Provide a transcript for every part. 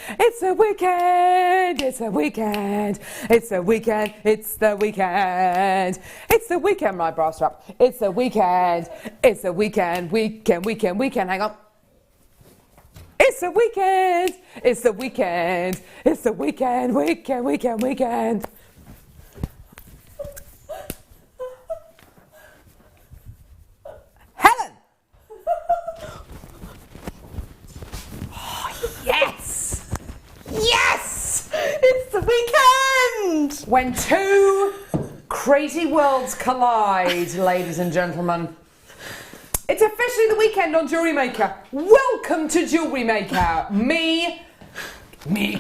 It's the weekend. It's the weekend. It's the weekend. It's the weekend. It's the weekend. My bra strap. It's the weekend. It's the weekend. Weekend. Hang on. It's the weekend. It's the weekend. It's the weekend. Weekend. Helen. Oh, yes. Yes. It's the weekend. When two crazy worlds collide, ladies and gentlemen. It's officially the weekend on Jewellery Maker. Welcome to Jewellery Maker. Me,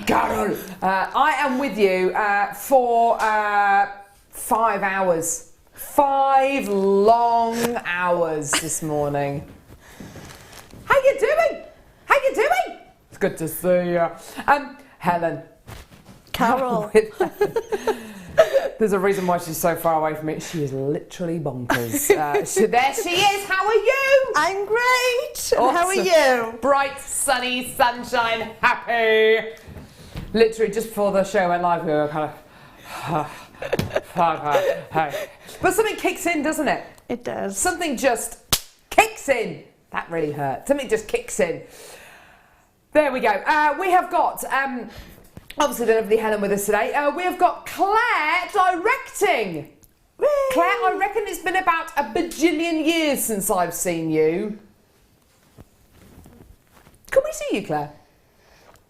Carol. I am with you for 5 hours. 5 long hours this morning. How you doing? It's good to see you. Helen. Carol. There's a reason why she's so far away from me. She is literally bonkers. There she is. How are you? I'm great. Awesome. And how are you? Bright, sunny, sunshine, happy. Literally, just before the show went live, we were kind of... But something kicks in, doesn't it? It does. Something just kicks in. That really hurt. Something just kicks in. There we go. We have got... obviously, the lovely Helen with us today. We have got Claire directing. Whee! Claire, I reckon it's been about a bajillion years since I've seen you. Can we see you, Claire?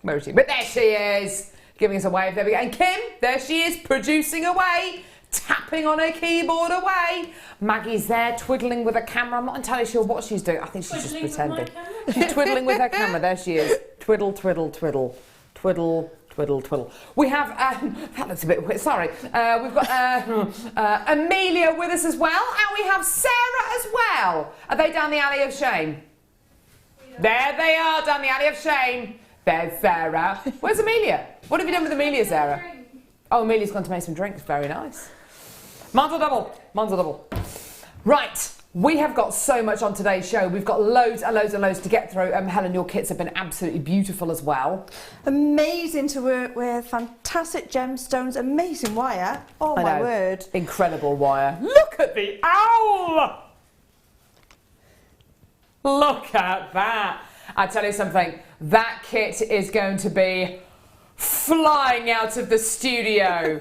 Where is she? But there she is, giving us a wave. There we go. And Kim, there she is, producing away, tapping on her keyboard away. Maggie's there, twiddling with a camera. I'm not entirely sure what she's doing. I think she's just pretending. She's twiddling with her camera. There she is. Twiddle, twiddle, twiddle. Twiddle. Twiddle, twiddle. We have, that looks a bit weird, sorry. We've got Amelia with us as well, and we have Sarah as well. Are they down the alley of shame? There they are, down the alley of shame. There's Sarah. Where's Amelia? What have you done with Amelia, Sarah? Oh, Amelia's gone to make some drinks. Very nice. Mine's a double. Right. We have got so much on today's show. We've got loads and loads to get through. Helen, your kits have been absolutely beautiful as well. Amazing to work with. Fantastic gemstones. Amazing wire. Oh, my word. Incredible wire. Look at the owl! Look at that. I tell you something. That kit is going to be flying out of the studio.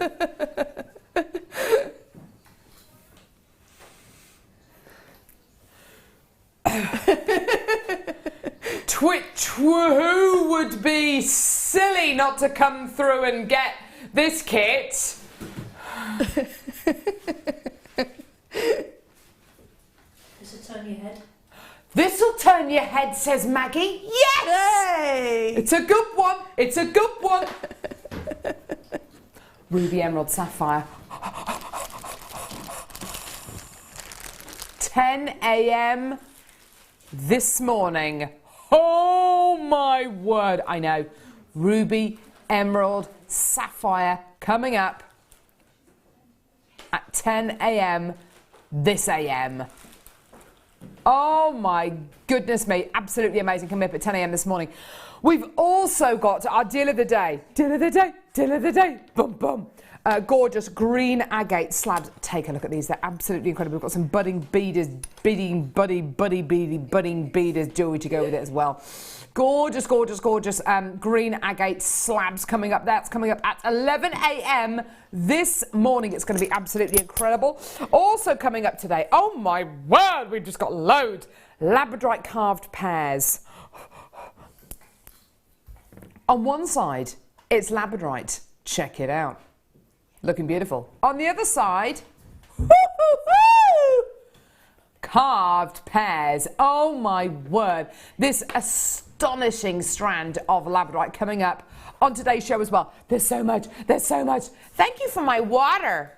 Who would be silly not to come through and get this kit? This'll turn your head. This'll turn your head, says Maggie. Yes! Hey! It's a good one. It's a good one. Ruby, emerald, sapphire. 10 a.m. this morning. Oh my word. I know. Ruby, emerald, sapphire coming up at 10 a.m. this a.m. Oh my goodness me. Absolutely amazing. Coming up at 10 a.m. this morning. We've also got our deal of the day. Deal of the day. Boom, boom. Gorgeous green agate slabs. Take a look at these. They're absolutely incredible. We've got some budding beaders, budding beaders jewelry to go with it as well. Gorgeous green agate slabs coming up. That's coming up at 11 a.m. this morning. It's going to be absolutely incredible. Also coming up today, oh my word, we've just got loads. Labradorite carved pears. On one side, it's labradorite. Check it out. Looking beautiful. On the other side, carved pears. Oh my word. This astonishing strand of labradorite coming up on today's show as well. There's so much. Thank you for my water.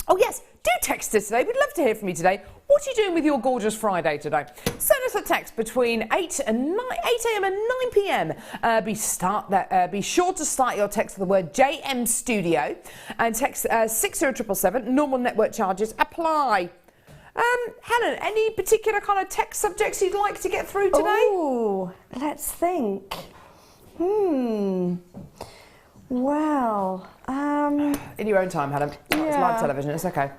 Oh yes, do text us today. We'd love to hear from you today. What are you doing with your gorgeous Friday today? Send us a text between 8 a.m. and 9 p.m. Be sure to start your text with the word JM Studio and text 60777. Normal network charges apply. Helen, any particular kind of text subjects you'd like to get through today? Oh, let's think. Well, In your own time, Helen. It's live television, it's okay.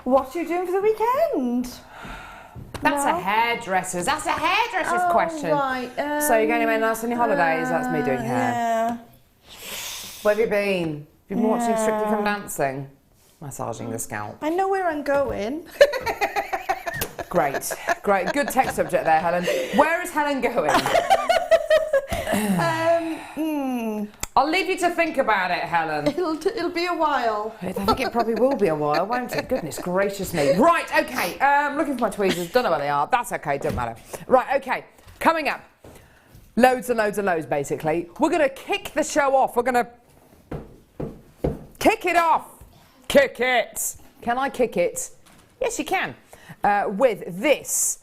what are you doing for the weekend? That's a hairdresser's. That's a hairdresser's question. Right. So you're going anywhere nice on your holidays? That's me doing hair. Yeah. Where have you been? You've been watching Strictly Come Dancing? Massaging the scalp. I know where I'm going. Great. Good tech subject there, Helen. Where is Helen going? I'll leave you to think about it, Helen. It'll be a while. I think it probably will be a while, won't it? Goodness gracious me. Right, okay. Looking for my tweezers. Don't know where they are. That's okay. Don't matter. Right, okay. Coming up. Loads and loads and loads, basically. We're going to kick the show off. We're going to kick it off. Kick it. Can I kick it? Yes, you can. With this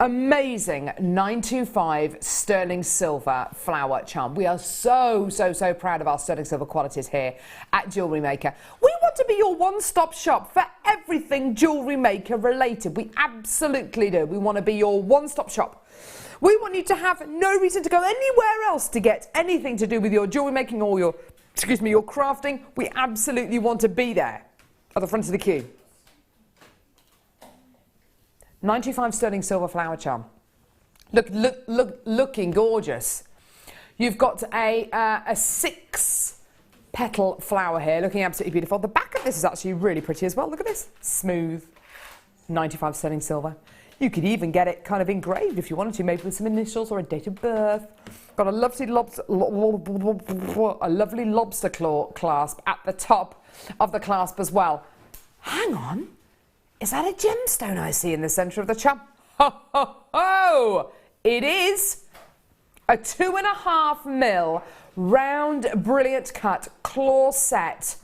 amazing 925 sterling silver flower charm. We are so proud of our sterling silver qualities here at Jewellery Maker. We want to be your one-stop shop for everything Jewellery Maker related. We absolutely do. We want to be your one-stop shop. We want you to have no reason to go anywhere else to get anything to do with your jewellery making or your crafting. We absolutely want to be there at the front of the queue. 925 sterling silver flower charm. Looking gorgeous. You've got a 6-petal flower here, looking absolutely beautiful. The back of this is actually really pretty as well. Look at this, smooth. 95 sterling silver. You could even get it kind of engraved if you wanted to, maybe with some initials or a date of birth. Got a lovely lobster claw clasp at the top of the clasp as well. Hang on. Is that a gemstone I see in the centre of the charm? Ho, ho, ho! It is a 2.5mm round, brilliant cut claw set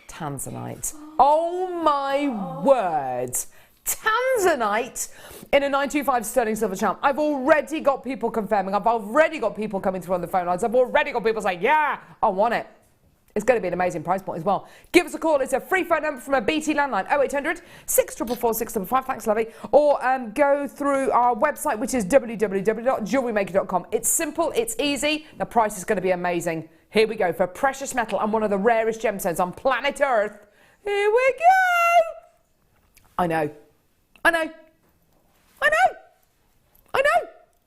Tanzanite. Oh my word! Tanzanite in a 925 sterling silver charm. I've already got people confirming. I've already got people coming through on the phone lines. I've already got people saying, yeah, I want it. It's going to be an amazing price point as well. Give us a call. It's a free phone number from a BT landline, 0800 644 655. Thanks, lovely. Or go through our website, which is www.jewellerymaker.com. It's simple. It's easy. The price is going to be amazing. Here we go for precious metal and one of the rarest gemstones on planet Earth. Here we go. I know.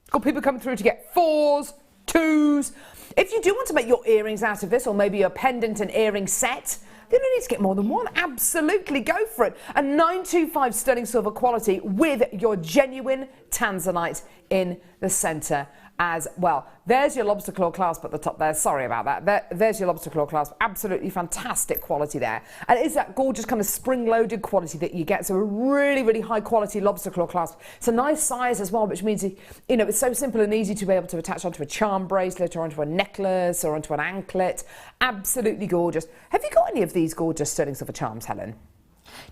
Got people coming through to get 4s, 2s. If you do want to make your earrings out of this, or maybe a pendant and earring set, you don't need to get more than one. Absolutely, go for it. A 925 sterling silver quality with your genuine Tanzanite in the centre as well. There's your lobster claw clasp at the top there. Sorry about that. There's your lobster claw clasp. Absolutely fantastic quality there. And it is that gorgeous kind of spring-loaded quality that you get. So a really, really high-quality lobster claw clasp. It's a nice size as well, which means, you know, it's so simple and easy to be able to attach onto a charm bracelet or onto a necklace or onto an anklet. Absolutely gorgeous. Have you got any of these gorgeous sterling silver charms, Helen?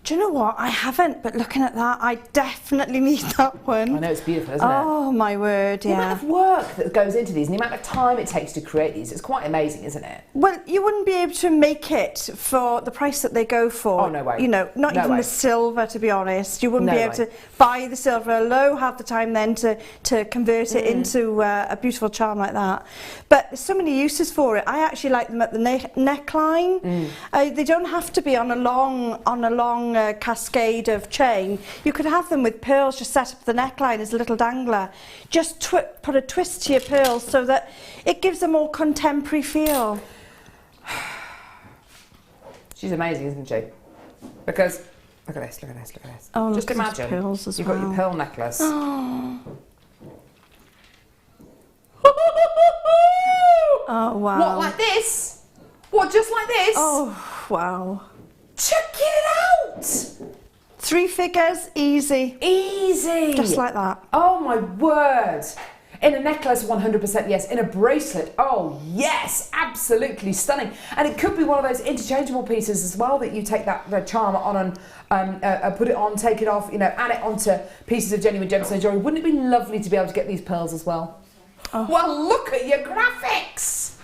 Do you know what? I haven't, but looking at that, I definitely need that one. I know, it's beautiful, isn't it? Oh, my word, yeah. The amount of work that goes into these and the amount of time it takes to create these, it's quite amazing, isn't it? Well, you wouldn't be able to make it for the price that they go for. Oh, no way. You know, not even the silver, to be honest. You wouldn't be able to buy the silver low half the time then to convert it into a beautiful charm like that. But there's so many uses for it. I actually like them at the neckline. They don't have to be on a long cascade of chain. You could have them with pearls just set up the neckline as a little dangler. Just put a twist to your pearls so that it gives a more contemporary feel. She's amazing, isn't she? Because look at this, look at this, look at this. Oh, just imagine pearls as you've well. got your pearl necklace. Oh, wow. What, like this? What, just like this? Oh, wow. Check it out! 3 figures, easy. Easy! Just like that. Oh my word! In a necklace, 100% yes. In a bracelet, oh yes, absolutely stunning. And it could be one of those interchangeable pieces as well that you take the charm on and put it on, take it off, you know, add it onto pieces of genuine gemstone jewellery. Wouldn't it be lovely to be able to get these pearls as well? Oh. Well, look at your graphics!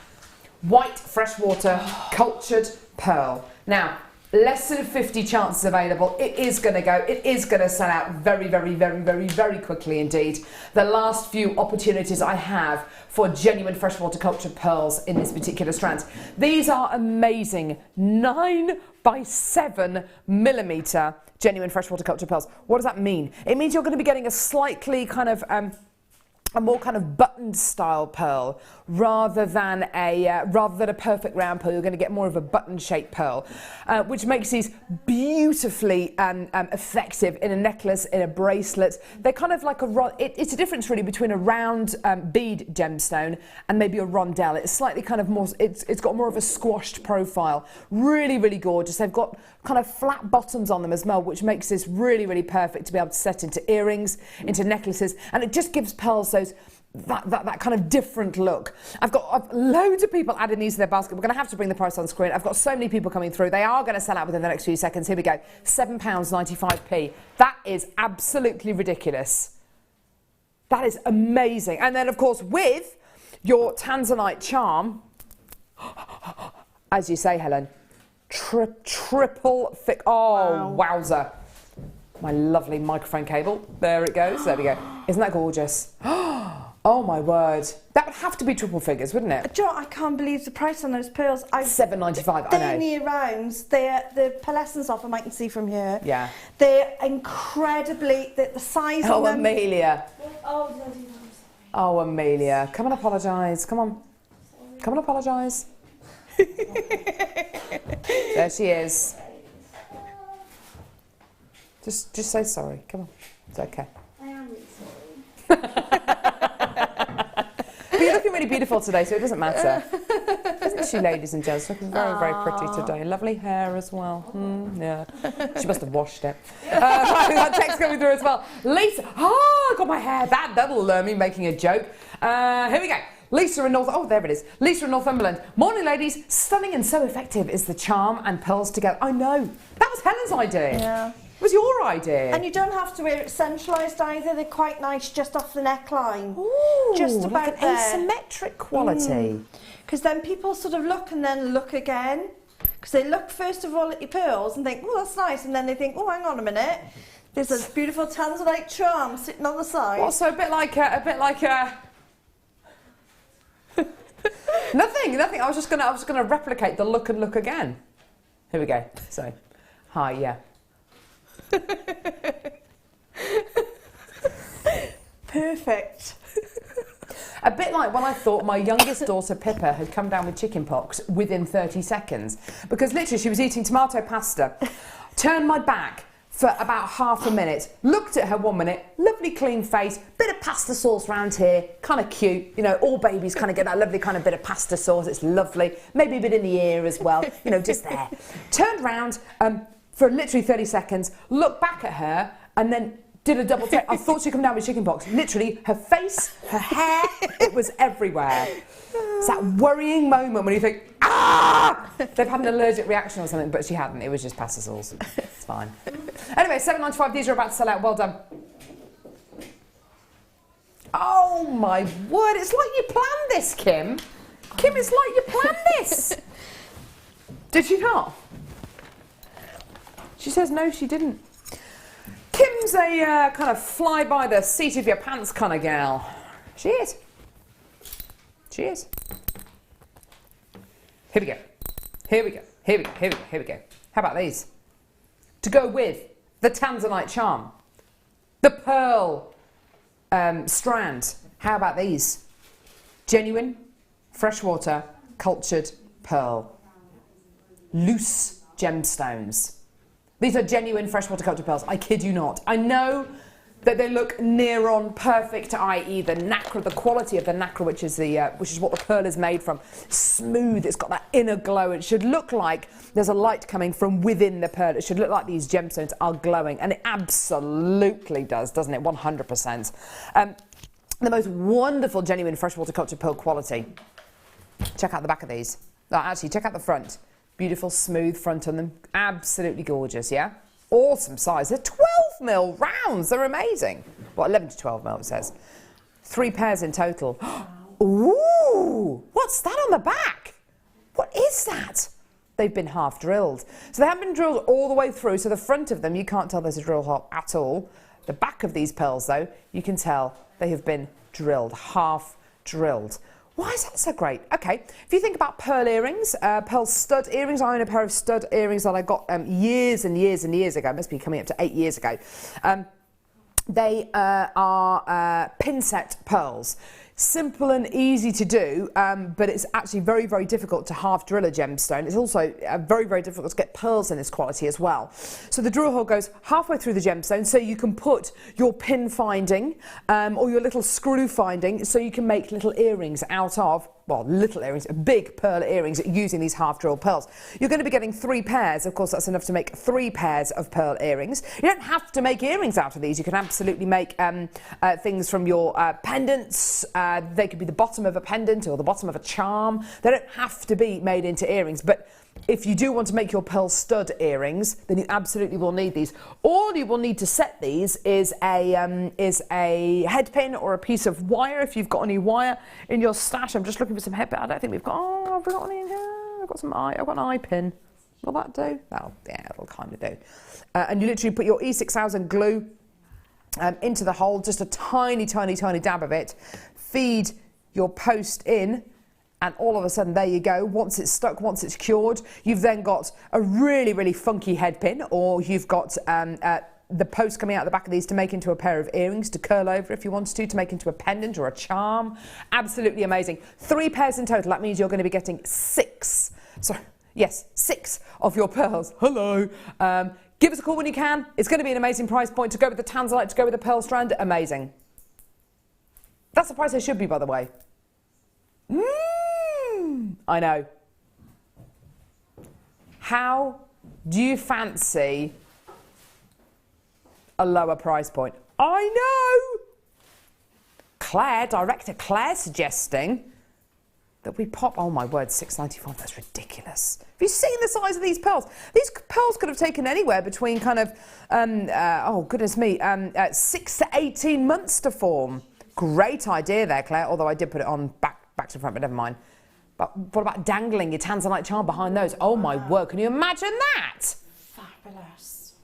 White freshwater cultured pearl. Now, Less than 50 chances available. It is going to go. It is going to sell out very, very, very, very, very quickly indeed. The last few opportunities I have for genuine freshwater cultured pearls in this particular strand. These are amazing 9x7mm genuine freshwater cultured pearls. What does that mean? It means you're going to be getting a slightly kind of a more kind of buttoned style pearl rather than a perfect round pearl. You're going to get more of a button shaped pearl, which makes these beautifully effective in a necklace, in a bracelet. They're kind of like it's a difference really between a round bead gemstone and maybe a rondelle. It's slightly kind of more, it's got more of a squashed profile. Really, really gorgeous. They've got kind of flat bottoms on them as well, which makes this really, really perfect to be able to set into earrings, into necklaces, and it just gives pearls that kind of different look. I've got loads of people adding these to their basket. We're going to have to bring the price on screen. I've got so many people coming through. They are going to sell out within the next few seconds. Here we go. £7.95p. That is absolutely ridiculous. That is amazing. And then, of course, with your tanzanite charm, as you say, Helen, triple thick. Oh, wow. Wowzer. My lovely microphone cable. There it goes. There we go. Isn't that gorgeous? Oh my word. That would have to be triple figures, wouldn't it? Do you know, I can't believe the price on those pearls. £7.95, I know. They're near rounds. The pearlescence of them I can see from here. Yeah. They're incredibly, the size Oh, of them. Amelia. Oh, bloody hell, I'm sorry. Oh, Amelia. Come and apologise. Come on. Come and apologise. There she is. Just say sorry. Come on. It's okay. I am really sorry. But you're looking really beautiful today, so it doesn't matter. Isn't she, ladies and gents? Looking very, very pretty today. Lovely hair as well. Yeah. She must have washed it. That text coming through as well. Lisa. Oh, I got my hair. That'll learn me making a joke. Here we go. Lisa in there it is. Lisa in Northumberland. Morning, ladies. Stunning and so effective is the charm and pearls together. I know. That was Helen's idea. Yeah. It was your idea. And you don't have to wear it centralised either. They're quite nice just off the neckline. Ooh, just like about an there. asymmetric quality. Because then people sort of look and then look again. Because they look first of all at your pearls and think, oh, that's nice. And then they think, oh, hang on a minute. There's a beautiful tanzanite charm sitting on the side. Well, so a bit like nothing. I was just gonna replicate the look and look again. Here we go. So, hi, yeah. Perfect. A bit like when I thought my youngest daughter Pippa had come down with chickenpox within 30 seconds. Because literally she was eating tomato pasta, turned my back for about half a minute, looked at her 1 minute, lovely clean face, bit of pasta sauce round here, kind of cute. You know, all babies kind of get that lovely kind of bit of pasta sauce, it's lovely. Maybe a bit in the ear as well, you know, just there. Turned round for literally 30 seconds, looked back at her and then did a double take. I thought she'd come down with chickenpox. Literally, her face, her hair, it was everywhere. It's that worrying moment when you think, ah! They've had an allergic reaction or something, but she hadn't. It was just pasta sauce. It's fine. Anyway, £7.95. These are about to sell out. Well done. Oh my word! It's like you planned this, Kim. Kim, it's like you planned this. Did she not? She says no, she didn't. Kim's a kind of fly by the seat of your pants kind of gal. She is. She is. Here we go. Here we go. Here we go. Here we go. Here we go. How about these? To go with the tanzanite charm, the pearl strand. How about these? Genuine, freshwater, cultured pearl. Loose gemstones. These are genuine freshwater cultured pearls. I kid you not. I know that they look near on perfect, i.e. the nacre, the quality of the nacre, which is what the pearl is made from. Smooth, it's got that inner glow. It should look like there's a light coming from within the pearl. It should look like these gemstones are glowing, and it absolutely does, doesn't it? 100%. The most wonderful, genuine freshwater cultured pearl quality. Check out the back of these. Actually, check out the front. Beautiful, smooth front on them. Absolutely gorgeous, yeah? Awesome size. They're 12mm rounds. They're amazing. Well, 11 to 12mm, it says. 3 pairs in total. Ooh! What's that on the back? What is that? they've been half drilled. So they haven't been drilled all the way through, so the front of them, you can't tell there's a drill hole at all. The back of these pearls, though, you can tell they have been drilled, half drilled. Why is that so great? Okay, if you think about pearl earrings, pearl stud earrings, I own a pair of stud earrings that I got years and years and years ago, it must be coming up to 8 years ago. They are pin set pearls. Simple and easy to do, but it's actually very, very difficult to half drill a gemstone. It's also very, very difficult to get pearls in this quality as well. So the drill hole goes halfway through the gemstone, so you can put your pin finding or your little screw finding, so you can make little earrings out of, well, little earrings, big pearl earrings using these half drilled pearls. You're going to be getting 3 pairs. Of course, that's enough to make 3 pairs of pearl earrings. You don't have to make earrings out of these. You can absolutely make things from your pendants. They could be the bottom of a pendant or the bottom of a charm. They don't have to be made into earrings, but if you do want to make your pearl stud earrings, then you absolutely will need these. All you will need to set these is a head pin or a piece of wire, if you've got any wire in your stash. I'm just looking for some head pin. I don't think we've got. Oh, have we got any in here? I've got an eye pin. Will that do? That'll, yeah, it'll kind of do. And you literally put your E6000 glue into the hole, just a tiny, tiny, tiny dab of it. Feed your post in. And all of a sudden, there you go. Once it's stuck, once it's cured, you've then got a really, really funky head pin, or you've got the post coming out the back of these to make into a pair of earrings, to curl over if you wanted to make into a pendant or a charm. Absolutely amazing. 3 pairs in total. That means you're going to be getting 6. So, yes, 6 of your pearls. Hello. Give us a call when you can. It's going to be an amazing price point to go with the tanzanite, to go with the pearl strand. Amazing. That's the price they should be, by the way. I know. How do you fancy a lower price point? I know. Director Claire suggesting that we pop, oh my word, £6.95, that's ridiculous. Have you seen the size of these pearls? These pearls could have taken anywhere between kind of, oh goodness me, 6 to 18 months to form. Great idea there, Claire, although I did put it on back to front, but never mind. But what about dangling your tanzanite charm behind those? Oh my word, can you imagine that? Fabulous.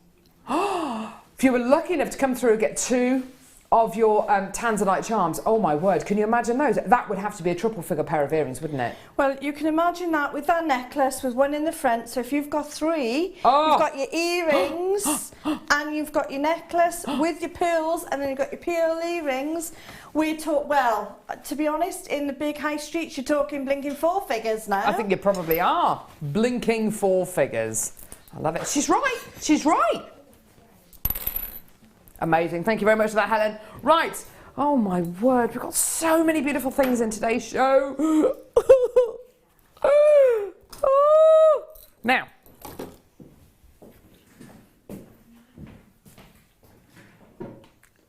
If you were lucky enough to come through and get 2 of your tanzanite charms, oh my word, can you imagine those? That would have to be a triple figure pair of earrings, wouldn't it? Well, you can imagine that with that necklace with one in the front. So if you've got 3, you've got your earrings and you've got your necklace with your pearls, and then you've got your pearl earrings. Well, to be honest, in the big high streets, you're talking blinking 4 figures now. I think you probably are. Blinking 4 figures. I love it. She's right. She's right. Amazing. Thank you very much for that, Helen. Right. Oh, my word. We've got so many beautiful things in today's show. Now,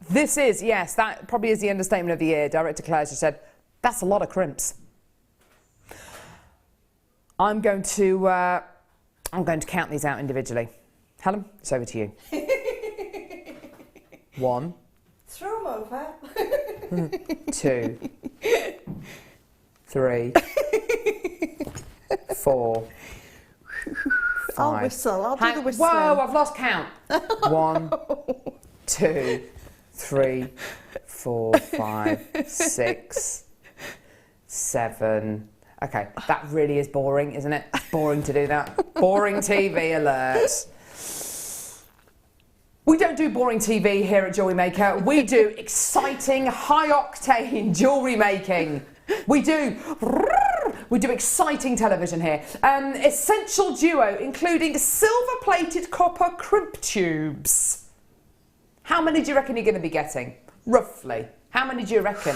this is, yes, that probably is the understatement of the year. Director Claire just said, that's a lot of crimps. I'm going to count these out individually. Helen, it's over to you. 1. Throw them over. 2. 3. 4. 5. I'll whistle. I'll do the whistling. Whoa, I've lost count. 1, 2, 3, 4, 5, 6, 7. Okay, that really is boring, isn't it? It's boring to do that. Boring TV alert. We don't do boring TV here at Jewellery Maker. We do exciting, high-octane jewellery making. We do exciting television here. Essential duo, including silver-plated copper crimp tubes. How many do you reckon you're going to be getting? Roughly. How many do you reckon?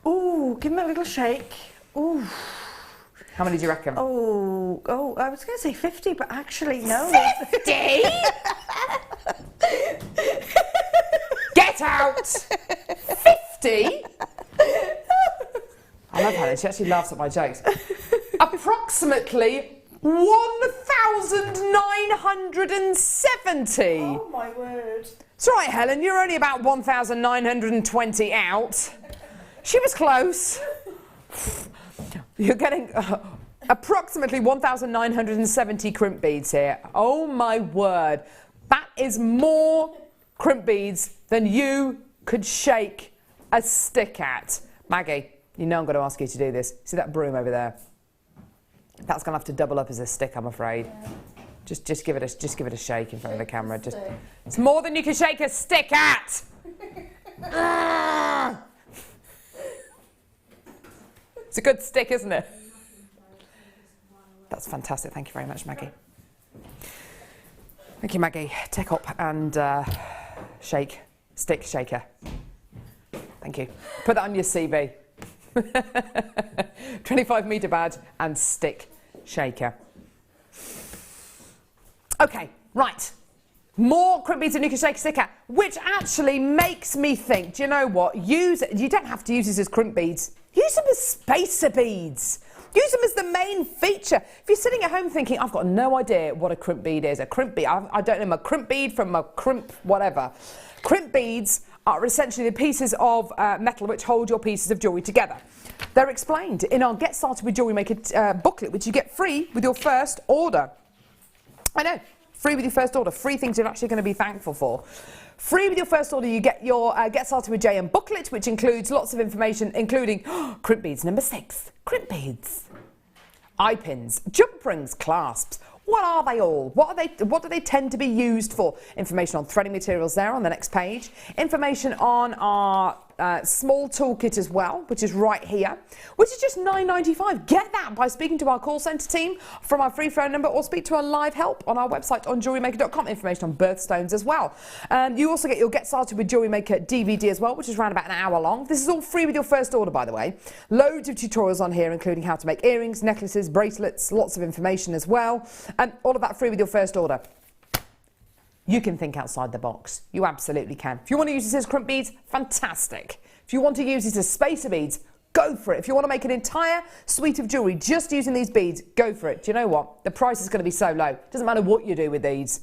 Ooh, give me a little shake. Ooh. How many do you reckon? Oh, I was going to say 50, but actually, no. 50? Get out! 50? I love Helen, she actually laughs at my jokes. Approximately 1,970. Oh my word. It's all right, Helen, you're only about 1,920 out. She was close. You're getting approximately 1,970 crimp beads here. Oh my word. That is more crimp beads than you could shake a stick at. Maggie, you know I'm going to ask you to do this. See that broom over there? That's going to have to double up as a stick, I'm afraid. Yeah. Just give it a shake in front of the camera. It's more than you can shake a stick at. It's a good stick, isn't it? That's fantastic. Thank you very much, Maggie. Thank you, Maggie. Take up and shake. Stick shaker. Thank you. Put that on your CV. 25-metre badge and stick shaker. Okay, right. More crimp beads than you can shake a stick at, which actually makes me think, do you know what? You don't have to use these as crimp beads. Use them as spacer beads. Use them as the main feature. If you're sitting at home thinking, I've got no idea what a crimp bead is. A crimp bead, I don't know, my crimp bead from my crimp whatever. Crimp beads are essentially the pieces of metal which hold your pieces of jewellery together. They're explained in our Get Started with Jewellery Maker booklet, which you get free with your first order. I know, free with your first order. Free things you're actually going to be thankful for. Free with your first order, you get your Get Started with JM booklet, which includes lots of information, including crimp beads, number 6, crimp beads, eye pins, jump rings, clasps. What are they all? What do they tend to be used for? Information on threading materials there on the next page. Information on our small toolkit as well, which is right here, which is just $9.95. Get that by speaking to our call centre team from our free phone number, or speak to our live help on our website on jewellerymaker.com. Information on birthstones as well. You also get your Get Started with Jewellery Maker DVD as well, which is around about an hour long. This is all free with your first order, by the way. Loads of tutorials on here, including how to make earrings, necklaces, bracelets, lots of information as well. And all of that free with your first order. You can think outside the box. You absolutely can. If you want to use this as crimp beads, fantastic. If you want to use this as spacer beads, go for it. If you want to make an entire suite of jewellery just using these beads, go for it. Do you know what? The price is going to be so low. Doesn't matter what you do with these.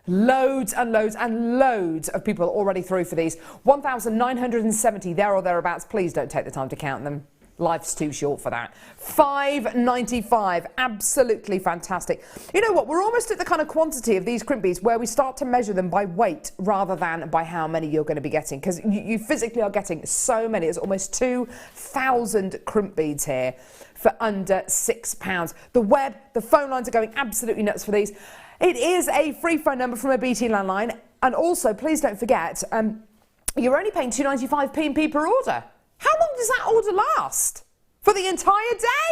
Loads and loads and loads of people are already through for these. 1,970 there or thereabouts. Please don't take the time to count them. Life's too short for that. $5.95, absolutely fantastic. You know what, we're almost at the kind of quantity of these crimp beads where we start to measure them by weight rather than by how many you're going to be getting, because you physically are getting so many. There's almost 2,000 crimp beads here for under £6. The web, the phone lines are going absolutely nuts for these. It is a free phone number from a BT landline, and also please don't forget, you're only paying 2.95 P&P per order. How long does that order last? For the entire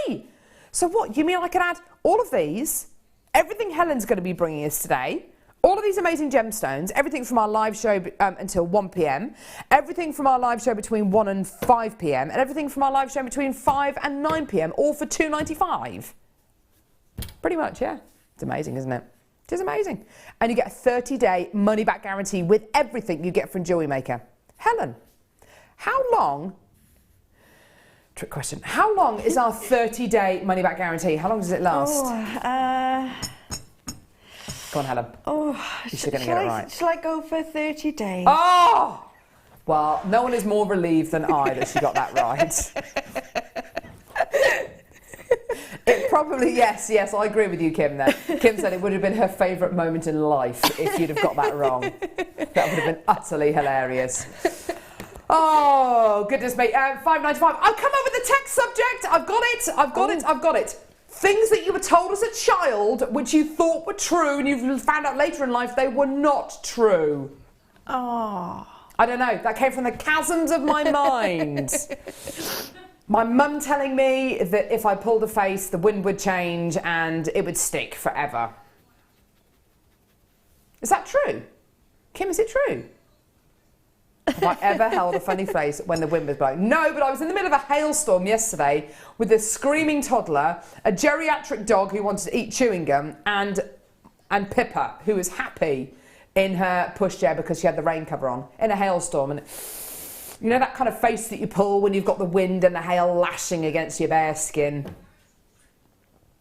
day? So what, you mean I could add all of these, everything Helen's going to be bringing us today, all of these amazing gemstones, everything from our live show until 1 p.m, everything from our live show between 1 and 5 p.m, and everything from our live show between 5 and 9 p.m, all for $2.95? Pretty much, yeah. It's amazing, isn't it? It is amazing. And you get a 30-day money-back guarantee with everything you get from Jewellery Maker. Helen, how long... Trick question. How long is our 30-day money-back guarantee? How long does it last? Go on, Helen. You're going to get it right. Shall I go for 30 days? Oh! Well, no one is more relieved than I that she got that right. It probably, yes, I agree with you, Kim, there. Kim said it would have been her favourite moment in life if you'd have got that wrong. That would have been utterly hilarious. Oh, goodness me. $5.95. I'll come up with the text subject. I've got it. Things that you were told as a child which you thought were true and you've found out later in life they were not true. Oh. I don't know. That came from the chasms of my mind. My mum telling me that if I pulled a face, the wind would change and it would stick forever. Is that true? Kim, is it true? Have I ever held a funny face when the wind was blowing? No, but I was in the middle of a hailstorm yesterday with a screaming toddler, a geriatric dog who wanted to eat chewing gum, and Pippa, who was happy in her pushchair because she had the rain cover on, in a hailstorm. And you know that kind of face that you pull when you've got the wind and the hail lashing against your bare skin?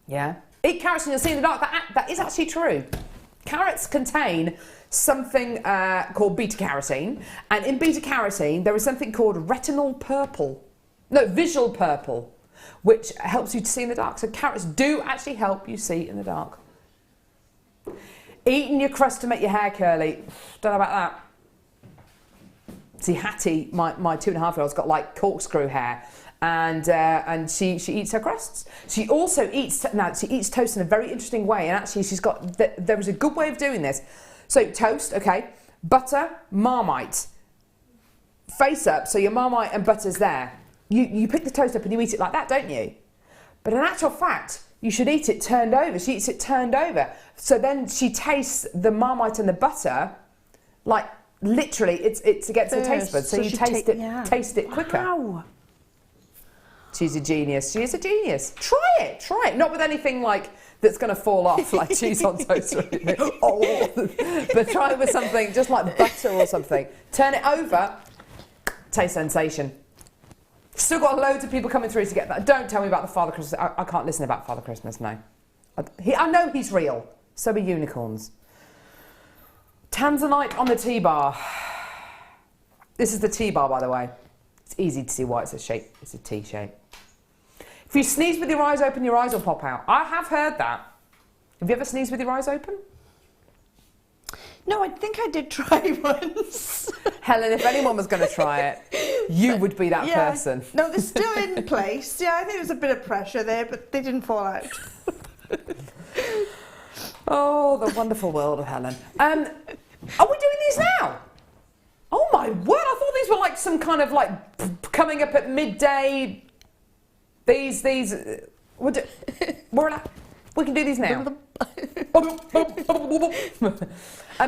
Yeah. Eat carrots and you'll see in the dark. That is actually true. Carrots contain something called beta-carotene, and in beta-carotene there is something called visual purple. which helps you to see in the dark. So carrots do actually help you see in the dark. Eating your crust to make your hair curly. Don't know about that. See, Hattie, my 2.5-year-old's got like corkscrew hair, and she eats her crusts. She also eats she eats toast in a very interesting way, and actually she's got there is a good way of doing this. So toast, okay, butter, Marmite, face up, so your Marmite and butter's there. You pick the toast up and you eat it like that, don't you? But in actual fact, you should eat it turned over. She eats it turned over. So then she tastes the Marmite and the butter, like literally, it's against the taste buds. So you taste it quicker. Wow. She's a genius. She is a genius. Try it. Not with anything like that's going to fall off, like cheese on toast or anything. Oh. But try it with something just like butter or something. Turn it over. Taste sensation. Still got loads of people coming through to get that. Don't tell me about the Father Christmas. I can't listen about Father Christmas, no. I know he's real. So are unicorns. Tanzanite on the T-bar. This is the T-bar, by the way. It's easy to see why it's a shape. It's a T shape. If you sneeze with your eyes open, your eyes will pop out. I have heard that. Have you ever sneezed with your eyes open? No, I think I did try once. Helen, if anyone was going to try it, you would be that person. No, they're still in place. Yeah, I think there's a bit of pressure there, but they didn't fall out. Oh, the wonderful world of Helen. Are we doing these now? Oh my word, I thought these were like some kind of like coming up at midday. We can do these now.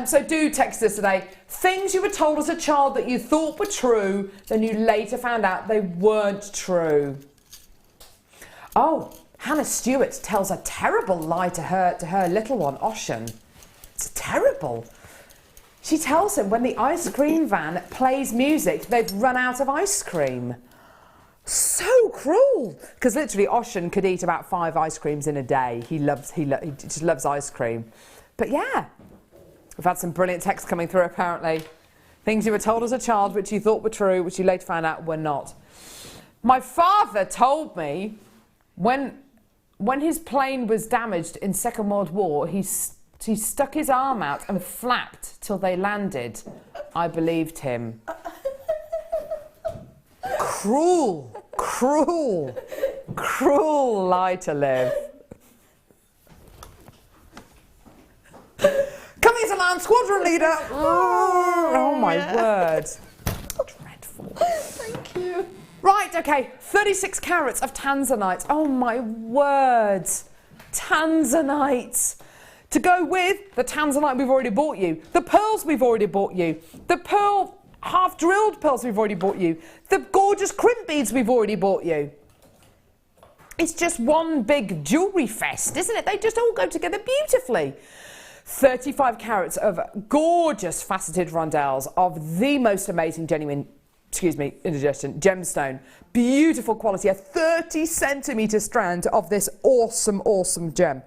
So do text us today. Things you were told as a child that you thought were true, then you later found out they weren't true. Oh, Hannah Stewart tells a terrible lie to her little one, Ocean. It's terrible. She tells him when the ice cream van plays music, they've run out of ice cream. So cruel. Because literally Ocean could eat about 5 ice creams in a day. He just loves ice cream. But yeah, we've had some brilliant texts coming through apparently. Things you were told as a child which you thought were true, which you later found out were not. My father told me when his plane was damaged in Second World War, he stuck his arm out and flapped till they landed. I believed him. Cruel, cruel, cruel lie to live. Coming to land, squadron leader. Oh my word. Dreadful. Thank you. Right, okay, 36 carats of tanzanite. Oh my word. Tanzanite. To go with the tanzanite we've already bought you, the pearls we've already bought you, the pearl half-drilled pearls we've already bought you, the gorgeous crimp beads we've already bought you. It's just one big jewellery fest, isn't it? They just all go together beautifully. 35 carats of gorgeous faceted rondelles of the most amazing genuine, indigestion, gemstone. Beautiful quality, a 30-centimetre strand of this awesome, awesome gem.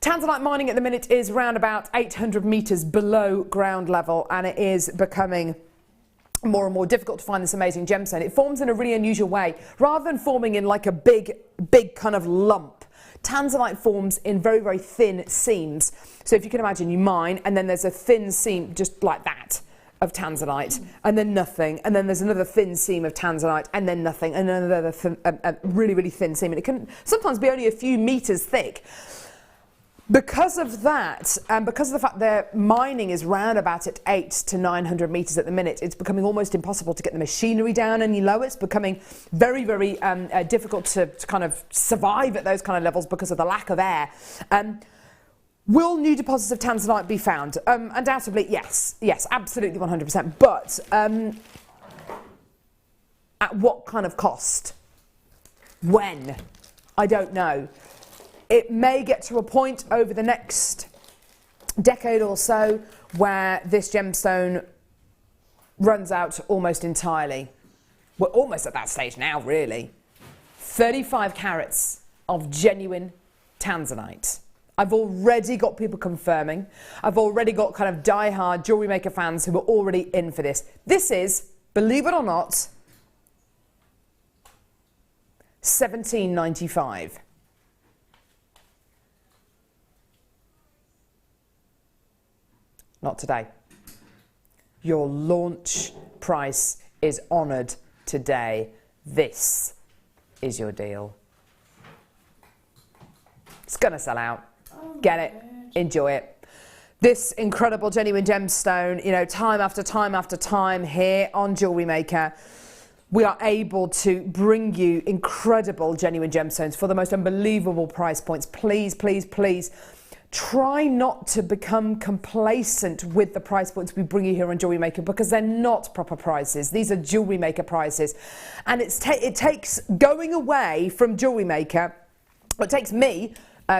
Tanzanite mining at the minute is around about 800 metres below ground level, and it is becoming more and more difficult to find this amazing gemstone. It forms in a really unusual way. Rather than forming in like a big kind of lump, tanzanite forms in very, very thin seams. So if you can imagine, you mine, and then there's a thin seam just like that of tanzanite, and then nothing, and then there's another thin seam of tanzanite, and then nothing, and another really, really thin seam. And it can sometimes be only a few metres thick. Because of that, and because of the fact that mining is round about at 800 to 900 metres at the minute, it's becoming almost impossible to get the machinery down any lower. It's becoming very, very difficult to kind of survive at those kind of levels because of the lack of air. Will new deposits of tanzanite be found? Undoubtedly, yes, absolutely 100%. But at what kind of cost? When? I don't know. It may get to a point over the next decade or so where this gemstone runs out almost entirely. We're almost at that stage now, really. 35 carats of genuine tanzanite. I've already got people confirming. I've already got kind of die-hard Jewellery Maker fans who are already in for this. This is, believe it or not, $17.95. Not today. Your launch price is honoured today. This is your deal. It's going to sell out. Get it. Enjoy it. This incredible genuine gemstone, you know, time after time after time here on Jewellery Maker, we are able to bring you incredible genuine gemstones for the most unbelievable price points. Please, please, please try not to become complacent with the price points we bring you here on Jewellery Maker, because they're not proper prices. These are Jewellery Maker prices. And it takes going away from Jewellery Maker, it takes me,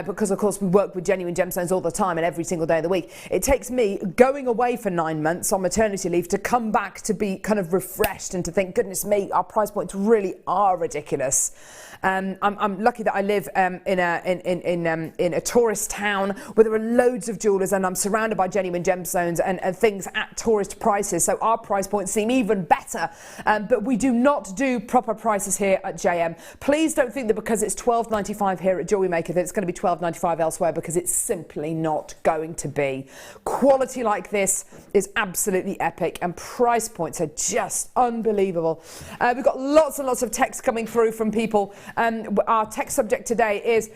because of course we work with genuine gemstones all the time and every single day of the week. It takes me going away for 9 months on maternity leave to come back to be kind of refreshed and to think, goodness me, our price points really are ridiculous. I'm lucky that I live in a tourist town where there are loads of jewellers, and I'm surrounded by genuine gemstones and things at tourist prices, so our price points seem even better. But we do not do proper prices here at JM. Please don't think that because it's $12.95 here at Jewellery Maker that it's going to be $12.95 elsewhere, because it's simply not going to be. Quality like this is absolutely epic, and price points are just unbelievable. We've got lots and lots of text coming through from people. Our text subject today is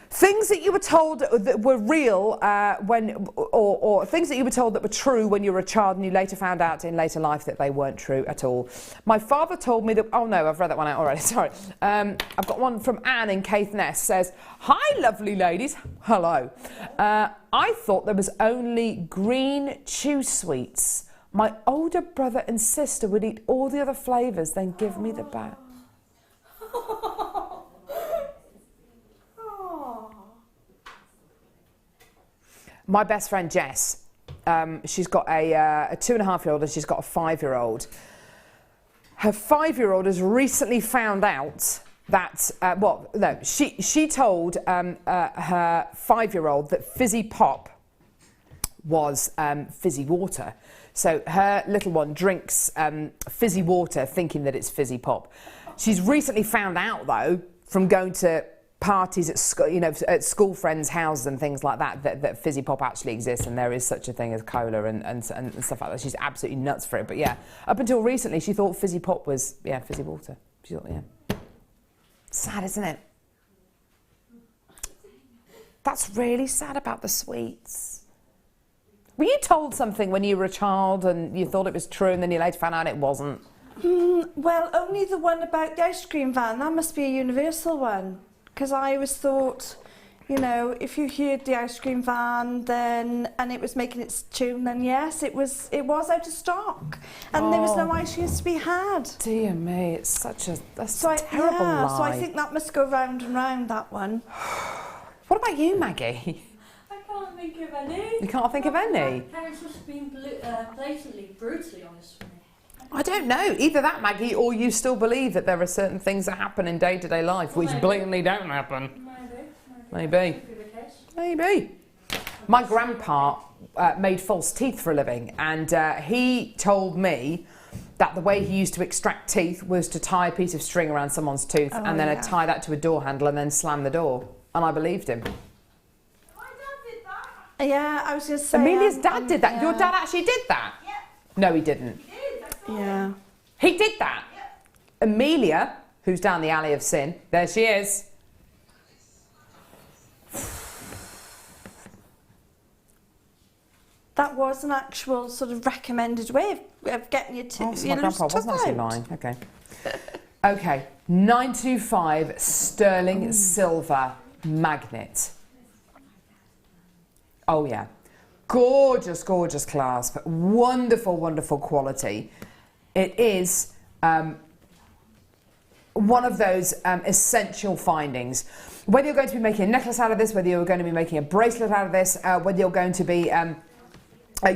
things that you were told that were real or things that you were told that were true when you were a child and you later found out in later life that they weren't true at all. My father told me that, oh no, I've read that one out already, sorry. I've got one from Anne in Caithness, says, hi lovely ladies, hello. I thought there was only green chew sweets. My older brother and sister would eat all the other flavours, then give me the bag. My best friend Jess, she's got a 2.5-year-old and she's got a 5-year-old. Her 5-year-old has recently found out that, she told her 5-year-old that fizzy pop was fizzy water. So her little one drinks fizzy water thinking that it's fizzy pop. She's recently found out, though, from going to parties at school, you know, at school friends' houses and things like that, that fizzy pop actually exists and there is such a thing as cola and stuff like that. She's absolutely nuts for it. But yeah, up until recently, she thought fizzy pop was, fizzy water. She thought, sad, isn't it? That's really sad about the sweets. Were you told something when you were a child and you thought it was true and then you later found out it wasn't? Well, only the one about the ice cream van. That must be a universal one. Because I always thought, you know, if you heard the ice cream van and it was making its tune, then yes, it was out of stock. And there was no ice creams to be had. Dear me, it's such a terrible lie. So I think that must go round and round, that one. What about you, Maggie? I can't think of any. You can't think of any? My parents must have been blatantly, brutally honest with me. I don't know. Either that, Maggie, or you still believe that there are certain things that happen in day-to-day life which blatantly don't happen. Maybe. My grandpa made false teeth for a living, and he told me that the way he used to extract teeth was to tie a piece of string around someone's tooth and then tie that to a door handle and then slam the door. And I believed him. My dad did that. Yeah, I was going to say... Amelia's dad did that. Your dad actually did that? Yeah. No, he didn't. Yeah. He did that? Yeah. Amelia, who's down the alley of sin, there she is. That was an actual sort of recommended way of getting your teeth. My grandpa wasn't actually lying. Okay. Okay. 925 sterling silver magnet. Oh yeah. Gorgeous, gorgeous clasp. Wonderful, wonderful quality. It is one of those essential findings. Whether you're going to be making a necklace out of this, whether you're going to be making a bracelet out of this, whether you're going to be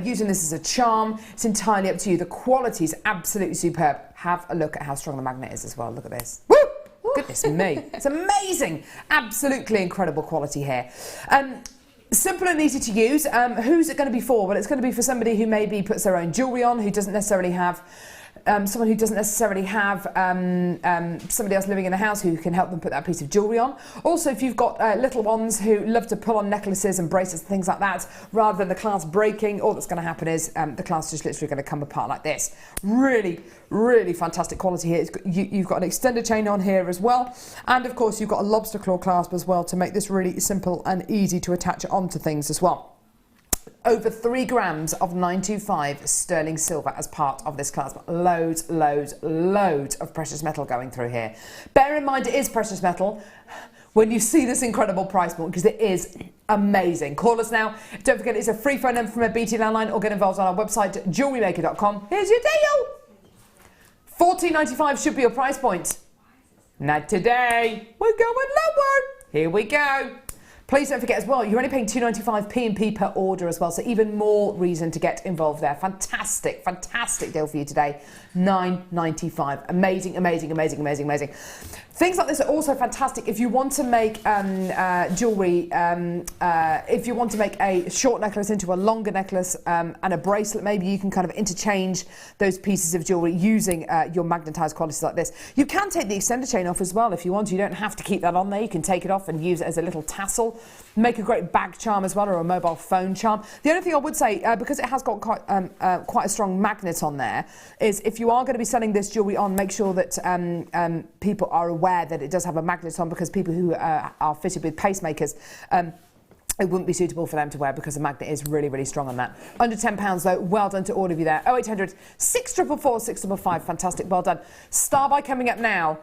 using this as a charm, it's entirely up to you. The quality is absolutely superb. Have a look at how strong the magnet is as well. Look at this. Woo! Goodness me. It's amazing. Absolutely incredible quality here. Simple and easy to use. Who's it going to be for? Well, it's going to be for somebody who maybe puts their own jewellery on, who doesn't necessarily have someone who doesn't necessarily have somebody else living in the house who can help them put that piece of jewellery on. Also, if you've got little ones who love to pull on necklaces and bracelets and things like that, rather than the clasp breaking, all that's going to happen is the clasp is just literally going to come apart like this. Really, really fantastic quality here. You've got an extended chain on here as well, and of course you've got a lobster claw clasp as well to make this really simple and easy to attach onto things as well. Over 3 grams of 925 sterling silver as part of this clasp. Loads, loads, loads of precious metal going through here. Bear in mind it is precious metal when you see this incredible price point, because it is amazing. Call us now. Don't forget it's a free phone number from a BT landline, or get involved on our website jewellerymaker.com. Here's your deal. $14.95 should be your price point. Not today. We're going lower. Here we go. Please don't forget as well, you're only paying $2.95 P&P per order as well, so even more reason to get involved there. Fantastic, fantastic deal for you today. $9.95. Amazing, amazing, amazing, amazing, amazing. Things like this are also fantastic if you want to make jewellery, if you want to make a short necklace into a longer necklace and a bracelet. Maybe you can kind of interchange those pieces of jewellery using your magnetised qualities like this. You can take the extender chain off as well if you want. You don't have to keep that on there. You can take it off and use it as a little tassel. Make a great bag charm as well, or a mobile phone charm. The only thing I would say, because it has got quite a strong magnet on there, is if you are going to be selling this jewellery on, make sure that people are aware that it does have a magnet on, because people who are fitted with pacemakers, it wouldn't be suitable for them to wear because the magnet is really, really strong on that. Under £10 though, well done to all of you there. 0800 644 655, fantastic, well done. Star by coming up now.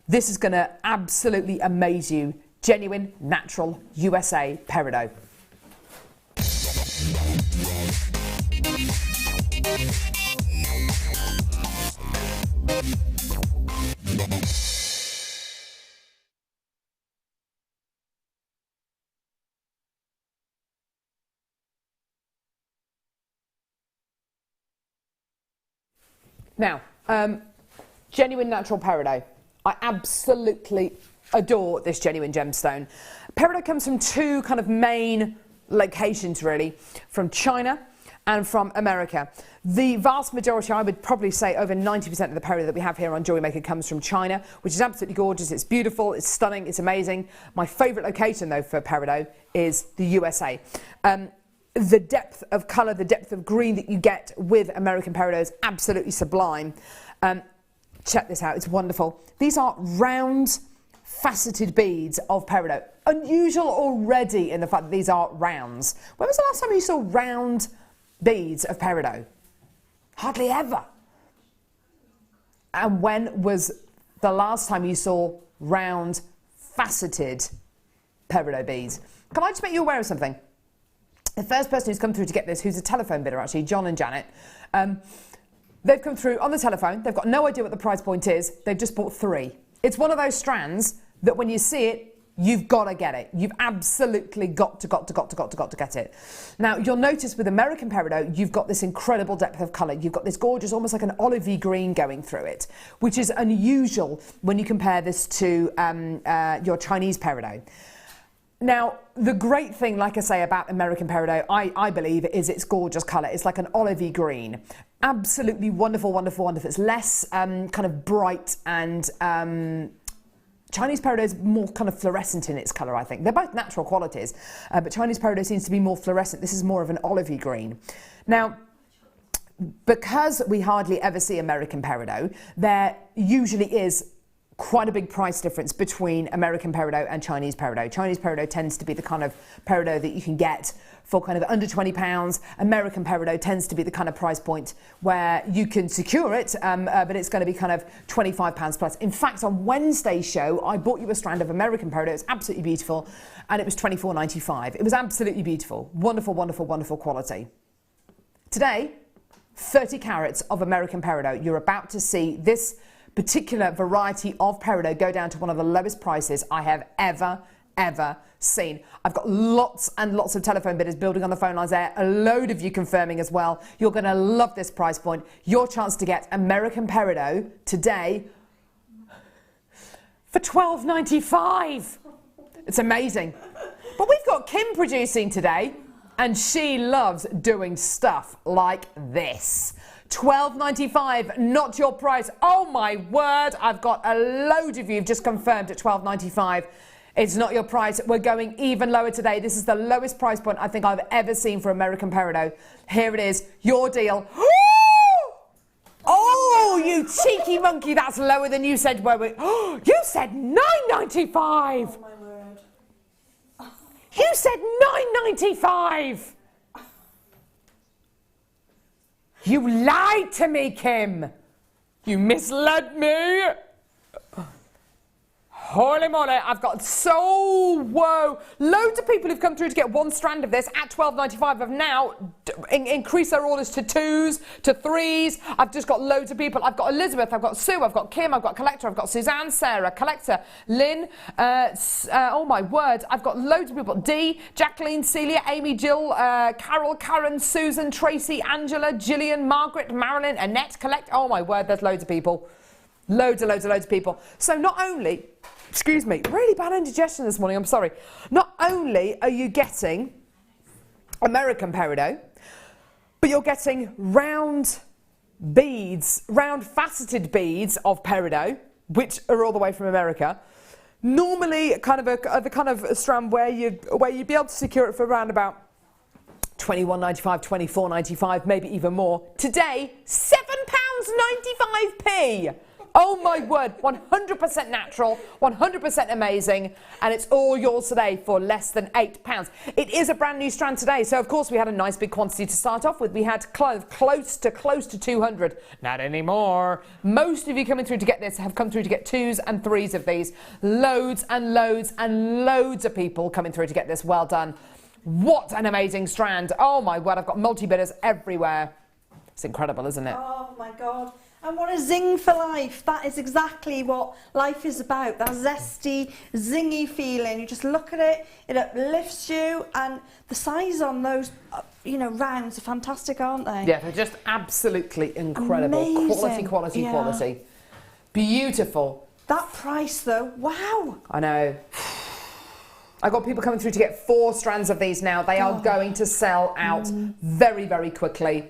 This is going to absolutely amaze you. Genuine, natural, USA Peridot. Now, genuine natural peridot. I absolutely adore this genuine gemstone. Peridot comes from 2 kind of main locations really, from China and from America. The vast majority, I would probably say over 90% of the peridot that we have here on Jewellery Maker comes from China, which is absolutely gorgeous. It's beautiful, it's stunning, it's amazing. My favourite location though for peridot is the USA. The depth of colour, the depth of green that you get with American peridot is absolutely sublime. Check this out, it's wonderful. These are round, faceted beads of peridot. Unusual already in the fact that these are rounds. When was the last time you saw round beads of peridot? Hardly ever. And when was the last time you saw round, faceted peridot beads? Can I just make you aware of something? The first person who's come through to get this, who's a telephone bidder actually, John and Janet, they've come through on the telephone. They've got no idea what the price point is. They've just bought 3. It's one of those strands that when you see it, you've got to get it. You've absolutely got to get it. Now, you'll notice with American peridot, you've got this incredible depth of colour. You've got this gorgeous, almost like an olivey green going through it, which is unusual when you compare this to your Chinese peridot. Now, the great thing, like I say, about American peridot, I believe, is its gorgeous colour. It's like an olivey green. Absolutely wonderful, wonderful, wonderful. It's less kind of bright, and Chinese peridot is more kind of fluorescent in its colour, I think. They're both natural qualities, but Chinese peridot seems to be more fluorescent. This is more of an olivey green. Now, because we hardly ever see American peridot, there usually is quite a big price difference between American peridot and Chinese peridot. Chinese peridot tends to be the kind of peridot that you can get for kind of under £20. American peridot tends to be the kind of price point where you can secure it, but it's going to be kind of £25 plus. In fact, on Wednesday's show, I bought you a strand of American peridot. It's absolutely beautiful, and it was £24.95. It was absolutely beautiful. Wonderful, wonderful, wonderful quality. Today, 30 carats of American peridot. You're about to see this particular variety of peridot go down to one of the lowest prices I have ever seen. I've got lots and lots of telephone bidders building on the phone lines there, a load of you confirming as well. You're going to love this price point. Your chance to get American peridot today for $12.95. It's amazing. But we've got Kim producing today, and she loves doing stuff like this. 12.95, not your price. Oh my word, I've got a load of you just confirmed at 12.95. It's not your price. We're going even lower today. This is the lowest price point I think I've ever seen for American Peridot. Here it is, your deal. Oh, you cheeky monkey, that's lower than you said. You said $9.95. Oh my word. You said $9.95. You lied to me, Kim. You misled me. Holy moly, I've got loads of people who've come through to get one strand of this at $12.95 have now increased their orders to 2s, to 3s. I've just got loads of people. I've got Elizabeth, I've got Sue, I've got Kim, I've got Collector, I've got Suzanne, Sarah, Collector, Lynn, oh my word, I've got loads of people. Dee, Jacqueline, Celia, Amy, Jill, Carol, Karen, Susan, Tracy, Angela, Gillian, Margaret, Marilyn, Annette, Collect. Oh my word, there's loads of people. Loads of people. So not only, excuse me, really bad indigestion this morning, I'm sorry. Not only are you getting American Peridot, but you're getting round beads, round faceted beads of Peridot, which are all the way from America. Normally kind of the kind of strand where you'd be able to secure it for around about £21.95, £24.95, maybe even more. Today, £7.95p. Oh my word, 100% natural, 100% amazing, and it's all yours today for less than £8. It is a brand new strand today, so of course we had a nice big quantity to start off with. We had close to 200. Not anymore. Most of you coming through to get this have come through to get 2s and 3s of these. Loads and loads and loads of people coming through to get this. Well done. What an amazing strand. Oh my word, I've got multi-bidders everywhere. It's incredible, isn't it? Oh my God. And what a zing for life. That is exactly what life is about. That zesty, zingy feeling. You just look at it, it uplifts you, and the size on those, rounds are fantastic, aren't they? Yeah, they're just absolutely incredible. Amazing. Quality. Beautiful. That price though, wow. I know. I've got people coming through to get 4 strands of these now. They are going to sell out very, very quickly.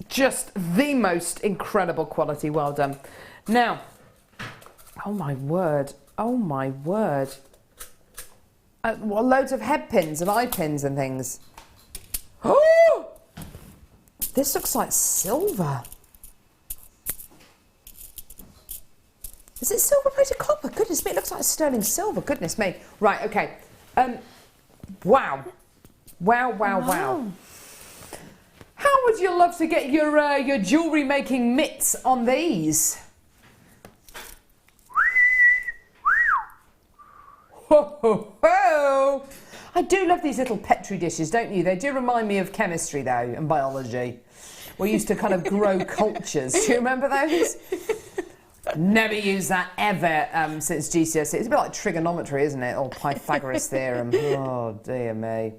Just the most incredible quality. Well done. Now, oh my word. Well, loads of head pins and eye pins and things. Oh! This looks like silver. Is it silver plated copper? Goodness me, it looks like sterling silver. Goodness me. Right, okay. Wow. How would you love to get your jewellery making mitts on these? Ho, ho, ho. I do love these little Petri dishes, don't you? They do remind me of chemistry, though, and biology. We used to kind of grow cultures. Do you remember those? Never used that ever since GCSE. It's a bit like trigonometry, isn't it? Or Pythagoras theorem. Oh, dear me.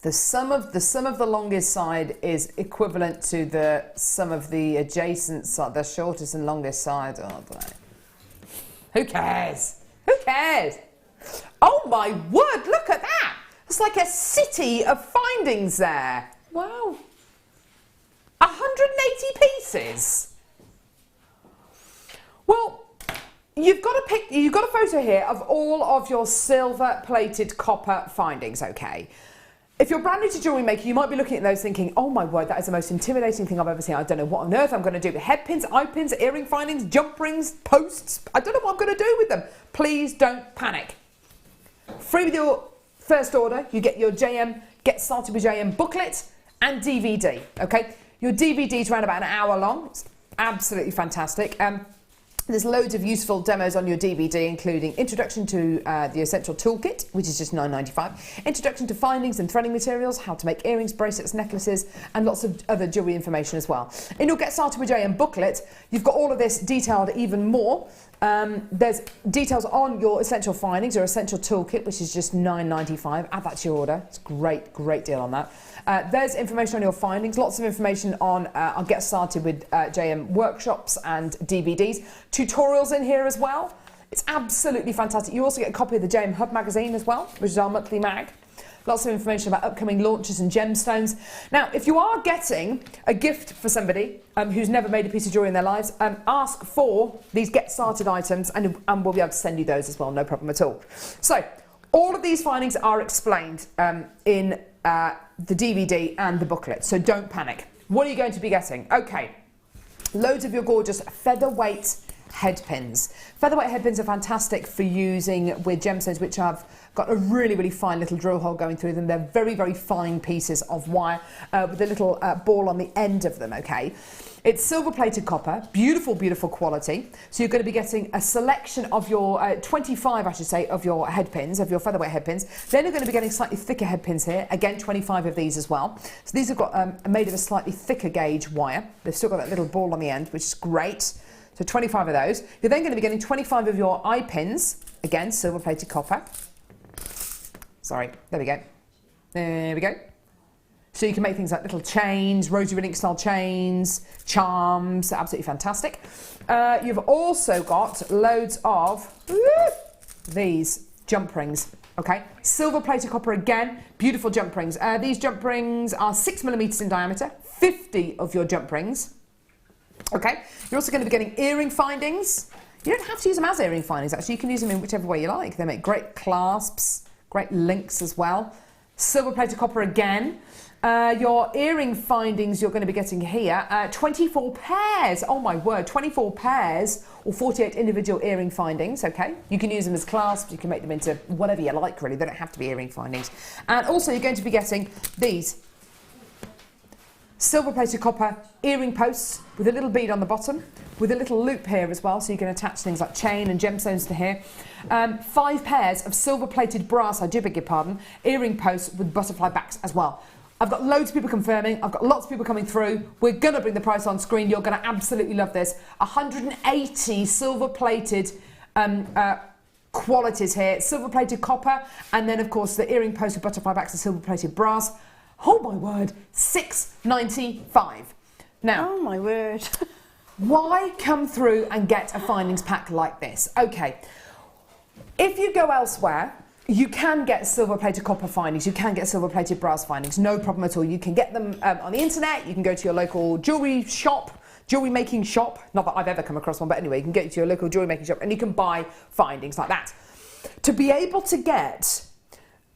The sum of the longest side is equivalent to the sum of the adjacent side, the shortest and longest side. Oh, I don't know. Who cares? Who cares? Oh my word, look at that! It's like a city of findings there. Wow. 180 pieces. Well, you've got a photo here of all of your silver plated copper findings, okay? If you're brand new to Jewellery Maker, you might be looking at those thinking, oh my word, that is the most intimidating thing I've ever seen. I don't know what on earth I'm going to do with head pins, eye pins, earring findings, jump rings, posts. I don't know what I'm going to do with them. Please don't panic. Free with your first order, you get your Get Started with JM booklet and DVD, okay? Your DVD is around about an hour long. It's absolutely fantastic. There's loads of useful demos on your DVD, including Introduction to the Essential Toolkit, which is just $9.95, Introduction to Findings and Threading Materials, how to make earrings, bracelets, necklaces, and lots of other jewellery information as well. In your Get Started with JM booklet, you've got all of this detailed even more. There's details on your Essential Findings, your Essential Toolkit, which is just $9.95. Add that to your order. It's a great deal on that. There's information on your findings, lots of information on Get Started with JM workshops and DVDs. Tutorials in here as well. It's absolutely fantastic. You also get a copy of the JM Hub magazine as well, which is our monthly mag. lots of information about upcoming launches and gemstones. Now, if you are getting a gift for somebody who's never made a piece of jewellery in their lives, ask for these get started items and we'll be able to send you those as well, no problem at all. So, all of these findings are explained in the DVD and the booklet, so don't panic. What are you going to be getting? Okay, loads of your gorgeous featherweight head pins. Featherweight head pins are fantastic for using with gemstones which have got a really, really fine little drill hole going through them. They're very, very fine pieces of wire with a little ball on the end of them, okay? It's silver plated copper, beautiful, beautiful quality. So you're going to be getting a selection of your 25, I should say, of your head pins, of your featherweight head pins. Then you're going to be getting slightly thicker head pins here. Again, 25 of these as well. So these have got made of a slightly thicker gauge wire. They've still got that little ball on the end, which is great. So 25 of those. You're then going to be getting 25 of your eye pins. Again, silver plated copper. Sorry, there we go. There we go. So you can make things like little chains, rosary ring style chains, charms, absolutely fantastic. You've also got loads of these jump rings, okay? Silver plated copper again, beautiful jump rings. These jump rings are 6mm in diameter, 50 of your jump rings, okay? You're also going to be getting earring findings. You don't have to use them as earring findings, actually. You can use them in whichever way you like. They make great clasps, great links as well. Silver plated copper again. Your earring findings you're going to be getting here, 24 pairs, oh my word, 24 pairs or 48 individual earring findings, okay? You can use them as clasps, you can make them into whatever you like really, they don't have to be earring findings. And also you're going to be getting these silver plated copper earring posts with a little bead on the bottom, with a little loop here as well, so you can attach things like chain and gemstones to here. 5 pairs of silver plated brass, I do beg your pardon, earring posts with butterfly backs as well. I've got loads of people confirming, I've got lots of people coming through. We're going to bring the price on screen. You're going to absolutely love this. 180 silver-plated qualities here. Silver-plated copper, and then, of course, the earring post with butterfly backs and silver-plated brass. Oh, my word, $6.95. Now, oh, my word. why come through and get a findings pack like this? Okay, if you go elsewhere, you can get silver-plated copper findings, you can get silver-plated brass findings, no problem at all. You can get them on the internet, you can go to your local jewellery shop, jewellery making shop, not that I've ever come across one, but anyway, you can go to your local jewellery making shop and you can buy findings like that. To be able to get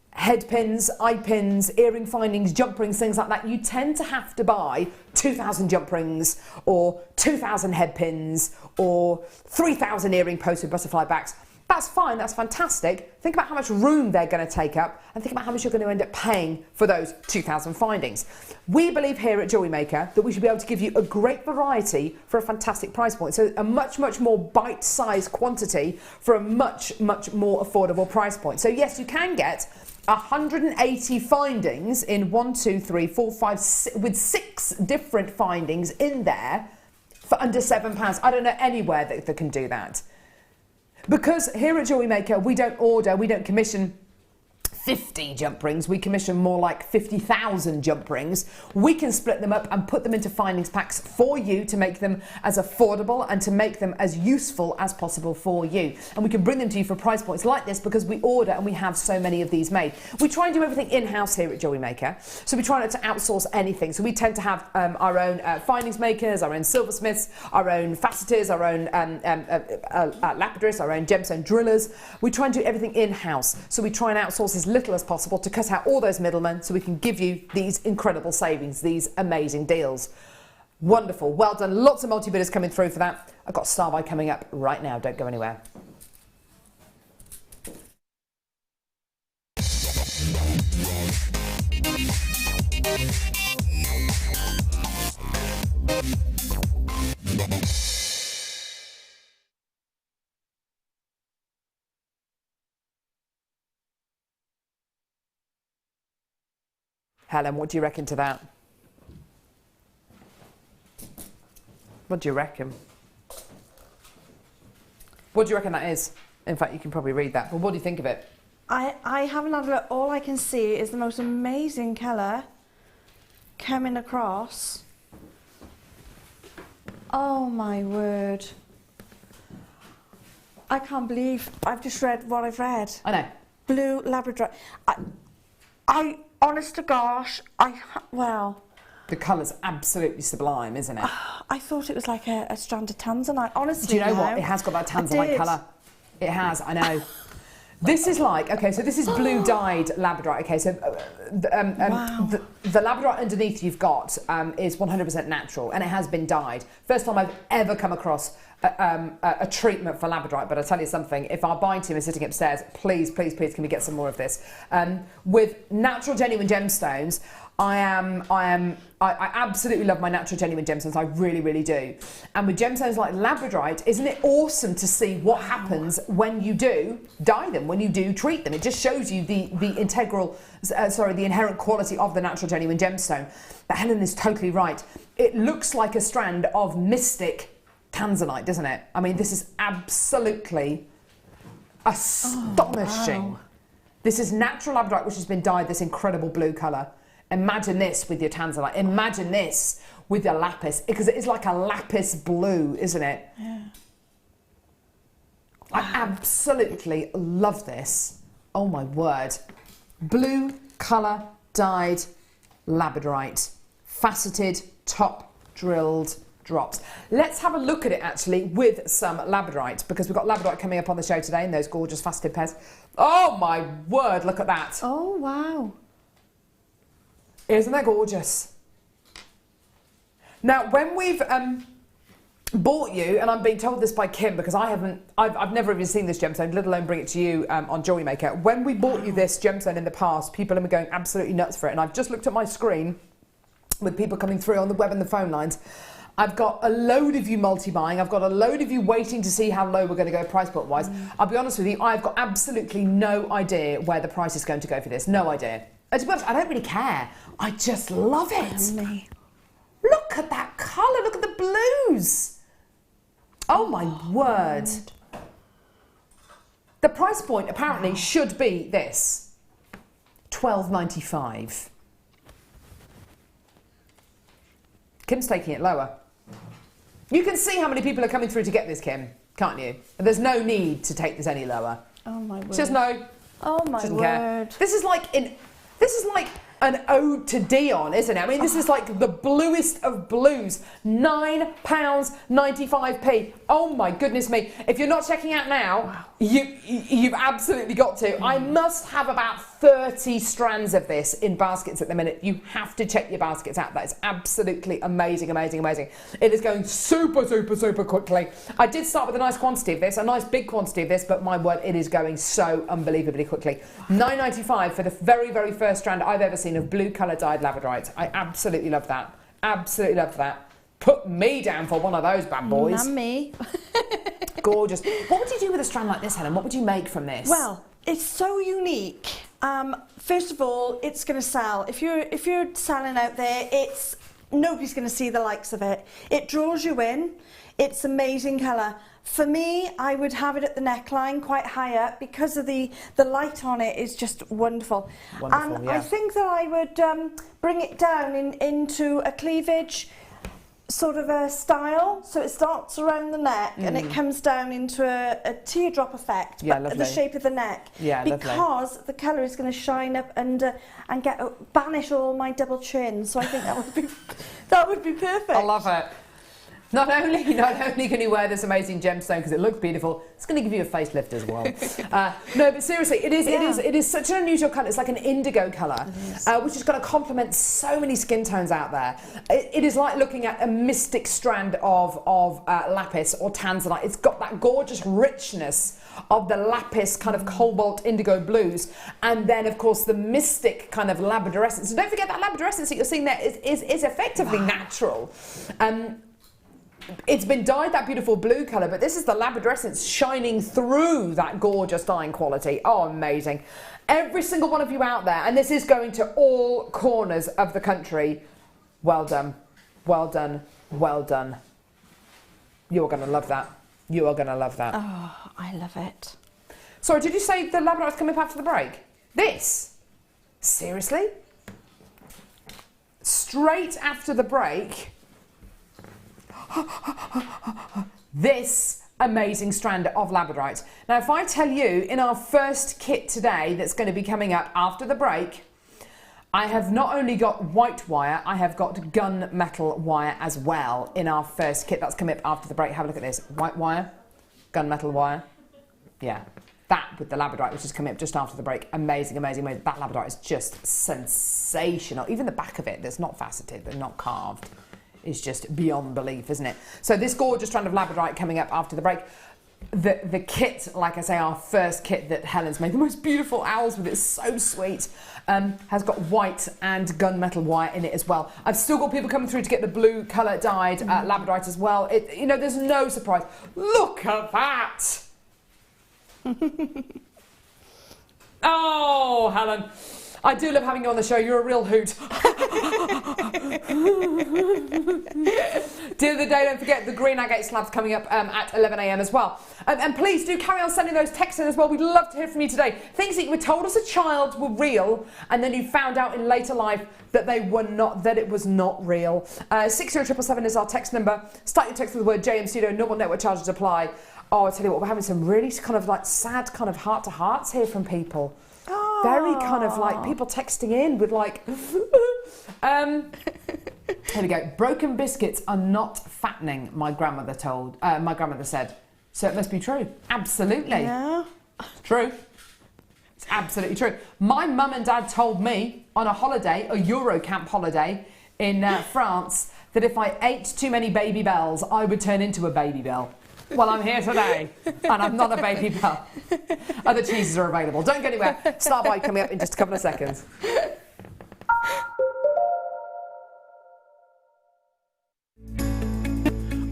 head pins, eye pins, earring findings, jump rings, things like that, you tend to have to buy 2,000 jump rings or 2,000 head pins or 3,000 earring posts with butterfly backs. That's fine, that's fantastic. Think about how much room they're going to take up and think about how much you're going to end up paying for those 2,000 findings. We believe here at Jewellery Maker that we should be able to give you a great variety for a fantastic price point. So a much, much more bite-sized quantity for a much, much more affordable price point. So yes, you can get 180 findings in 1, 2, 3, 4, 5, 6, with 6 different findings in there for under £7. I don't know anywhere that can do that. Because here at Jewellery Maker, we don't commission 50 jump rings, we commission more like 50,000 jump rings. We can split them up and put them into findings packs for you to make them as affordable and to make them as useful as possible for you. And we can bring them to you for price points like this because we order and we have so many of these made. We try and do everything in-house here at Jewellery Maker, so we try not to outsource anything. So we tend to have our own findings makers, our own silversmiths, our own faceters, our own lapidarists, our own gemstone drillers. We try and do everything in-house, so we try and outsource as little as possible to cut out all those middlemen so we can give you these incredible savings, these amazing deals. Wonderful, well done. Lots of multi-bidders coming through for that. I've got Star By coming up right now, don't go anywhere. Helen, what do you reckon to that? What do you reckon? What do you reckon that is? In fact, you can probably read that, but what do you think of it? I haven't had a look. All I can see is the most amazing colour coming across. Oh my word. I can't believe I've just read what I've read. I know. Blue Labradorite. honest to gosh, well, the colour's absolutely sublime, isn't it? I thought it was like a strand of tanzanite. Honestly, do you know what? It has got that tanzanite colour. It has, I know. This is like, okay, so this is blue dyed Labradorite. Okay, so wow. the Labradorite underneath you've got is 100% natural, and it has been dyed. First time I've ever come across a treatment for Labradorite, but I tell you something, if our buying team is sitting upstairs, please, please, please, can we get some more of this? With natural genuine gemstones, I absolutely love my natural genuine gemstones. I really, really do. And with gemstones like Labradorite, isn't it awesome to see what happens when you do dye them, when you do treat them? It just shows you the inherent quality of the natural genuine gemstone. But Helen is totally right. It looks like a strand of mystic tanzanite, doesn't it? I mean, this is absolutely astonishing. Oh, wow. This is natural Labradorite, which has been dyed this incredible blue colour. Imagine this with your tanzanite. Imagine this with your lapis, because it is like a lapis blue, isn't it? Yeah. I absolutely love this. Oh my word. Blue colour dyed Labradorite. Faceted, top drilled drops. Let's have a look at it actually with some Labradorite, because we've got Labradorite coming up on the show today in those gorgeous faceted pairs. Oh my word, look at that. Oh, wow. Isn't that gorgeous? Now, when we've bought you, and I'm being told this by Kim because I've never even seen this gemstone, let alone bring it to you on Jewellery Maker. When we bought you this gemstone in the past, people have been going absolutely nuts for it. And I've just looked at my screen with people coming through on the web and the phone lines. I've got a load of you multi-buying. I've got a load of you waiting to see how low we're going to go price point wise. I'll be honest with you, I've got absolutely no idea where the price is going to go for this. No idea. And to be honest, I don't really care. I just love it. Look at that colour. Look at the blues. Oh my word. The price point apparently should be this. $12.95. Kim's taking it lower. You can see how many people are coming through to get this, Kim, can't you? There's no need to take this any lower. Oh my word. She says no. Oh my Doesn't word. care. This is like an ode to Dion, isn't it? I mean, this is like the bluest of blues. £9.95p. Oh my goodness me. If you're not checking out now, wow. you've absolutely got to. I must have about 30 strands of this in baskets at the minute. You have to check your baskets out. That is absolutely amazing, amazing, amazing. It is going super, super, super quickly. I did start with a nice quantity of this, a nice big quantity of this, but my word, it is going so unbelievably quickly. £9.95 for the very, very first strand I've ever seen of blue colour dyed Labradorite. I absolutely love that. Absolutely love that. Put me down for one of those bad boys. And me. Gorgeous. What would you do with a strand like this, Helen? What would you make from this? Well, it's so unique. First of all, it's going to sell. If you're selling out there, nobody's going to see the likes of it. It draws you in. It's amazing colour. For me, I would have it at the neckline quite high up because of the light on it is just wonderful. Wonderful, and yeah. I think that I would bring it down into a cleavage sort of a style, so it starts around the neck and it comes down into a teardrop effect, Yeah, but lovely. the shape of the neck. Yeah, because the colour is going to shine up and banish all my double chins. So I think that would be perfect. I love it. Not only can you wear this amazing gemstone because it looks beautiful, it's going to give you a facelift as well. No, but seriously, it is such an unusual colour. It's like an indigo colour, which is going to complement so many skin tones out there. It is like looking at a mystic strand of lapis or tanzanite. It's got that gorgeous richness of the lapis kind of cobalt indigo blues, and then of course the mystic kind of labradorescence. So don't forget that labradorescence that you're seeing there is effectively natural. It's been dyed that beautiful blue colour, but this is the labradorescence shining through that gorgeous dyeing quality. Oh, amazing. Every single one of you out there, and this is going to all corners of the country, well done, well done, well done. You're going to love that. You are going to love that. Oh, I love it. Sorry, did you say the Labradorite's coming up after the break? This? Seriously? Straight after the break... this amazing strand of Labradorite. Now, if I tell you in our first kit today that's going to be coming up after the break, I have not only got white wire, I have got gunmetal wire as well in our first kit. That's coming up after the break. Have a look at this. White wire, gunmetal wire. Yeah, that with the Labradorite, which is coming up just after the break. Amazing, amazing, amazing. That Labradorite is just sensational. Even the back of it that's not faceted, but not carved, is just beyond belief, isn't it? So this gorgeous strand of Labradorite coming up after the break. The kit, like I say, our first kit that Helen's made, the most beautiful owls with it, so sweet, has got white and gunmetal wire in it as well. I've still got people coming through to get the blue colour dyed Labradorite as well. You know, there's no surprise. Look at that! Oh, Helen, I do love having you on the show. You're a real hoot. Deal of the day, don't forget the green agate slabs coming up at 11 a.m. as well. And please do carry on sending those texts in as well. We'd love to hear from you today. Things that you were told as a child were real, and then you found out in later life that they were not, that it was not real. 60777 is our text number. Start your text with the word JM Studio. Normal network charges apply. Oh, I tell you what, we're having some really kind of like sad kind of heart-to-hearts here from people. Oh. Very kind of like people texting in with like... Here we go. Broken biscuits are not fattening, my grandmother said. So it must be true. Absolutely. Yeah. True. It's absolutely true. My mum and dad told me on a holiday, a Eurocamp holiday in France, that if I ate too many baby bells, I would turn into a baby bell. Well, I'm here today, and I'm not a baby bell. Other cheeses are available. Don't go anywhere. Starbite coming up in just a couple of seconds.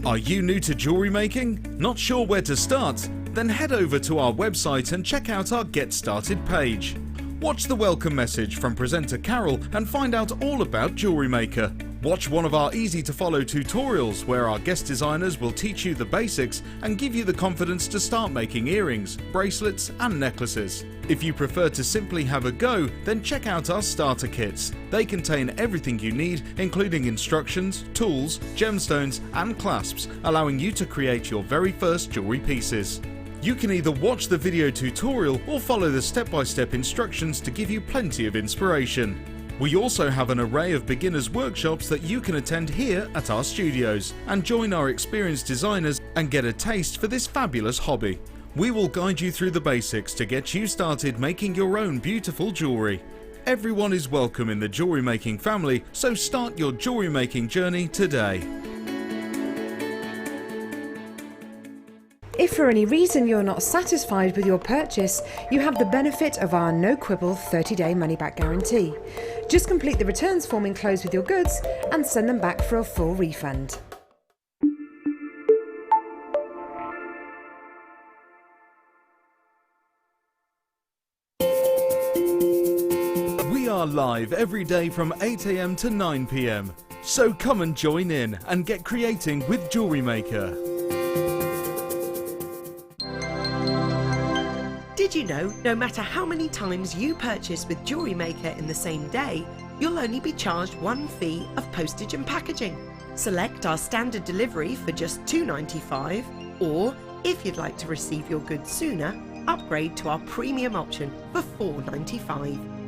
Are you new to jewellery making? Not sure where to start? Then head over to our website and check out our Get Started page. Watch the welcome message from presenter Carol and find out all about Jewellery Maker. Watch one of our easy-to-follow tutorials where our guest designers will teach you the basics and give you the confidence to start making earrings, bracelets and necklaces. If you prefer to simply have a go, then check out our starter kits. They contain everything you need, including instructions, tools, gemstones and clasps, allowing you to create your very first jewellery pieces. You can either watch the video tutorial or follow the step-by-step instructions to give you plenty of inspiration. We also have an array of beginners workshops that you can attend here at our studios and join our experienced designers and get a taste for this fabulous hobby. We will guide you through the basics to get you started making your own beautiful jewellery. Everyone is welcome in the jewellery making family, so start your jewellery making journey today. If for any reason you're not satisfied with your purchase, you have the benefit of our no quibble 30-day money-back guarantee. Just complete the returns form enclosed with your goods and send them back for a full refund. We are live every day from 8 a.m. to 9 p.m. So come and join in and get creating with Jewellery Maker. Did you know, no matter how many times you purchase with Jewellery Maker in the same day, you'll only be charged one fee of postage and packaging. Select our standard delivery for just $2.95, or if you'd like to receive your goods sooner, upgrade to our premium option for $4.95.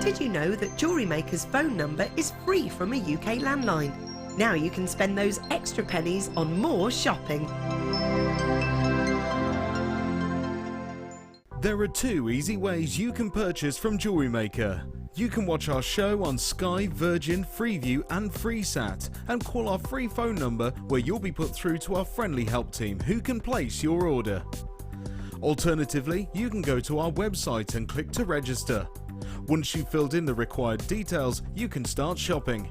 Did you know that Jewellery Maker's phone number is free from a UK landline? Now you can spend those extra pennies on more shopping. There are two easy ways you can purchase from Jewellery Maker. You can watch our show on Sky, Virgin, Freeview and FreeSat and call our free phone number where you'll be put through to our friendly help team who can place your order. Alternatively, you can go to our website and click to register. Once you've filled in the required details, you can start shopping.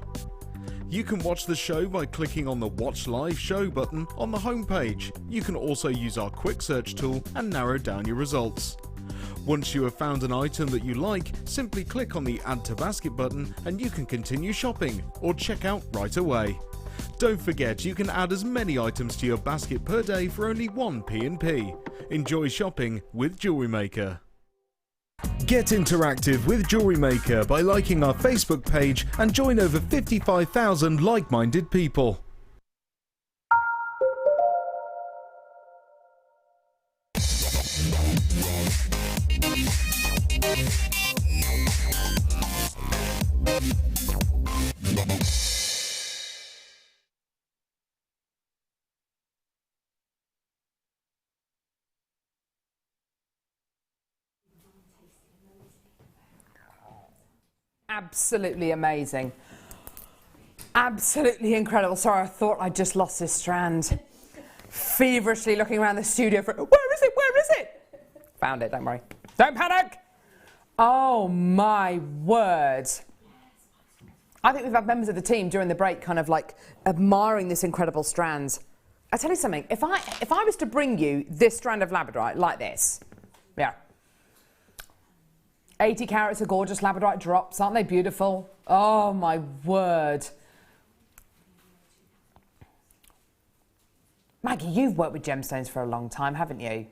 You can watch the show by clicking on the Watch Live Show button on the homepage. You can also use our quick search tool and narrow down your results. Once you have found an item that you like, simply click on the Add to Basket button and you can continue shopping or check out right away. Don't forget you can add as many items to your basket per day for only 1 P&P. Enjoy shopping with Jewellery Maker. Get interactive with Jewellery Maker by liking our Facebook page and join over 55,000 like-minded people. Absolutely amazing. Absolutely incredible. Sorry, I thought I just lost this strand. Feverishly looking around the studio for, where is it? Where is it? Found it, don't worry. Don't panic. Oh my word. I think we've had members of the team during the break kind of like admiring this incredible strand. I tell you something, if I was to bring you this strand of Labradorite like this, yeah, 80 carats of gorgeous Labradorite drops, aren't they beautiful? Oh my word. Maggie, you've worked with gemstones for a long time, haven't you?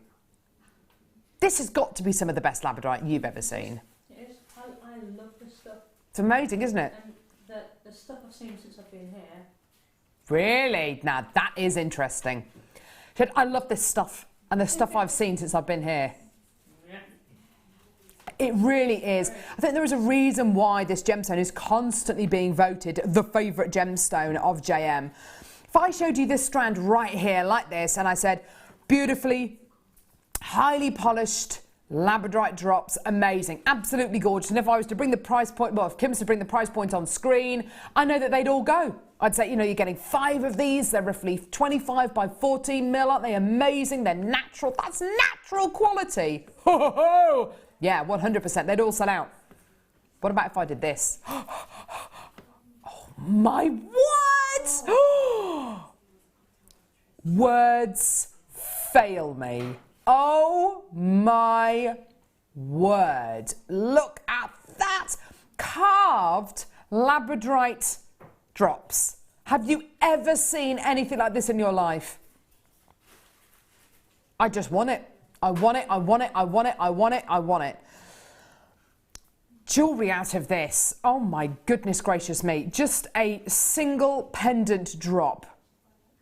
This has got to be some of the best Labradorite you've ever seen. It is. I love this stuff. It's amazing, isn't it? And the stuff I've seen since I've been here. Really? Now that is interesting. She said, I love this stuff and the stuff I've seen since I've been here. It really is. I think there is a reason why this gemstone is constantly being voted the favourite gemstone of JM. If I showed you this strand right here like this and I said, beautifully, highly polished Labradorite drops, amazing, absolutely gorgeous. And if I was to bring the price point, well, if Kim was to bring the price point on screen, I know that they'd all go. I'd say, you know, you're getting 5 of these. They're roughly 25 by 14 mil. Aren't they amazing? They're natural. That's natural quality. Ho, ho, ho. Yeah, 100%. They'd all sell out. What about if I did this? Oh my, what? Words fail me. Oh my word. Look at that. Carved Labradorite drops. Have you ever seen anything like this in your life? I just want it. I want it, I want it, I want it, I want it, I want it. Jewellery out of this. Oh my goodness gracious me. Just a single pendant drop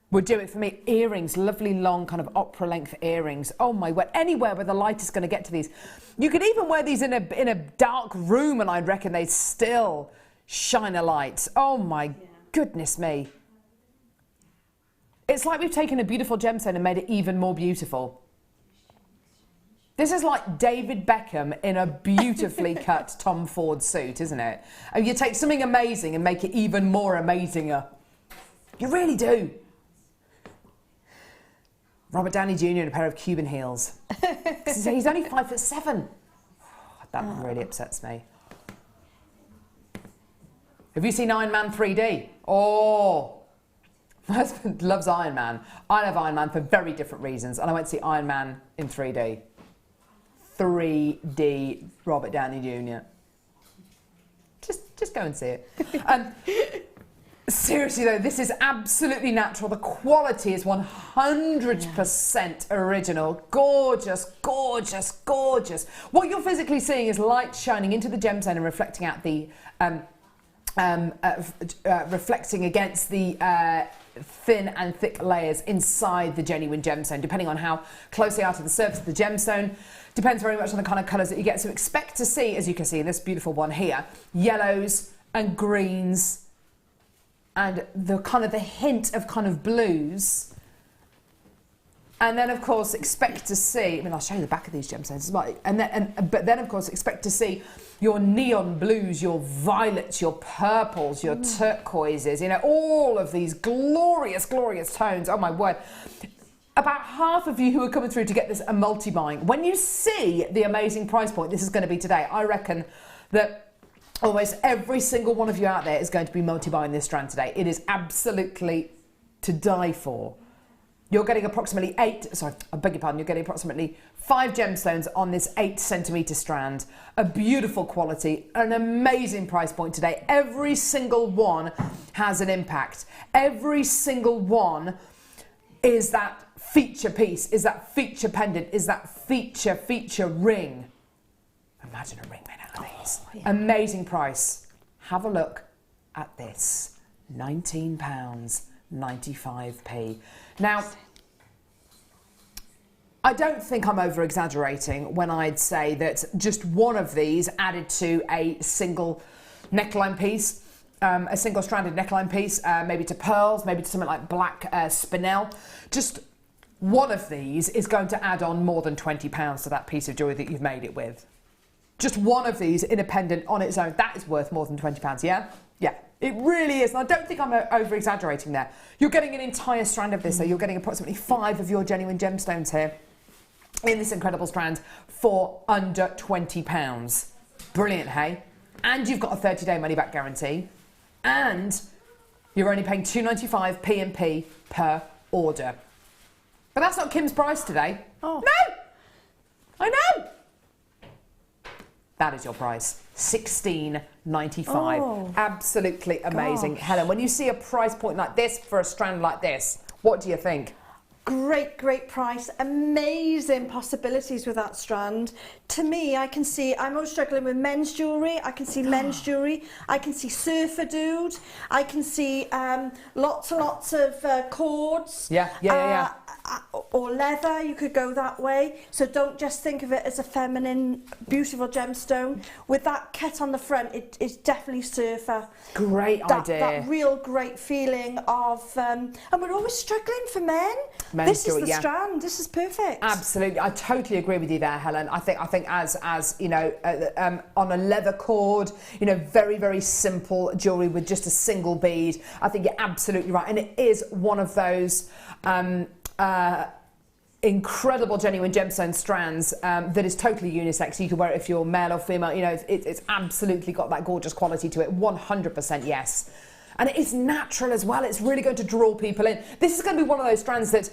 would do it for me. Earrings, lovely long kind of opera length earrings. Oh my word, anywhere where the light is going to get to these. You could even wear these in a dark room and I'd reckon they'd still shine a light. Oh my goodness me. It's like we've taken a beautiful gemstone and made it even more beautiful. This is like David Beckham in a beautifully cut Tom Ford suit, isn't it? And you take something amazing and make it even more amazinger. You really do. Robert Downey Jr. in a pair of Cuban heels. He's only 5'7". That really upsets me. Have you seen Iron Man 3D? Oh, my husband loves Iron Man. I love Iron Man for very different reasons, and I went to see Iron Man in 3D. 3D Robert Downey Jr. Just go and see it. Seriously though, this is absolutely natural. The quality is 100% original. Gorgeous, gorgeous, gorgeous. What you're physically seeing is light shining into the gemstone and reflecting out the reflecting against the thin and thick layers inside the genuine gemstone, depending on how close they are to the surface of the gemstone. Depends very much on the kind of colours that you get. So expect to see, as you can see in this beautiful one here, yellows and greens and the kind of the hint of kind of blues. And then, of course, expect to see, I mean, I'll show you the back of these gemstones as well. But then, of course, expect to see your neon blues, your violets, your purples, your turquoises, you know, all of these glorious, glorious tones. Oh, my word. About half of you who are coming through to get this are multi-buying. When you see the amazing price point this is going to be today, I reckon that almost every single one of you out there is going to be multi-buying this strand today. It is absolutely to die for. You're getting approximately you're getting approximately 5 gemstones on this 8 centimetre strand. A beautiful quality, an amazing price point today. Every single one has an impact. Every single one is that feature piece, is that feature pendant, is that feature ring. Imagine a ring made out of these. Yeah. Amazing price. Have a look at this. £19.95p. Now, I don't think I'm over-exaggerating when I'd say that just one of these added to a single neckline piece, a single stranded neckline piece, maybe to pearls, maybe to something like black spinel. Just one of these is going to add on more than £20 to that piece of jewellery that you've made it with. Just one of these, independent on its own, that is worth more than £20, yeah? Yeah, it really is. And I don't think I'm over-exaggerating there. You're getting an entire strand of this, so you're getting approximately 5 of your genuine gemstones here in this incredible strand for under £20. Brilliant, hey? And you've got a 30-day money-back guarantee. And you're only paying £2.95 P&P per order. But that's not Kim's price today. Oh. No! I know! That is your price, $16.95. Oh. Absolutely amazing. Gosh. Helen, when you see a price point like this for a strand like this, what do you think? Great, great price. Amazing possibilities with that strand. To me, I can see, I'm always struggling with men's jewellery. I can see men's jewellery. I can see surfer dude. I can see lots and lots of cords. Yeah. Or leather, you could go that way. So don't just think of it as a feminine, beautiful gemstone. With that ket on the front, it is definitely surfer. Great idea. That real great feeling of, and we're always struggling for men. Men's This is the jewellery, yeah. strand. This is perfect. Absolutely, I totally agree with you there, Helen. I think as you know, on a leather cord, you know, very, very simple jewellery with just a single bead. I think you're absolutely right, and it is one of those incredible genuine gemstone strands that is totally unisex. You can wear it if you're male or female. You know, it's absolutely got that gorgeous quality to it. 100% yes. And it is natural as well. It's really going to draw people in. This is going to be one of those strands that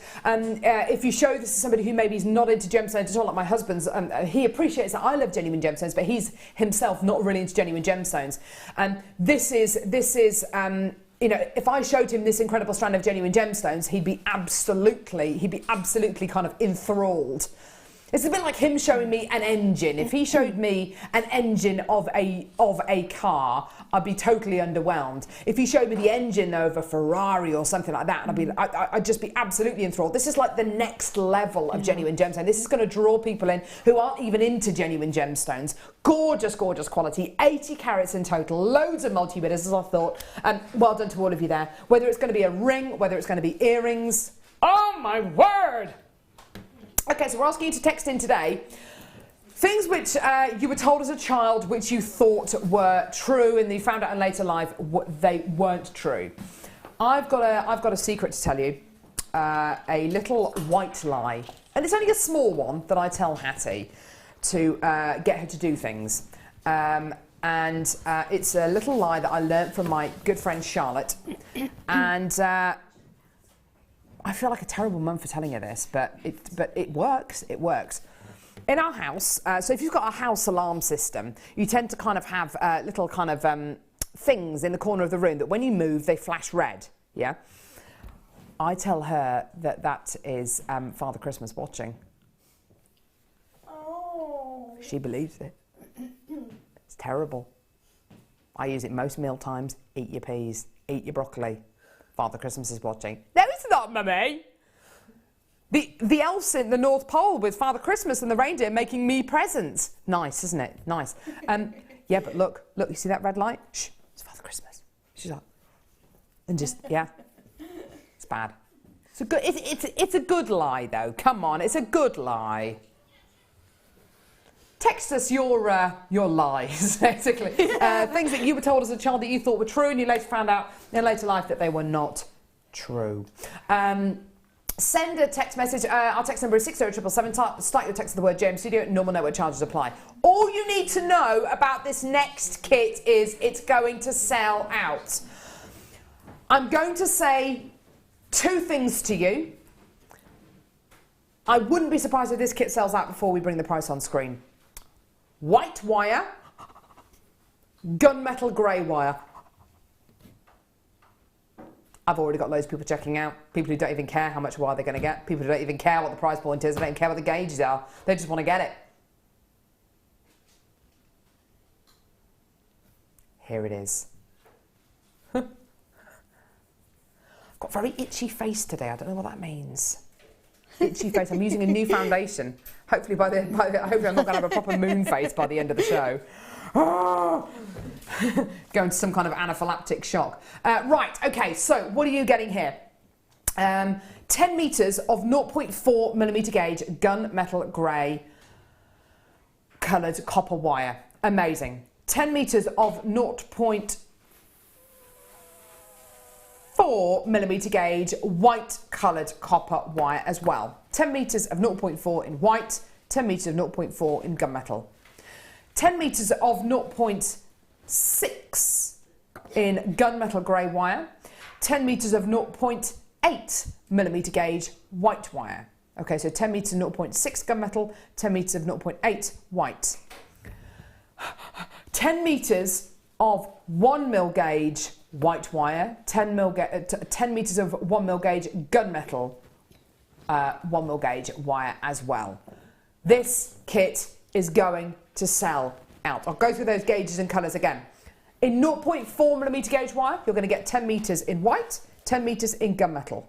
if you show this to somebody who maybe is not into gemstones at all, like my husband's, he appreciates that I love genuine gemstones, but he's himself not really into genuine gemstones. This is you know, if I showed him this incredible strand of genuine gemstones, he'd be absolutely kind of enthralled. It's a bit like him showing me an engine. If he showed me an engine of a car, I'd be totally underwhelmed. If he showed me the engine of a Ferrari or something like that, I'd just be absolutely enthralled. This is like the next level of genuine gemstone. This is going to draw people in who aren't even into genuine gemstones. Gorgeous, gorgeous quality. 80 carats in total. Loads of multi-bidders, as I thought. Well done to all of you there. Whether it's going to be a ring, whether it's going to be earrings. Oh my word! Okay, so we're asking you to text in today things which you were told as a child which you thought were true and you found out in later life they weren't true. I've got a secret to tell you, a little white lie, and it's only a small one that I tell Hattie to get her to do things. And it's a little lie that I learnt from my good friend Charlotte, and I feel like a terrible mum for telling her this, but it works. It works. In our house, so if you've got a house alarm system, you tend to kind of have little kind of things in the corner of the room that when you move, they flash red, yeah? I tell her that is Father Christmas watching. Oh. She believes it. It's terrible. I use it most meal times. Eat your peas, eat your broccoli. Father Christmas is watching. No, it's not, Mummy. The elves in the North Pole with Father Christmas and the reindeer making me presents. Nice, isn't it? Nice. Yeah, but look, you see that red light? Shh, it's Father Christmas. She's like, and just, yeah, it's bad. It's a good lie, though. Come on, it's a good lie. Text us your lies, basically. Things that you were told as a child that you thought were true and you later found out in later life that they were not true. Send a text message. Our text number is 60777. Start your text with the word James Studio. Normal network charges apply. All you need to know about this next kit is it's going to sell out. I'm going to say 2 things to you. I wouldn't be surprised if this kit sells out before we bring the price on screen. White wire, gunmetal grey wire. I've already got loads of people checking out. People who don't even care how much wire they're going to get. People who don't even care what the price point is. They don't care what the gauges are. They just want to get it. Here it is. I've got a very itchy face today. I don't know what that means. itchy face. I'm using a new foundation. Hopefully hopefully I'm not going to have a proper moon face by the end of the show. Going to some kind of anaphylactic shock. Right, okay, so what are you getting here? 10 metres of 0.4mm gauge gunmetal grey coloured copper wire. Amazing. 10 metres of 0.4mm gauge white coloured copper wire as well. 10 metres of 0.4 in white, 10 metres of 0.4 in gunmetal. 10 metres of 0.6 in gunmetal grey wire, 10 metres of 0.8mm gauge white wire. Okay, so 10 metres of 0.6 gunmetal, 10 metres of 0.8 white. 10 metres of 1mm gauge white wire, 10 metres of 1mm gauge gunmetal 1mm gauge wire as well. This kit is going to sell out. I'll go through those gauges and colours again. In 0.4mm gauge wire, you're going to get 10 metres in white, 10 metres in gunmetal.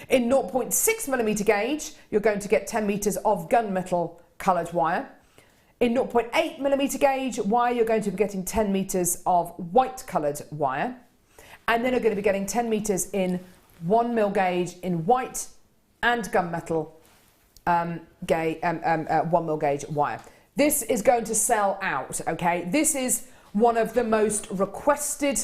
In 0.6mm gauge, you're going to get 10 metres of gunmetal coloured wire. In 0.8mm gauge wire, you're going to be getting 10 metres of white coloured wire. And then you're going to be getting 10 metres in 1mm gauge in white and gunmetal 1mm gauge wire. This is going to sell out, okay? This is one of the most requested,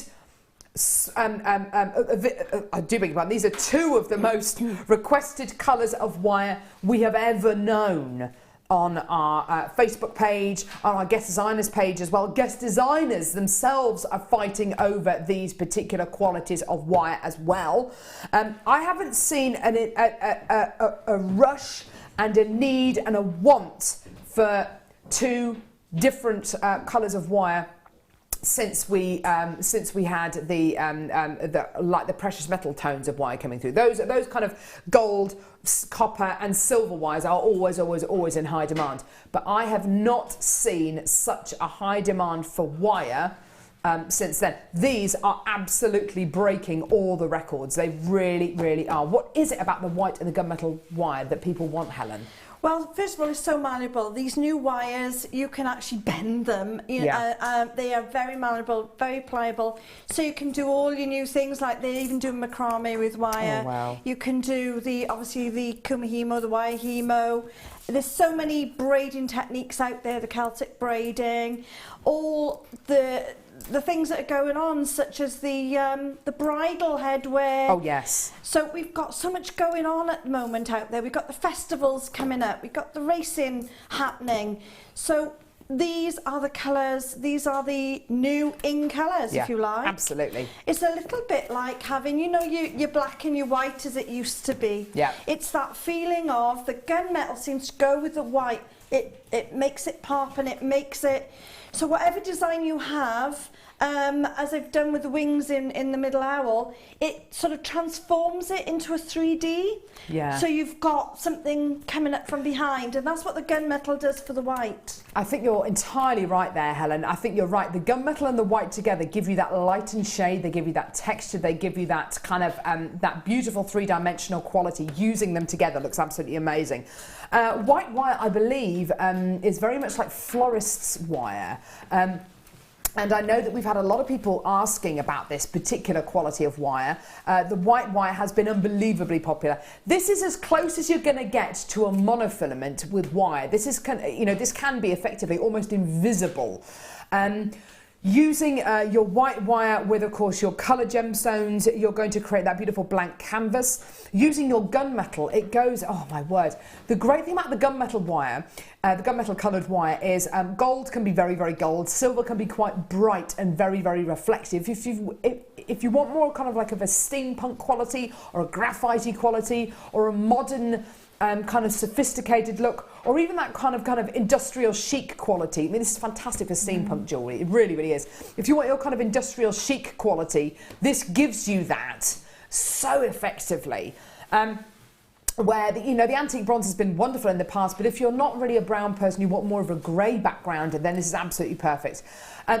I do beg your pardon, these are two of the most requested colours of wire we have ever known on our Facebook page, on our guest designers page as well. Guest designers themselves are fighting over these particular qualities of wire as well. I haven't seen a rush and a need and a want for two different colours of wire since we had the precious metal tones of wire coming through. Those kind of gold, copper and silver wires are always in high demand. But I have not seen such a high demand for wire since then. These are absolutely breaking all the records. They really, really are. What is it about the white and the gunmetal wire that people want, Helen? Well, first of all, it's so malleable. These new wires, you can actually bend them. They are very malleable, very pliable. So you can do all your new things, like they even do macrame with wire. Oh, wow. You can do obviously the kumihimo, the wire hemo. There's so many braiding techniques out there, the Celtic braiding, all the things that are going on, such as the bridal headwear. Oh yes. So we've got so much going on at the moment out there. We've got the festivals coming up. We've got the racing happening. So these are the colours. These are the new in colours, if you like. Absolutely. It's a little bit like having, your black and your white as it used to be. Yeah. It's that feeling of the gunmetal seems to go with the white. It makes it pop and it makes it. So whatever design you have, as I've done with the wings in the middle owl, it sort of transforms it into a 3D. Yeah. So you've got something coming up from behind, and that's what the gunmetal does for the white. I think you're entirely right there, Helen. I think you're right. The gunmetal and the white together give you that light and shade. They give you that texture. They give you that kind of that beautiful three-dimensional quality. Using them together looks absolutely amazing. White wire, I believe, is very much like florist's wire. And I know that we've had a lot of people asking about this particular quality of wire. The white wire has been unbelievably popular. This is as close as you're going to get to a monofilament with wire. This is, this can be effectively almost invisible. Using your white wire with, of course, your colour gemstones, you're going to create that beautiful blank canvas. Using your gunmetal, it goes, oh my word. The great thing about the gunmetal wire, the gunmetal coloured wire, is gold can be very, very gold. Silver can be quite bright and very, very reflective. If you want more kind of like of a steampunk quality or a graphite-y quality or a modern kind of sophisticated look, or even that kind of industrial chic quality. I mean, this is fantastic for steampunk jewellery. It really, really is. If you want your kind of industrial chic quality, this gives you that so effectively. where the antique bronze has been wonderful in the past, but if you're not really a brown person, you want more of a grey background, then this is absolutely perfect.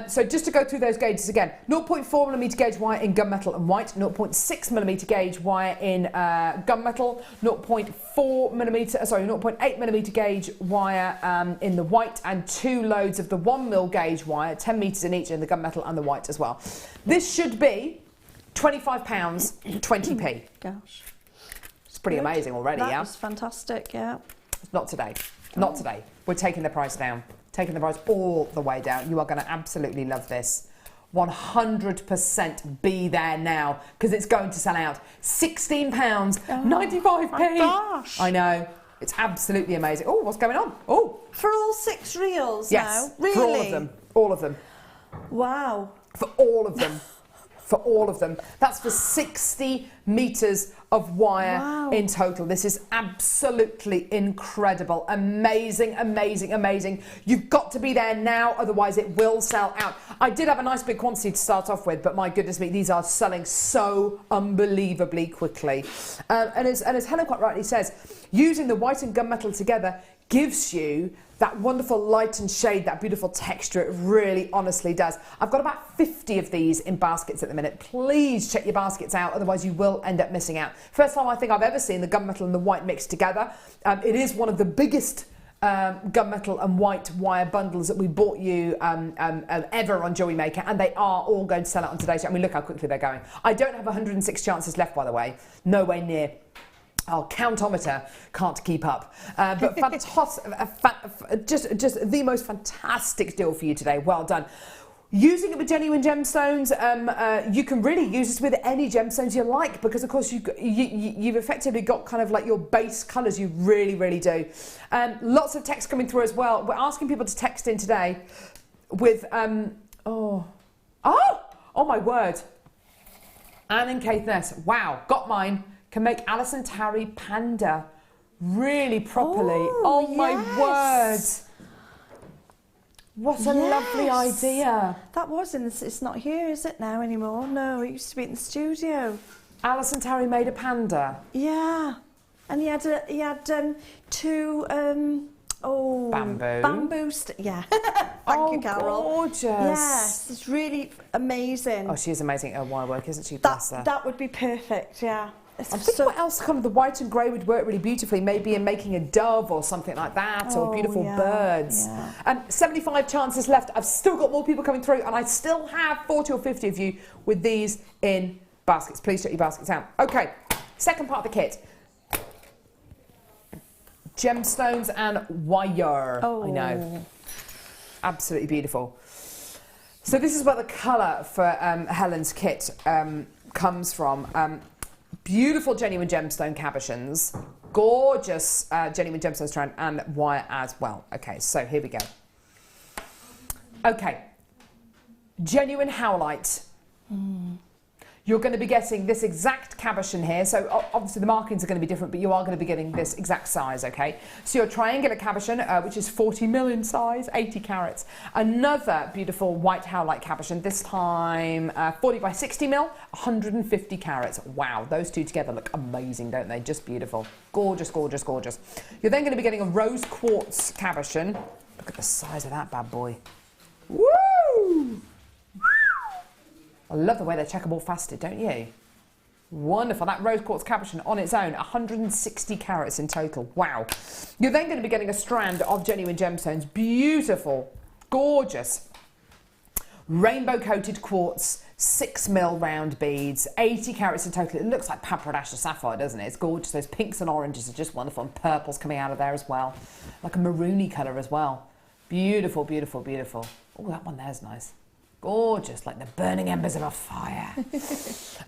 So just to go through those gauges again, 0.4mm gauge wire in gunmetal and white, 0.6mm gauge wire in gunmetal, 0.8mm gauge wire in the white, and 2 loads of the 1mm gauge wire, 10 metres in each in the gunmetal and the white as well. This should be £25, 20p. Gosh. It's pretty amazing already, yeah? That's fantastic, yeah. Not today. Not today. We're taking the price down. Taking the price all the way down. You are going to absolutely love this. 100% be there now, because it's going to sell out. £16, 95p. My gosh. I know. It's absolutely amazing. Oh, what's going on? Oh. For all 6 reels Yes. now? Really? For all of them. All of them. Wow. For all of them. For all of them. That's for 60 metres of wire in total. This is absolutely incredible. Amazing, amazing, amazing. You've got to be there now, otherwise it will sell out. I did have a nice big quantity to start off with, but my goodness me, these are selling so unbelievably quickly. And as Helen quite rightly says, using the white and gunmetal together gives you that wonderful light and shade, that beautiful texture. It really honestly does. I've got about 50 of these in baskets at the minute. Please check your baskets out, otherwise you will end up missing out. First time I think I've ever seen the gunmetal and the white mixed together. It is one of the biggest gunmetal and white wire bundles that we bought you ever on Jewellery Maker, and they are all going to sell out on today's show. I mean, look how quickly they're going. I don't have 106 chances left, by the way. Nowhere near. Our countometer can't keep up. But fantastic, just the most fantastic deal for you today. Well done. Using it with genuine gemstones, you can really use this with any gemstones you like, because of course you've effectively got kind of like your base colours. You really, really do. Lots of text coming through as well. We're asking people to text in today with oh my word. Anne and Caithness, wow, got mine. Can make Alison Tarry Panda really properly. Oh my word. What a lovely idea. That was in the, it's not here, is it now anymore? No, it used to be in the studio. Alison Tarry made a panda. Yeah. And he had 2 bamboo yeah. Thank you, Carol. Gorgeous. Yes, it's really amazing. Oh, she is amazing at her wire work, isn't she? Bless her. That would be perfect, yeah. I think what else kind of the white and grey would work really beautifully, maybe in making a dove or something like that, or beautiful birds. Yeah. 75 chances left. I've still got more people coming through, and I still have 40 or 50 of you with these in baskets. Please check your baskets out. Okay, second part of the kit. Gemstones and wire. Oh. I know. Absolutely beautiful. So this is where the colour for Helen's kit comes from. Beautiful genuine gemstone cabochons, gorgeous genuine gemstone strand and wire as well. Okay, so here we go. Okay, genuine howlite. You're going to be getting this exact cabochon here. So obviously the markings are going to be different, but you are going to be getting this exact size, okay? So your triangular cabochon, which is 40 mil in size, 80 carats. Another beautiful white howlite cabochon, this time 40 by 60 mil, 150 carats. Wow, those two together look amazing, don't they? Just beautiful. Gorgeous, gorgeous, gorgeous. You're then going to be getting a rose quartz cabochon. Look at the size of that bad boy. Woo! I love the way they're checkerboard faceted, don't you? Wonderful. That rose quartz cabochon on its own, 160 carats in total. Wow. You're then going to be getting a strand of genuine gemstones. Beautiful, gorgeous, rainbow coated quartz, 6 mil round beads, 80 carats in total. It looks like Peridot sapphire, doesn't it? It's gorgeous. Those pinks and oranges are just wonderful, and purples coming out of there as well. Like a maroony colour as well. Beautiful, beautiful, beautiful. Oh, that one there's nice. Gorgeous, like the burning embers of a fire.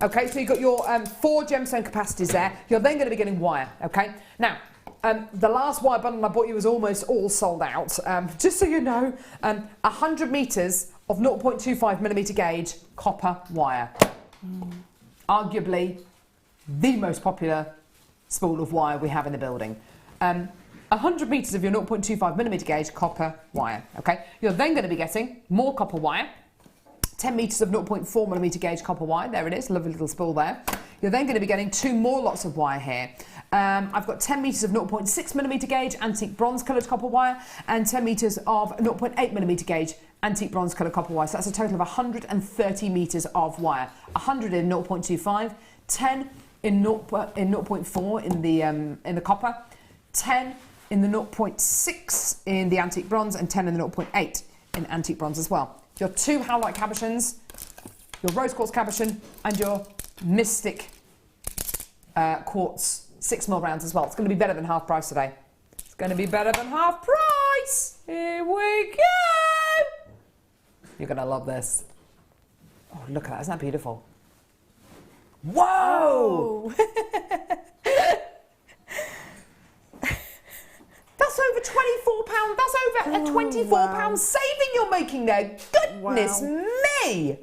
Okay, so you've got your 4 gemstone capacities there. You're then going to be getting wire, okay? Now, the last wire bundle I bought you was almost all sold out. Just so you know, 100 metres of 0.25mm gauge copper wire. Arguably the most popular spool of wire we have in the building. 100 metres of your 0.25mm gauge copper wire, okay? You're then going to be getting more copper wire. 10 metres of 0.4mm gauge copper wire, there it is, lovely little spool there. You're then going to be getting 2 more lots of wire here. I've got 10 metres of 0.6mm gauge antique bronze coloured copper wire and 10 metres of 0.8mm gauge antique bronze coloured copper wire. So that's a total of 130 metres of wire. 100 in 0.25, 10 in 0.4 in the copper, 10 in the 0.6 in the antique bronze, and 10 in the 0.8 in antique bronze as well. Your 2 howlite cabochons, your rose quartz cabochon, and your mystic quartz 6mm rounds as well. It's going to be better than half price today. It's going to be better than half price. Here we go. You're going to love this. Oh, look at that. Isn't that beautiful? Whoa! That's over £24. That's over a £24 saving you're making there. Goodness me!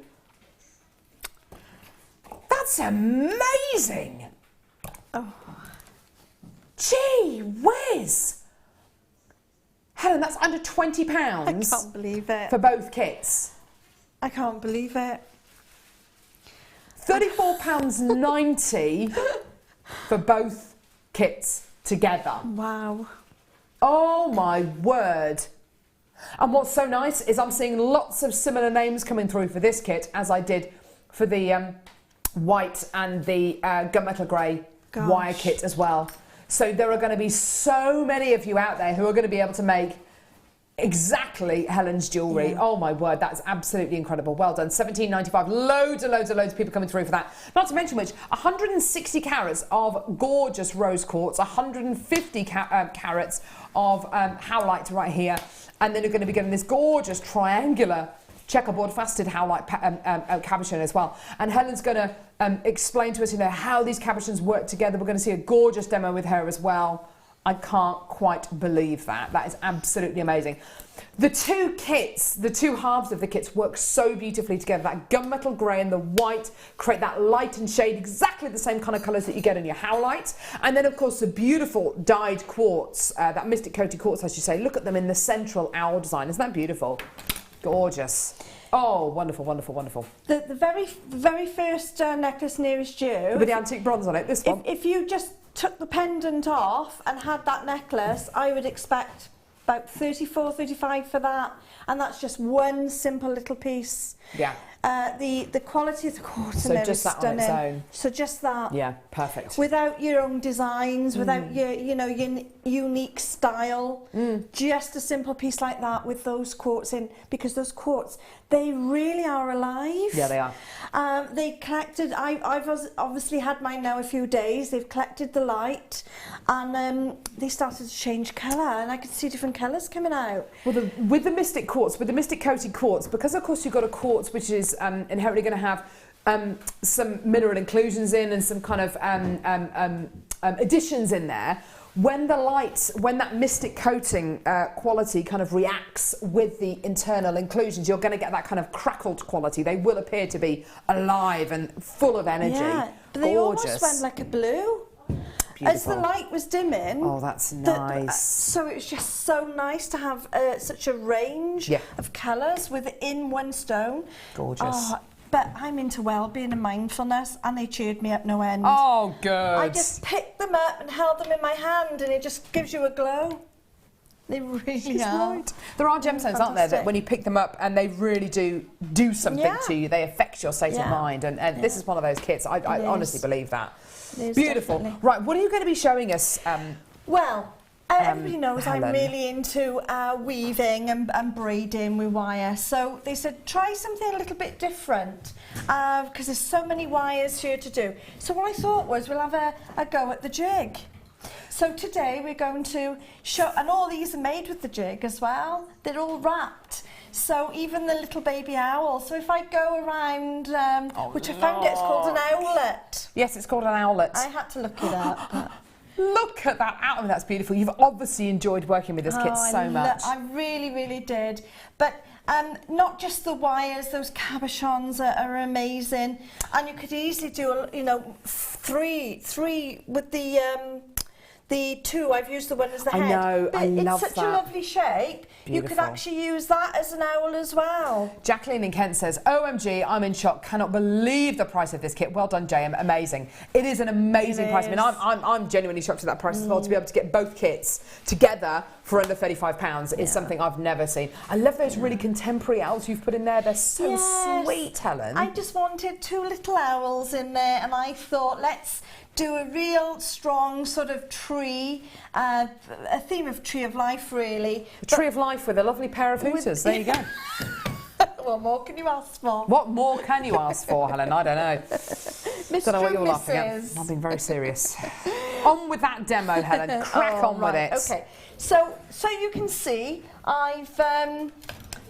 That's amazing. Oh. Gee whiz! Helen, that's under £20. I can't believe it. For both kits. I can't believe it. £34.90 for both kits together. Wow. Oh my word. And what's so nice is I'm seeing lots of similar names coming through for this kit as I did for the white and the gunmetal grey wire kit as well. So there are going to be so many of you out there who are going to be able to make exactly Helen's jewellery. Oh my word, that's absolutely incredible. Well done. £17.95. Loads of people coming through for that. Not to mention which, 160 carats of gorgeous rose quartz, 150 carats of howlite right here, and then you're going to be getting this gorgeous triangular checkerboard faceted howlite cabochon as well. And Helen's going to explain to us, how these cabochons work together. We're going to see a gorgeous demo with her as well. I can't quite believe that. That is absolutely amazing. The 2 kits, the 2 halves of the kits work so beautifully together. That gunmetal grey and the white create that light and shade, exactly the same kind of colours that you get in your howlite. And then, of course, the beautiful dyed quartz, that mystic coated quartz, as you say. Look at them in the central owl design. Isn't that beautiful? Gorgeous. Oh, wonderful, wonderful, wonderful. The very first necklace nearest you. With the antique bronze on it, this one. If you just took the pendant off and had that necklace, I would expect about 34, 35 for that. And that's just one simple little piece. Yeah. The quality of the quartz So in there just is that stunning. on its own. So just that. Yeah, perfect. Without your own designs, without your unique style, just a simple piece like that with those quartz in, because those quartz, they really are alive. Yeah, they are. They collected. I've obviously had mine now a few days. They've collected the light, and they started to change colour, and I could see different colours coming out. Well, with the mystic quartz, with the mystic coated quartz, because of course you've got a quartz which is inherently going to have some mineral inclusions in and some kind of additions in there. When that mystic coating quality kind of reacts with the internal inclusions, you're going to get that kind of crackled quality. They will appear to be alive and full of energy. Yeah, but they almost went like a blue. Beautiful. As the light was dimming. Oh, that's nice. So it was just so nice to have such a range of colours within one stone. Gorgeous. Oh, but I'm into well-being and mindfulness, and they cheered me up no end. Oh, good. I just picked them up and held them in my hand, and it just gives you a glow. They really are. Right. There are gemstones, aren't there, that when you pick them up and they really do something to you, they affect your state of mind. And this is one of those kits. I honestly believe that. Beautiful. Definitely. Right, what are you going to be showing us? Well, everybody knows Helen. I'm really into weaving and braiding with wire. So they said, try something a little bit different, because there's so many wires here to do. So what I thought was, we'll have a go at the jig. So today we're going to show, and all these are made with the jig as well. They're all wrapped. So even the little baby owl. So if I go around, which I found it's called an owlet. Yes, it's called an owlet. I had to look it up. But look at that owl. That's beautiful. You've obviously enjoyed working with this kit so much. I really, really did. But not just the wires, those cabochons are amazing. And you could easily do, 3 with the the two, I've used the one as the head. I know, but I love it's such that. a lovely shape. You could Beautiful. actually use that as an owl as well. Jacqueline in Kent says, OMG, I'm in shock. Cannot believe the price of this kit. Well done, JM. Amazing. It is an amazing price. I mean, I'm genuinely shocked at that price as well. To be able to get both kits together for under £35 is something I've never seen. I love those really contemporary owls you've put in there. They're so sweet, Helen. I just wanted two little owls in there, and I thought, let's do a real strong sort of tree, a theme of tree of life, really. A tree of life with a lovely pair of hooters. There you go. What more can you ask for? What more can you ask for, Helen? I don't know. Mr. Don't know what and you're laughing at. Mrs. I'm being very serious. On with that demo, Helen. Crack on with it. Okay, so you can see I've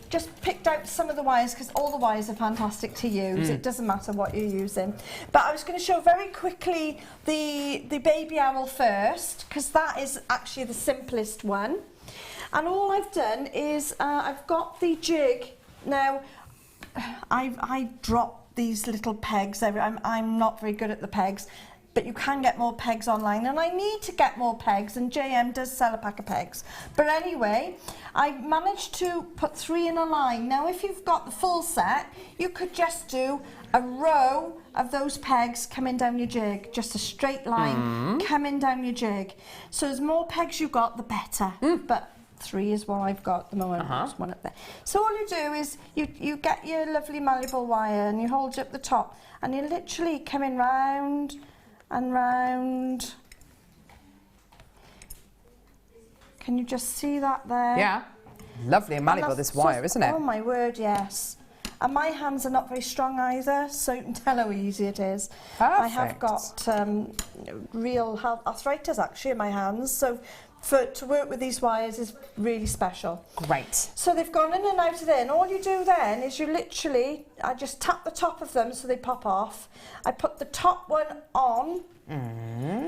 just picked out some of the wires, because all the wires are fantastic to use. It doesn't matter what you're using. But I was going to show very quickly the baby owl first, because that is actually the simplest one. And all I've done is I've got the jig. Now, I drop these little pegs. I'm not very good at the pegs, but you can get more pegs online, and I need to get more pegs, and JM does sell a pack of pegs. But anyway, I managed to put 3 in a line. Now, if you've got the full set, you could just do a row of those pegs coming down your jig, just a straight line coming down your jig. So as more pegs you've got, the better. But 3 is what I've got at the moment. There's one up there. So all you do is you get your lovely malleable wire, and you hold it up the top, and you're literally coming round and round. Can you just see that there? Yeah. Lovely and malleable, this wire, isn't it? Oh my word, yes. And my hands are not very strong either, so you can tell how easy it is. I have got real arthritis actually in my hands, so to work with these wires is really special. Great. So they've gone in and out of there, and all you do then is you literally, I just tap the top of them so they pop off. I put the top one on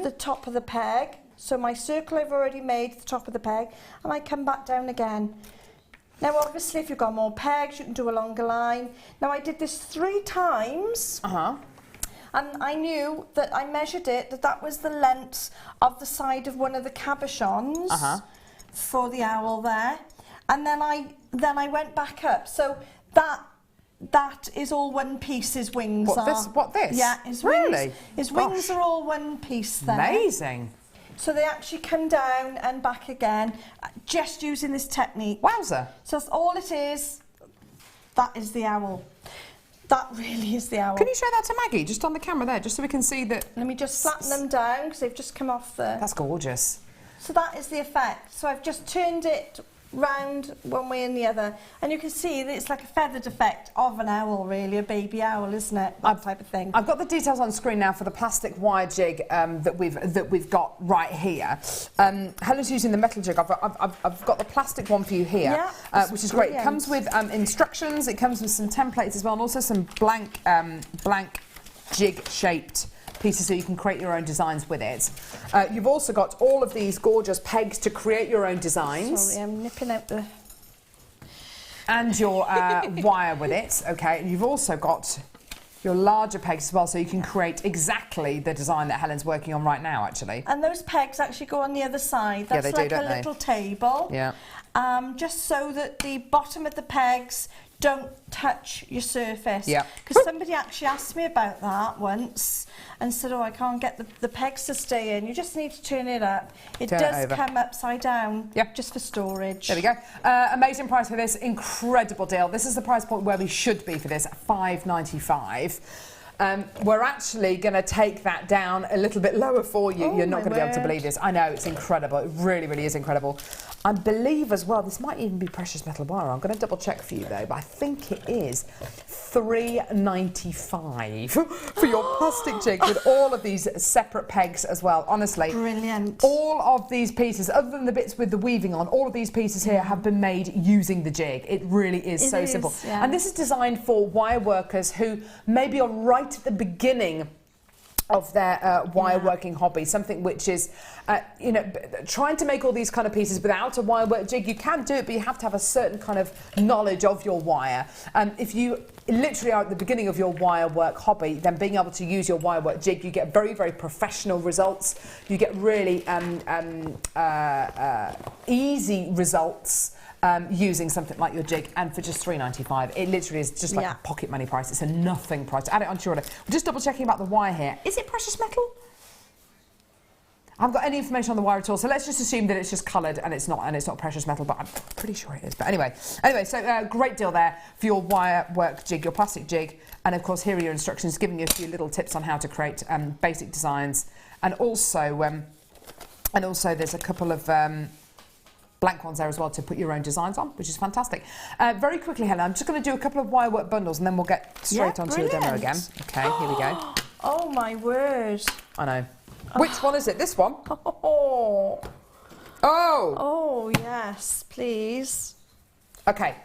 the top of the peg, so my circle I've already made the top of the peg, and I come back down again. Now obviously if you've got more pegs you can do a longer line. Now I did this 3 times. And I knew that I measured it, that was the length of the side of one of the cabochons for the owl there. And then I went back up. So that is all one piece, his wings What, this? Yeah, his really? wings. His wings are all one piece there. Amazing. So they actually come down and back again, just using this technique. Wowzer. So that's all it is. That is the owl. That really is the owl. Can you show that to Maggie, just on the camera there, just so we can see that? Let me just flatten them down, because they've just come off the... That's gorgeous. So that is the effect. So I've just turned it round one way and the other, and you can see that it's like a feathered effect of an owl, really, a baby owl, isn't it? That type of thing. I've got the details on screen now for the plastic wire jig that we've got right here. Helen's using the metal jig. I've got the plastic one for you here, which is great. It comes with instructions. It comes with some templates as well, and also some blank jig shaped pieces so you can create your own designs with it. You've also got all of these gorgeous pegs to create your own designs. Sorry, I'm nipping out the... And your wire with it, okay. And you've also got your larger pegs as well, so you can create exactly the design that Helen's working on right now, actually. And those pegs actually go on the other side. That's they do, like a little table. Yeah. Just so that the bottom of the pegs don't touch your surface. Yeah. Because somebody actually asked me about that once and said, oh, I can't get the pegs to stay in. You just need to turn it up. It does come upside down, just for storage. There we go. Amazing price for this. Incredible deal. This is the price point where we should be for this, $5.95. We're actually going to take that down a little bit lower for you. Oh, you're not going to be able to word. believe this. I know, it's incredible. It really, really is incredible. I believe as well, this might even be precious metal wire. I'm going to double check for you though, but I think it is $3.95 for your plastic jig with all of these separate pegs as well. Honestly, brilliant. All of these pieces, other than the bits with the weaving on, all of these pieces here have been made using the jig. It really is so simple. Yeah. And this is designed for wire workers who maybe are right at the beginning of their wire working hobby, something which is, you know, trying to make all these kind of pieces without a wire work jig. You can do it, but you have to have a certain kind of knowledge of your wire. If you literally are at the beginning of your wire work hobby, then being able to use your wire work jig, you get very, very professional results. You get really easy results. Using something like your jig, and for just $3.95, it literally is just like a pocket money price. It's a nothing price. Add it onto your order. We're just double checking about the wire here. Is it precious metal? I haven't got any information on the wire at all, so let's just assume that it's just coloured and it's not precious metal, but I'm pretty sure it is. But anyway, so great deal there for your wire work jig, your plastic jig, and of course here are your instructions, giving you a few little tips on how to create basic designs, and also there's a couple of blank ones there as well to put your own designs on, which is fantastic. Very quickly, Helen, I'm just going to do a couple of wire work bundles and then we'll get straight onto your demo again. Okay, here we go. Oh my word. I know. Which one is it? This one? Oh. Oh. Oh, yes, please. Okay.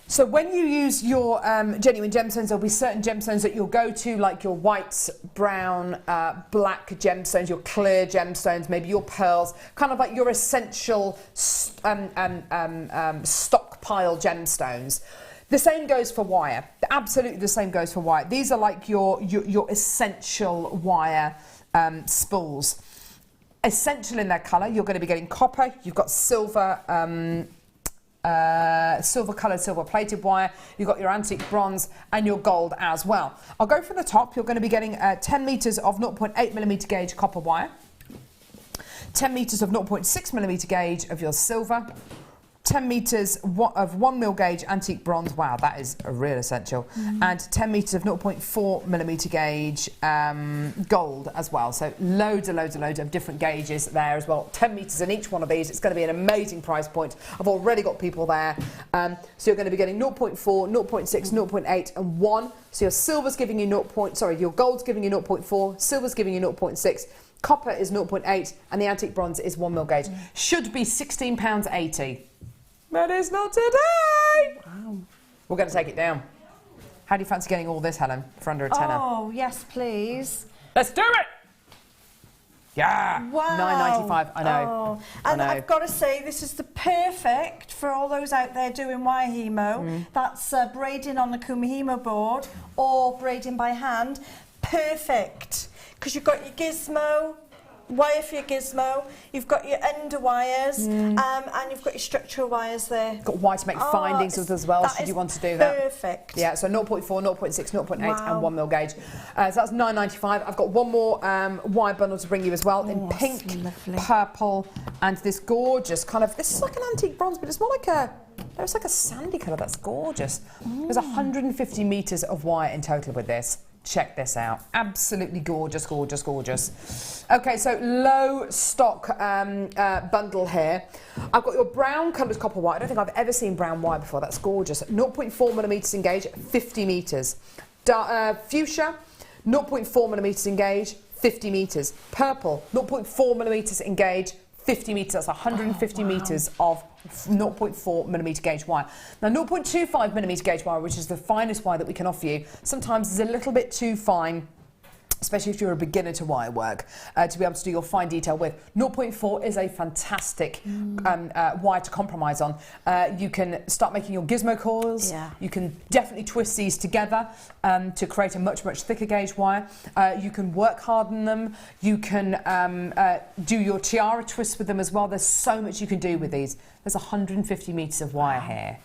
So when you use your genuine gemstones, there'll be certain gemstones that you'll go to, like your whites, brown, black gemstones, your clear gemstones, maybe your pearls, kind of like your essential stockpile gemstones. The same goes for wire. Absolutely the same goes for wire. These are like your essential wire spools. Essential in their colour, you're going to be getting copper, you've got silver, silver coloured, silver plated wire, you've got your antique bronze and your gold as well. I'll go from the top. You're going to be getting 10 metres of 0.8mm gauge copper wire, 10 metres of 0.6mm gauge of your silver, 10 metres of 1mm gauge antique bronze, wow, that is a real essential, and 10 metres of 0.4mm gauge gold as well. So loads of different gauges there as well. 10 metres in each one of these. It's going to be an amazing price point. I've already got people there. So you're going to be getting 0.4, 0.6, 0.8 and 1. So your silver's giving you your gold's giving you 0.4, silver's giving you 0.6, copper is 0.8 and the antique bronze is 1mm gauge. Should be £16.80. But it's not today. Wow. We're going to take it down. How do you fancy getting all this, Helen, for under a tenner? Oh, yes, please. Let's do it! Yeah! Wow. $9.95, I know. Oh. And I've got to say, this is the perfect for all those out there doing wire hemo. That's braiding on the Kumihimo board or braiding by hand. Perfect. Because you've got your gizmo, wire for your gizmo, you've got your ender wires, and you've got your structural wires there. Got wire to make findings with as well, should you want to do that. Perfect. Yeah, so 0.4, 0.6, 0.8 and 1mm gauge. So that's $9.95. I've got one more wire bundle to bring you as well, in pink, purple, and this gorgeous kind of, this is like an antique bronze, but it's more like it's like a sandy colour. That's gorgeous. There's 150 metres of wire in total with this. Check this out. Absolutely gorgeous, gorgeous, gorgeous. Okay, so low stock bundle here. I've got your brown coloured copper wire. I don't think I've ever seen brown wire before. That's gorgeous. 0.4mm in gauge, 50 metres. Fuchsia, 0.4mm in gauge, 50 metres. Purple, 0.4mm in gauge, 50 metres. That's 150 metres of 0.4mm gauge wire. Now 0.25mm gauge wire, which is the finest wire that we can offer you, sometimes is a little bit too fine, especially if you're a beginner to wire work, to be able to do your fine detail with. 0.4 is a fantastic wire to compromise on. You can start making your gizmo coils. Yeah. You can definitely twist these together to create a much, much thicker gauge wire. You can work harden them. You can do your tiara twists with them as well. There's so much you can do with these. There's 150 metres of wire here.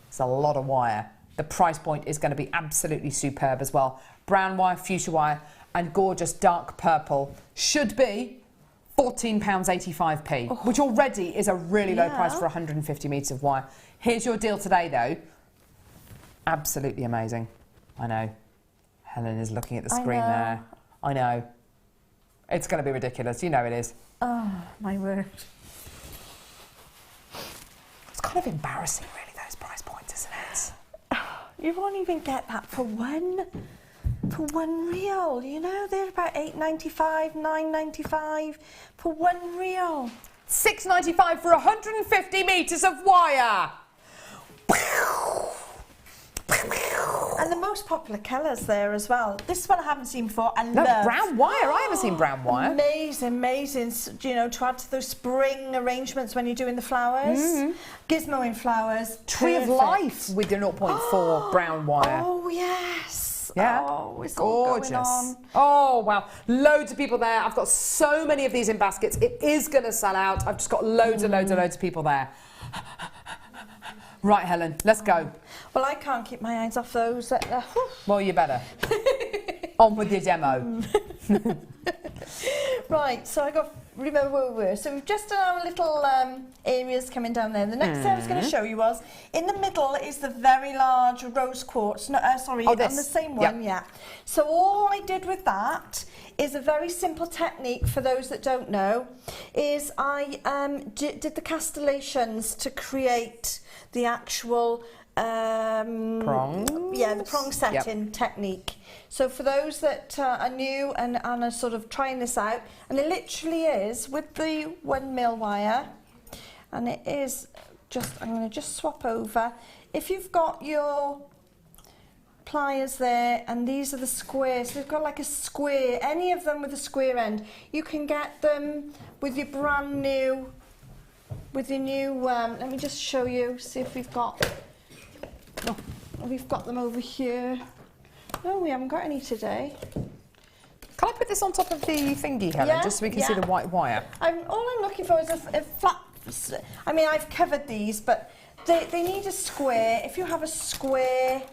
It's a lot of wire. The price point is going to be absolutely superb as well. Brown wire, fuchsia wire, and gorgeous dark purple should be £14.85p, which already is a really low price for 150 metres of wire. Here's your deal today, though. Absolutely amazing. I know. Helen is looking at the screen there. I know. It's going to be ridiculous. You know it is. Oh, my word. It's kind of embarrassing, really, those price points, isn't it? You won't even get that for one reel, you know, they're about $8.95, $9.95 for one reel. $6.95 for 150 metres of wire. And the most popular colours there as well. This one I haven't seen before. I No, love. brown wire. I haven't seen brown wire. Amazing, amazing. You know, to add to those spring arrangements when you're doing the flowers. Gizmo in flowers. Tree of Life with your 0.4 brown wire. Oh, yes. Yeah. Oh, it's all gorgeous. going on. Oh, wow. Loads of people there. I've got so many of these in baskets. It is going to sell out. I've just got loads and loads and loads of people there. Right, Helen, let's go. Well, I can't keep my eyes off those. Well, you better. On with your demo. Right, so remember where we were. So we've just done our little areas coming down there. The next thing I was going to show you was, in the middle is the very large rose quartz. No, sorry, Oh, on the this. same one, yeah. So all I did with that is a very simple technique for those that don't know, is I did the castellations to create the actual Prongs? Yeah, the prong setting technique. So for those that are new and are sort of trying this out, and it literally is with the 1mm wire, and it is just, I'm going to just swap over. If you've got your pliers there, and these are the squares, they've got like a square, any of them with a square end, you can get them with your brand new, with your new, let me just show you, see if we've got, oh, we've got them over here. No, we haven't got any today. Can I put this on top of the thingy, Helen, Yeah, just so we can see the white wire? All I'm looking for is a flat, I mean, I've covered these, but they need a square. If you have a square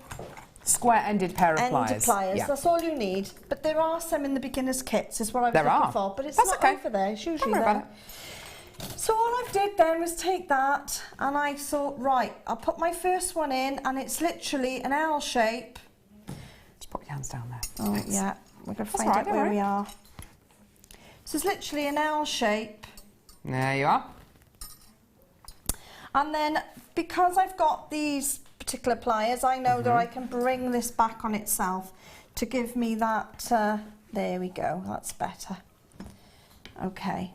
Square-ended pair of ended pliers, Yeah. that's all you need. But there are some in the beginner's kits, is what I was There looking are. for. But it's That's not okay. over there, it's usually Don't worry there. about it. So all I did then was take that, and I thought, right, I'll put my first one in, and it's literally an L shape. Just put your hands down there. Oh, Thanks. yeah, we're going to That's find all right, out don't where worry. we are. So it's literally an L shape. There you are. And then, because I've got these particular pliers, I know that I can bring this back on itself to give me that, there we go, that's better. Okay.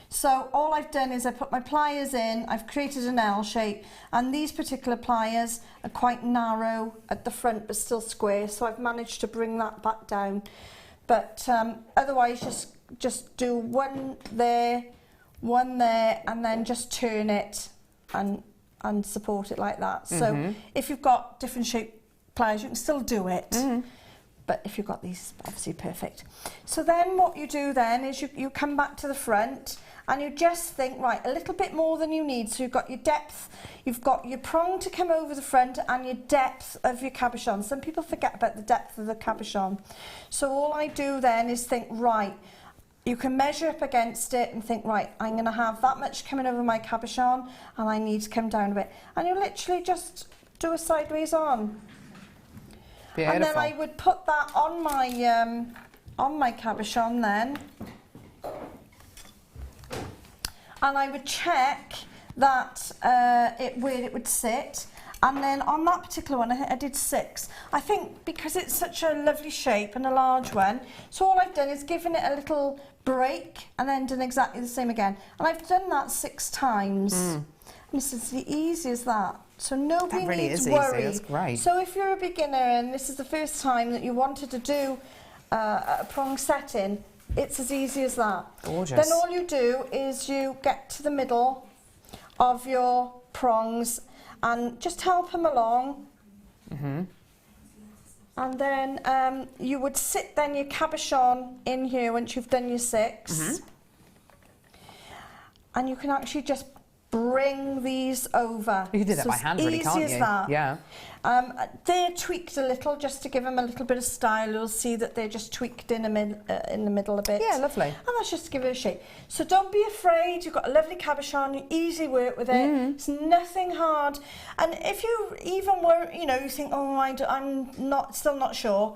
So all I've done is I put my pliers in, I've created an L shape, and these particular pliers are quite narrow at the front but still square, so I've managed to bring that back down. But otherwise just do one there, and then just turn it and support it like that. So if you've got different shaped pliers, you can still do it. But if you've got these, obviously perfect. So then what you do then is you come back to the front, and you just think, right, a little bit more than you need. So you've got your depth, you've got your prong to come over the front, and your depth of your cabochon. Some people forget about the depth of the cabochon. So all I do then is think, right, you can measure up against it and think, right, I'm going to have that much coming over my cabochon, and I need to come down a bit. And you literally just do a sideways on. Beautiful. And then I would put that on my cabochon then, and I would check that where it would sit. And then on that particular one, I did 6. I think because it's such a lovely shape and a large one, so all I've done is given it a little break and then done exactly the same again. And I've done that 6 times. And this is the easy as that. So nobody That really needs is easy, worry. that's great. So if you're a beginner and this is the first time that you wanted to do a prong setting, it's as easy as that. Gorgeous. Then all you do is you get to the middle of your prongs and just help them along. And then you would sit then your cabochon in here once you've done your 6. And you can actually just bring these over. You can do that by hand, really, can't you? Easy as that. Yeah. They're tweaked a little just to give them a little bit of style. You'll see that they're just tweaked in the middle a bit. Yeah, lovely. And that's just to give it a shape. So don't be afraid. You've got a lovely cabochon. You easy work with it. It's nothing hard. And if you even were, you think, oh, I'm still not sure.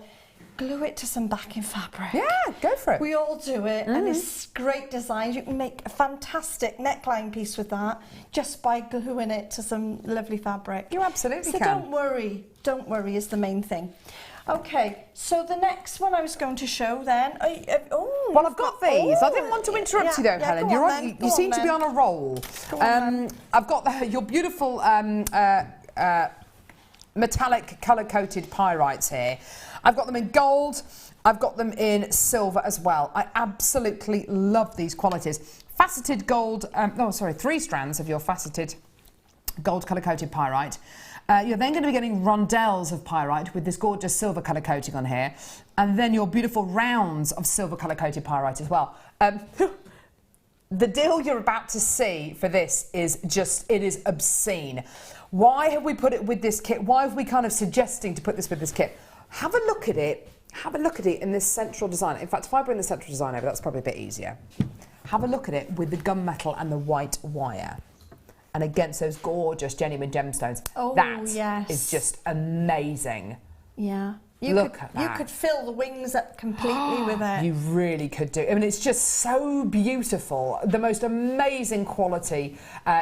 Glue it to some backing fabric. Yeah, go for it. We all do it, and it's great designs. You can make a fantastic neckline piece with that just by gluing it to some lovely fabric. You absolutely so can. Don't worry is the main thing. Okay, so the next one I was going to show then. Well, I've got these. I didn't want to interrupt you though, Helen. You're on. You seem to be on a roll. Go on, then. I've got your beautiful metallic colour-coated pyrites here. I've got them in gold, I've got them in silver as well. I absolutely love these qualities. Faceted gold, 3 strands of your faceted gold colour-coated pyrite. You're then going to be getting rondelles of pyrite with this gorgeous silver colour coating on here, and then your beautiful rounds of silver colour coated pyrite as well. The deal you're about to see for this is just, it is obscene. Why have we put it with this kit? Why have we kind of suggesting to put this with this kit? Have a look at it. Have a look at it in this central design. In fact, if I bring the central design over, that's probably a bit easier. Have a look at it with the gunmetal and the white wire. And against those gorgeous genuine gemstones. Oh, that yes. is just amazing. Yeah. Look at that. You could fill the wings up completely with it. You really could do. I mean, it's just so beautiful. The most amazing quality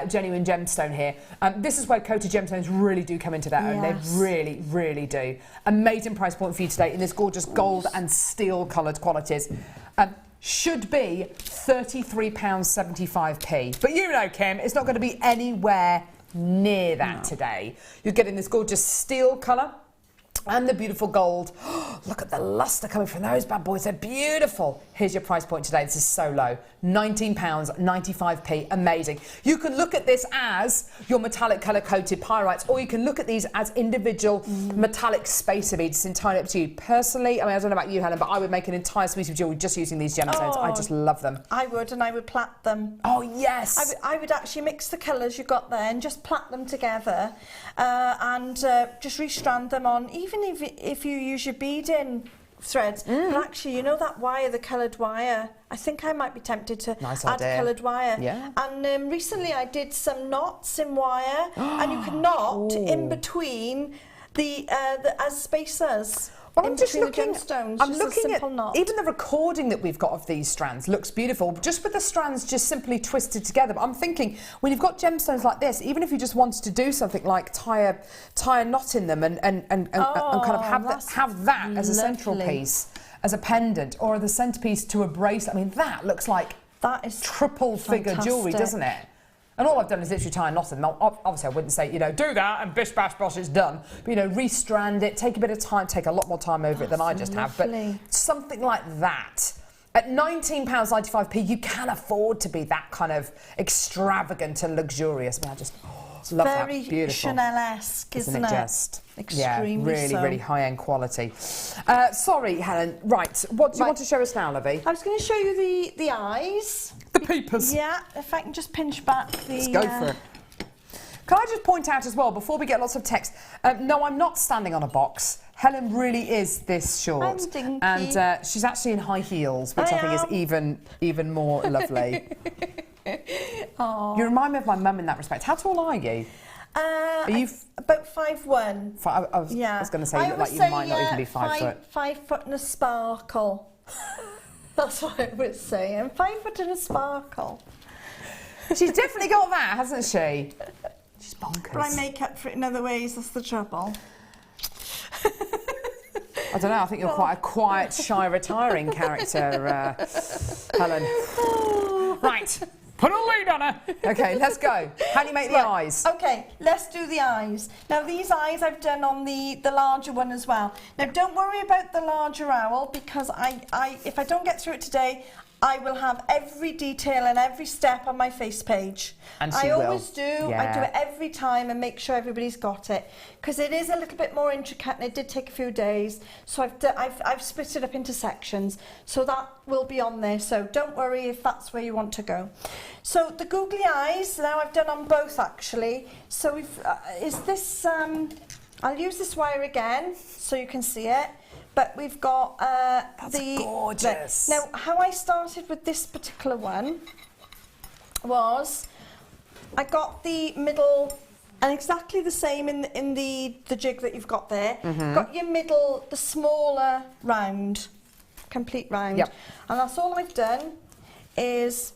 genuine gemstone here. This is where coated gemstones really do come into their own. They really, really do. Amazing price point for you today in this gorgeous gold and steel coloured qualities. Should be £33.75p. But you know, Kim, it's not going to be anywhere near that today. You're getting this gorgeous steel colour and the beautiful gold. Look at the lustre coming from those bad boys. They're beautiful. Here's your price point today. This is so low. £19.95p. Amazing. You can look at this as your metallic colour-coated pyrites, or you can look at these as individual metallic spacer beads. It's entirely up to you. Personally, I mean, I don't know about you, Helen, but I would make an entire suite of jewellery just using these gemstones. I just love them. I would, and I would plait them. Oh, yes. I would actually mix the colours you got there and just plait them together and just restrand them on, even if you use your beading threads. But actually, you know that wire, the coloured wire, I think I might be tempted to add coloured wire. Yeah. And recently I did some knots in wire, and you can knot in between as spacers. Well, I'm just looking. Gemstones, I'm looking at even the recording that we've got of these strands looks beautiful, just with the strands just simply twisted together. But I'm thinking, when you've got gemstones like this, even if you just wanted to do something like tie a knot in them and kind of have that as a central piece, as a pendant, or the centerpiece to a bracelet. I mean, that looks like that is triple figure jewellery, doesn't it? And all I've done is literally tie a knot in them. Obviously, I wouldn't say, do that and bish, bash, bosh, it's done. But, restrand it, take a bit of time, take a lot more time over it than I just have. But something like that. At £19.95p, you can afford to be that kind of extravorant and luxurious. I mean, I just love that. Very beautiful. Chanel-esque, isn't it? Just extremely really high-end quality. Sorry, Helen. Right, what do you want to show us now, Lovey? I was going to show you the eyes. The peepers. Yeah, if I can just pinch back the... Let's go for it. Can I just point out as well, before we get lots of text, no, I'm not standing on a box. Helen really is this short. I'm dinky. And she's actually in high heels, which I think is even more lovely. You remind me of my mum in that respect. How tall are you? Are you about 5'1". I was going to say you look like you might not even be 5 foot. 5 foot and a sparkle. That's what I would say. I'm 5 foot and a sparkle. She's definitely got that, hasn't she? She's bonkers. But I make up for it in other ways. That's the trouble. I don't know. I think you're quite a quiet, shy, retiring character, Helen. Right. Put a lead on her. Okay, let's go. How do you make the eyes? Okay, let's do the eyes. Now, these eyes I've done on the larger one as well. Now, don't worry about the larger owl, because if I don't get through it today, I will have every detail and every step on my face page. And I always do. Yeah. I do it every time and make sure everybody's got it, because it is a little bit more intricate and it did take a few days. So I've split it up into sections, so that will be on there. So don't worry if that's where you want to go. So the googly eyes, now I've done on both actually. So I'll use this wire again so you can see it. But we've got That's gorgeous. Now, how I started with this particular one was I got the middle, and exactly the same in the jig that you've got there. Got your middle, the smaller round, complete round. Yep. And that's all I've done is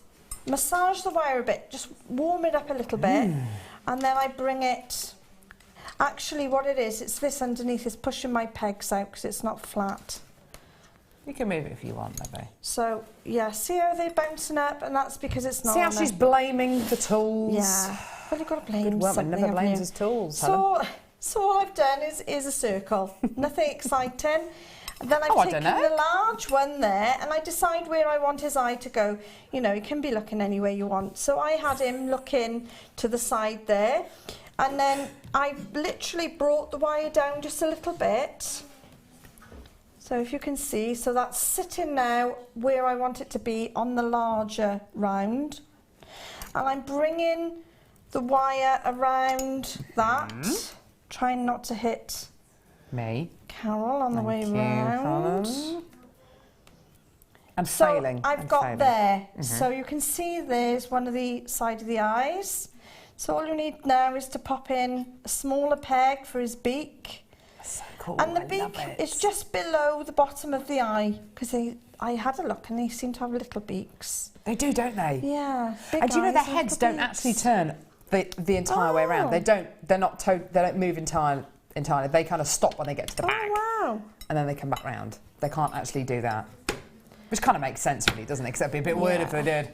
massage the wire a bit, just warm it up a little bit, and then I bring it. Actually, what it is, it's this underneath, it's pushing my pegs out because it's not flat. You can move it if you want, maybe. So, yeah, see how they're bouncing up? And that's because it's not. See how she's blaming the tools? Yeah. Well, you've got to blame Good woman, something. never blames his tools, Helen. So, So all I've done is a circle, nothing exciting. And then I've taken the large one there and I decide where I want his eye to go. You know, he can be looking anywhere you want. So I had him looking to the side there. And then I literally brought the wire down just a little bit. So if you can see, so that's sitting now where I want it to be on the larger round. And I'm bringing the wire around that, trying not to hit me. Carol on the way round. I'm failing. I've got there. So you can see there's one of the side of the eyes. So all you need now is to pop in a smaller peg for his beak. That's so cool. And the beak is just below the bottom of the eye, because I had a look and they seem to have little beaks. They do, don't they? Yeah. And do you know their heads don't actually turn the entire way around? They don't. They don't move entirely. They kind of stop when they get to the back. Oh wow! And then they come back round. They can't actually do that, which kind of makes sense, really, doesn't it? Because that'd be a bit weird if they did.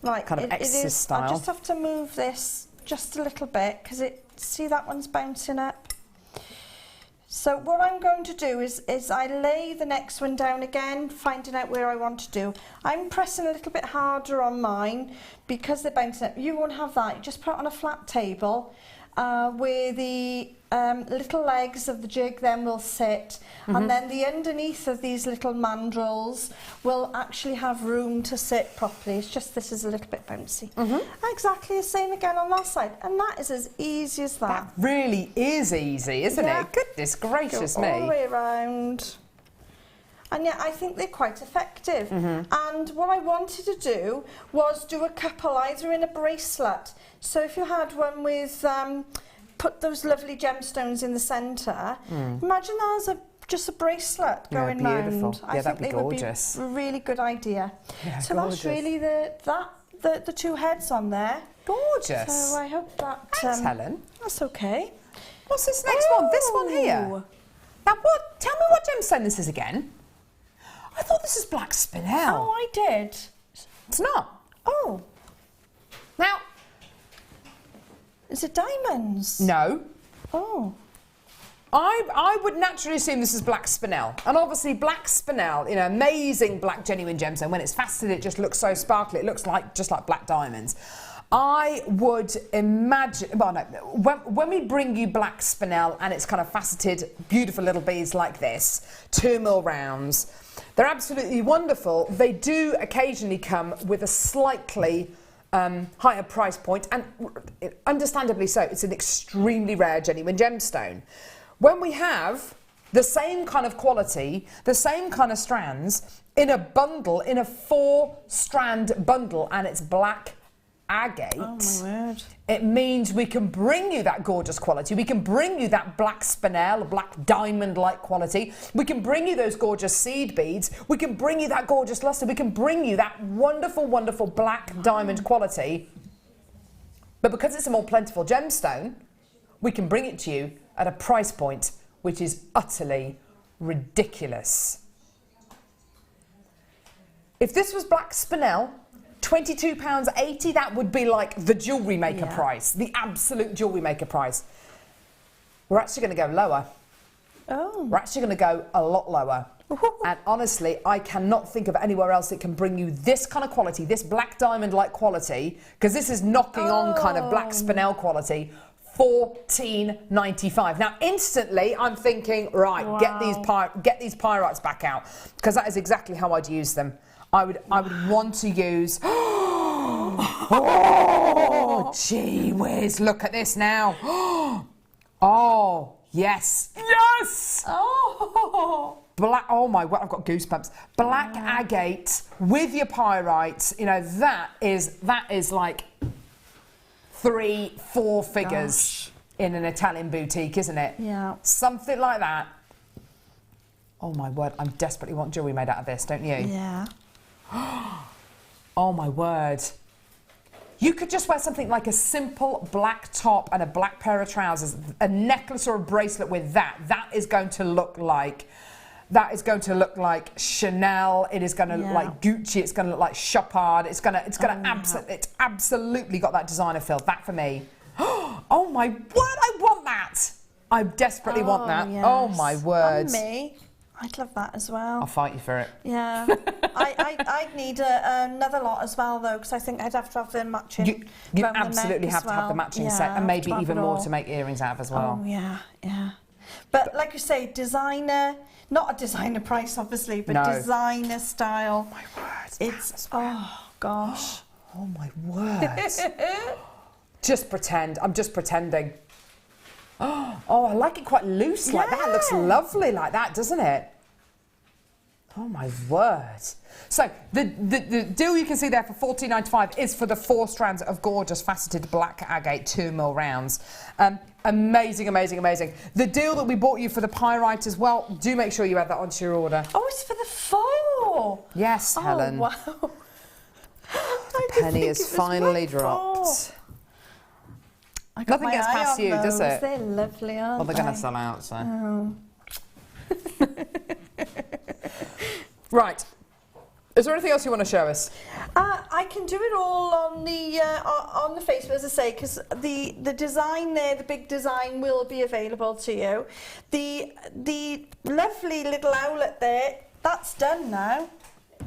Right, kind of exorcist style. I just have to move this just a little bit because see that one's bouncing up. So what I'm going to do is I lay the next one down again, finding out where I want to do. I'm pressing a little bit harder on mine because they're bouncing up. You won't have that. You just put it on a flat table where the little legs of the jig then will sit, and then the underneath of these little mandrels will actually have room to sit properly. It's just this is a little bit bouncy. Exactly the same again on that side, and that is as easy as that. That really is easy, isn't it? Goodness gracious me. All the way around. And yet I think they're quite effective. And what I wanted to do was do a couple either in a bracelet. So if you had one with, put those lovely gemstones in the centre, imagine that as just a bracelet going round. Yeah, that'd be gorgeous. Would be a really good idea. Yeah, so gorgeous. that's really the two heads on there. Gorgeous. So I hope that... Thanks, Helen. That's okay. What's this next one? This one here. Now what? Tell me what gemstone this is again. I thought this is black spinel. Oh, I did. It's not. Oh. Now... Is it diamonds? No. Oh. I would naturally assume this is black spinel. And obviously black spinel, you know, amazing black genuine gemstone. When it's faceted, it just looks so sparkly. It looks like just like black diamonds. I would imagine, well, no, when we bring you black spinel and it's kind of faceted, beautiful little beads like this, 2 mil rounds, they're absolutely wonderful. They do occasionally come with a slightly higher price point, and understandably so. It's an extremely rare genuine gemstone. When we have the same kind of quality, the same kind of strands in a bundle, in a 4-strand bundle, and it's black agate, oh my word, it means we can bring you that gorgeous quality. We can bring you that black spinel, black diamond-like quality. We can bring you those gorgeous seed beads. We can bring you that gorgeous luster. We can bring you that wonderful, wonderful black diamond quality. But because it's a more plentiful gemstone, we can bring it to you at a price point which is utterly ridiculous. If this was black spinel, £22.80, that would be like the Jewellery Maker price, the absolute Jewellery Maker price. We're actually going to go lower. Oh. We're actually going to go a lot lower. And honestly, I cannot think of anywhere else that can bring you this kind of quality, this black diamond-like quality, because this is knocking on kind of black spinel quality, $14.95. Now, instantly, I'm thinking, right, get these pyrites back out, because that is exactly how I'd use them. I would want to use... Oh, gee whiz, look at this now. Oh, yes. Yes! Oh! Black, oh my word, I've got goosebumps. Black agate with your pyrites, you know, that is like 3-4 figures in an Italian boutique, isn't it? Yeah. Something like that. Oh my word, I desperately want jewellery made out of this, don't you? Yeah. Oh my word. You could just wear something like a simple black top and a black pair of trousers, a necklace or a bracelet with that. That is going to look like Chanel. It is going to look like Gucci. It's going to look like Chopard. It's absolutely got that designer feel. That for me. Oh my word, I want that. I desperately want that. Yes. Oh my word. And me. I'd love that as well. I'll fight you for it. Yeah. I'd need another lot as well, though, because I think I'd have to have the matching. You around the absolutely neck have as to have the well. matching Yeah, set, and maybe to have even it more all. to make earrings out of as well. Oh, yeah, yeah. But like you say, designer, not a designer price, obviously, but No. designer style. My word. It's, oh, gosh. Oh my word. Just pretend. I'm just pretending. Oh, I like it quite loose like that. It looks lovely like that, doesn't it? Oh my word. So the deal you can see there for $14.95 is for the 4 strands of gorgeous faceted black agate 2mm rounds. Amazing, amazing, amazing. The deal that we bought you for the pyrite as well, do make sure you add that onto your order. Oh, it's for the 4. Yes, Helen. Oh, wow. Penny has finally dropped. Nothing gets past you, does it? They're lovely, aren't Well, they're going to they? sell out, so. Oh. Right. Is there anything else you want to show us? I can do it all on the Facebook, as I say, because the design there, the big design, will be available to you. The lovely little owlet there, that's done now.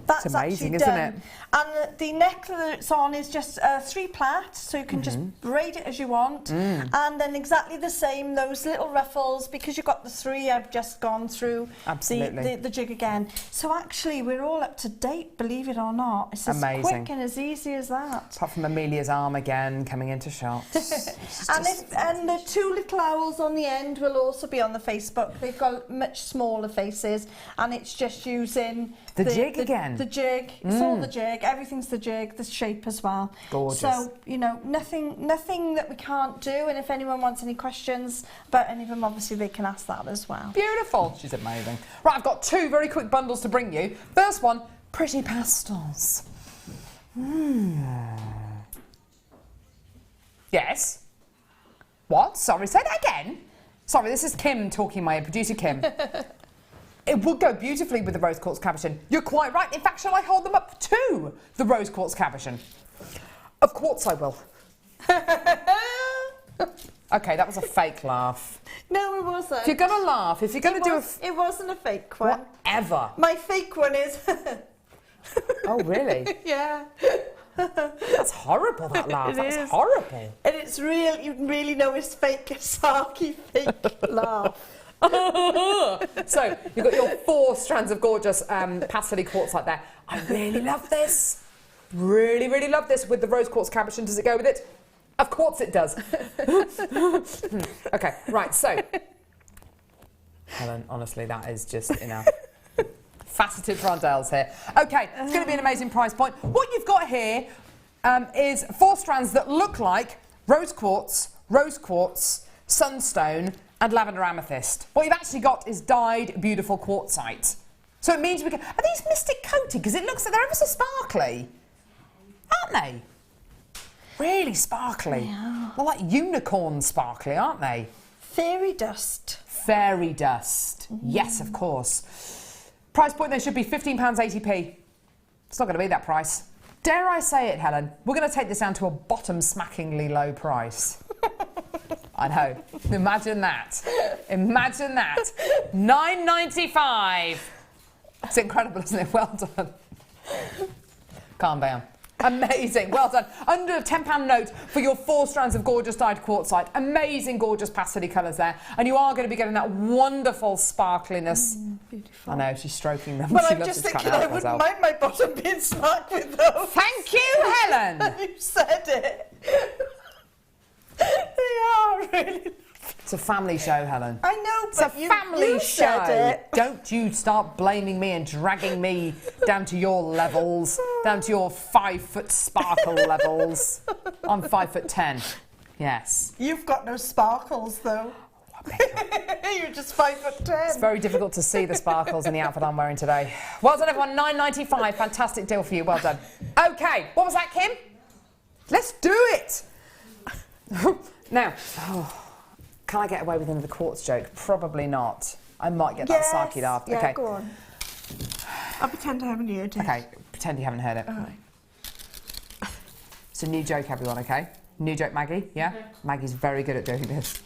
That's amazing, actually isn't done. it? And the neck that it's on is just 3 plait, so you can just braid it as you want. And then exactly the same, those little ruffles, because you've got the 3, I've just gone through the jig again. So actually, we're all up to date, believe it or not. It's as quick and as easy as that. Apart from Amelia's arm again coming into shots. And the 2 little owls on the end will also be on the Facebook. They've got much smaller faces, and it's just using the jig again. The jig. It's all the jig. Everything's the jig. The shape as well. Gorgeous. So you know, nothing that we can't do. And if anyone wants any questions about any of them, obviously they can ask that as well. Beautiful. She's amazing. Right, I've got 2 very quick bundles to bring you. First one, pretty pastels. Yes. What? Sorry, say that again. Sorry, this is Kim talking, my producer Kim. It would go beautifully with the rose quartz cabochon. You're quite right. In fact, shall I hold them up to the rose quartz cabochon? Of course I will. Okay, that was a fake laugh. No, it wasn't. If you're going to laugh, if you're going to do it wasn't a fake one. Whatever. My fake one is. Oh, really? Yeah. That's horrible, that laugh. That's horrible. And it's real, you really know it's fake, a sarky fake laugh. So, you've got your 4 strands of gorgeous pastel quartzite there. I really love this. Really, really love this with the rose quartz cabochon. Does it go with it? Of course it does. Okay, right, so. Helen, honestly, that is just enough. Faceted frondelles here. Okay, it's going to be an amazing price point. What you've got here is 4 strands that look like rose quartz, sunstone, and lavender amethyst. What you've actually got is dyed beautiful quartzite. So it means we can. Are these mystic coated? Because it looks like they're ever so sparkly, aren't they? Really sparkly. Yeah. They're like unicorn sparkly, aren't they? Fairy dust. Fairy dust. Yes, of course. Price point there should be £15.80p. It's not going to be that price. Dare I say it, Helen? We're going to take this down to a bottom-smackingly low price. I know. Imagine that. Imagine that. $9.95. It's incredible, isn't it? Well done. Calm down. Amazing. Well done. Under a £10 note for your 4 strands of gorgeous dyed quartzite. Amazing, gorgeous pastel colours there. And you are going to be getting that wonderful sparkliness. Beautiful. I know, she's stroking them. Well, She I'm loves just to cut thinking out I wouldn't herself. mind my bottom being smacked with those. Thank you, Helen. You said it. They are really. It's a family show, Helen. I know, It's a but family you show. said it. Don't you start blaming me and dragging me down to your levels, down to your 5-foot sparkle levels. I'm 5'10". Yes. You've got no sparkles, though. You're just 5'10". It's very difficult to see the sparkles in the outfit I'm wearing today. Well done, everyone. $9.95. Fantastic deal for you. Well done. Okay. What was that, Kim? Let's do it. Now, can I get away with another quartz joke? Probably not. I might get that sarky laugh. Yeah, okay. go on. I'll pretend I haven't heard it. Okay, pretend you haven't heard it. All right. It's a new joke, everyone, okay? New joke, Maggie, yeah? Maggie's very good at doing this.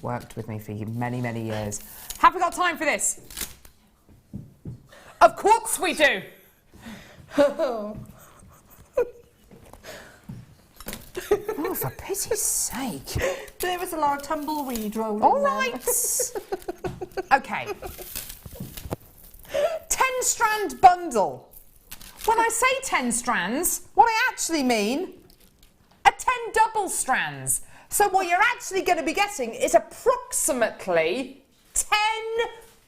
Worked with me for many, many years. Have we got time for this? Of course we do! Oh, for pity's sake. There was a lot of tumbleweed rolling. All right. Okay. 10-strand bundle. When I say 10 strands, what I actually mean are 10 double strands. So what you're actually going to be getting is approximately 10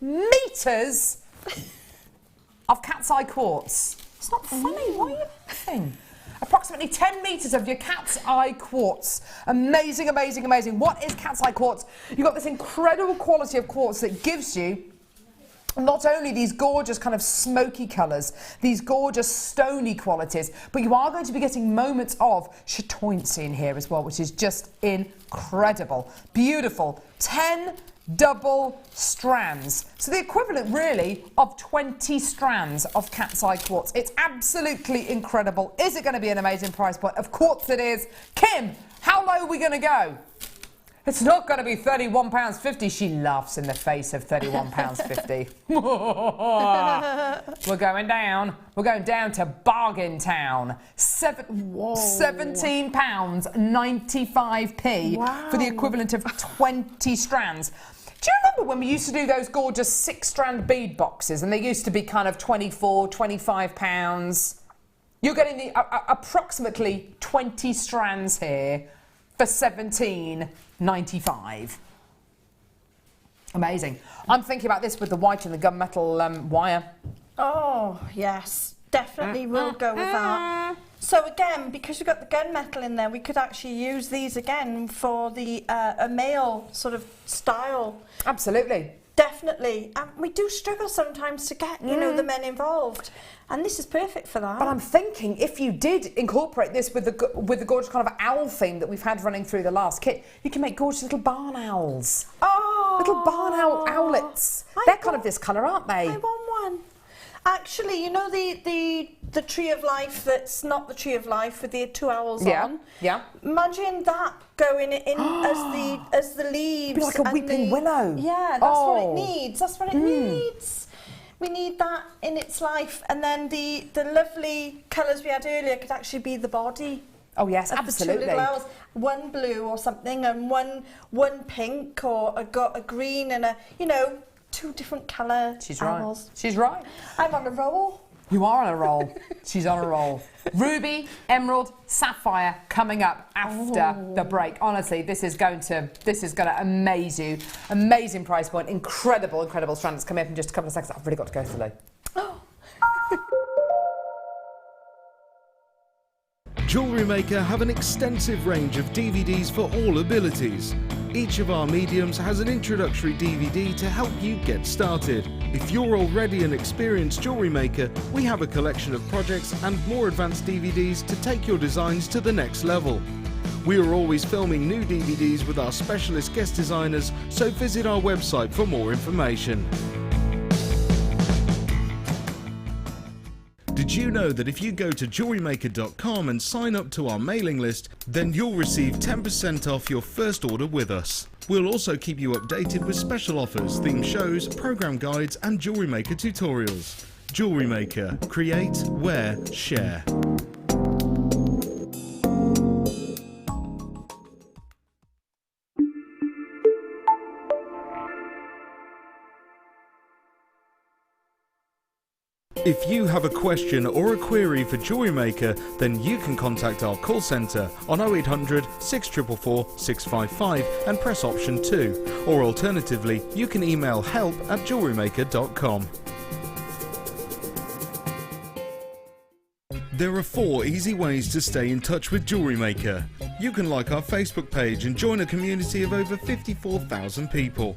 metres of cat's eye quartz. It's not funny, why are you laughing? Approximately 10 metres of your cat's eye quartz. Amazing, amazing, amazing. What is cat's eye quartz? You've got this incredible quality of quartz that gives you not only these gorgeous kind of smoky colours, these gorgeous stony qualities, but you are going to be getting moments of chatoyancy in here as well, which is just incredible. Beautiful. 10 double strands. So the equivalent really of 20 strands of cat's eye quartz. It's absolutely incredible. Is it going to be an amazing price point? Of course it is. Kim, how low are we going to go? It's not going to be £31.50. She laughs in the face of £31.50. We're going down. We're going down to Bargain Town. £17.95 for the equivalent of 20 strands. Do you remember when we used to do those gorgeous 6-strand bead boxes and they used to be kind of £24, £25? You're getting the approximately 20 strands here for £17.95. Amazing. I'm thinking about this with the white and the gunmetal wire. Oh, yes. Definitely will go with that. So again, because we've got the gunmetal in there, we could actually use these again for the a male sort of style. Absolutely. Definitely. And we do struggle sometimes to get, you know, the men involved. And this is perfect for that. But I'm thinking if you did incorporate this with the gorgeous kind of owl theme that we've had running through the last kit, you can make gorgeous little barn owls. Oh! Little barn owl owlets. They're kind of this colour, aren't they? I want one. Actually, you know the tree of life that's not the tree of life with the 2 owls on? Yeah. Imagine that going in as the leaves. Be like a weeping willow. Yeah, that's what it needs. That's what it needs. We need that in its life. And then the lovely colours we had earlier could actually be the body. Oh yes, of absolutely. The 2 little owls. One blue or something and one pink or a green and a, you know, 2 different colour owls. She's right. I'm on a roll. You are on a roll. She's on a roll. Ruby, emerald, sapphire coming up after the break. Honestly, this is going to amaze you. Amazing price point. Incredible strand that's coming up in just a couple of seconds. I've really got to go for Lou. Jewellery Maker have an extensive range of DVDs for all abilities. Each of our mediums has an introductory DVD to help you get started. If you're already an experienced jewellery maker, we have a collection of projects and more advanced DVDs to take your designs to the next level. We are always filming new DVDs with our specialist guest designers, so visit our website for more information. Did you know that if you go to jewellerymaker.com and sign up to our mailing list, then you'll receive 10% off your first order with us. We'll also keep you updated with special offers, theme shows, program guides and Jewellery Maker tutorials. Jewellery Maker. Create, wear, share. If you have a question or a query for Jewellery Maker, then you can contact our call centre on 0800 644 655 and press option 2, or alternatively you can email help@jewellerymaker.com. There are 4 easy ways to stay in touch with Jewellery Maker. You can like our Facebook page and join a community of over 54,000 people.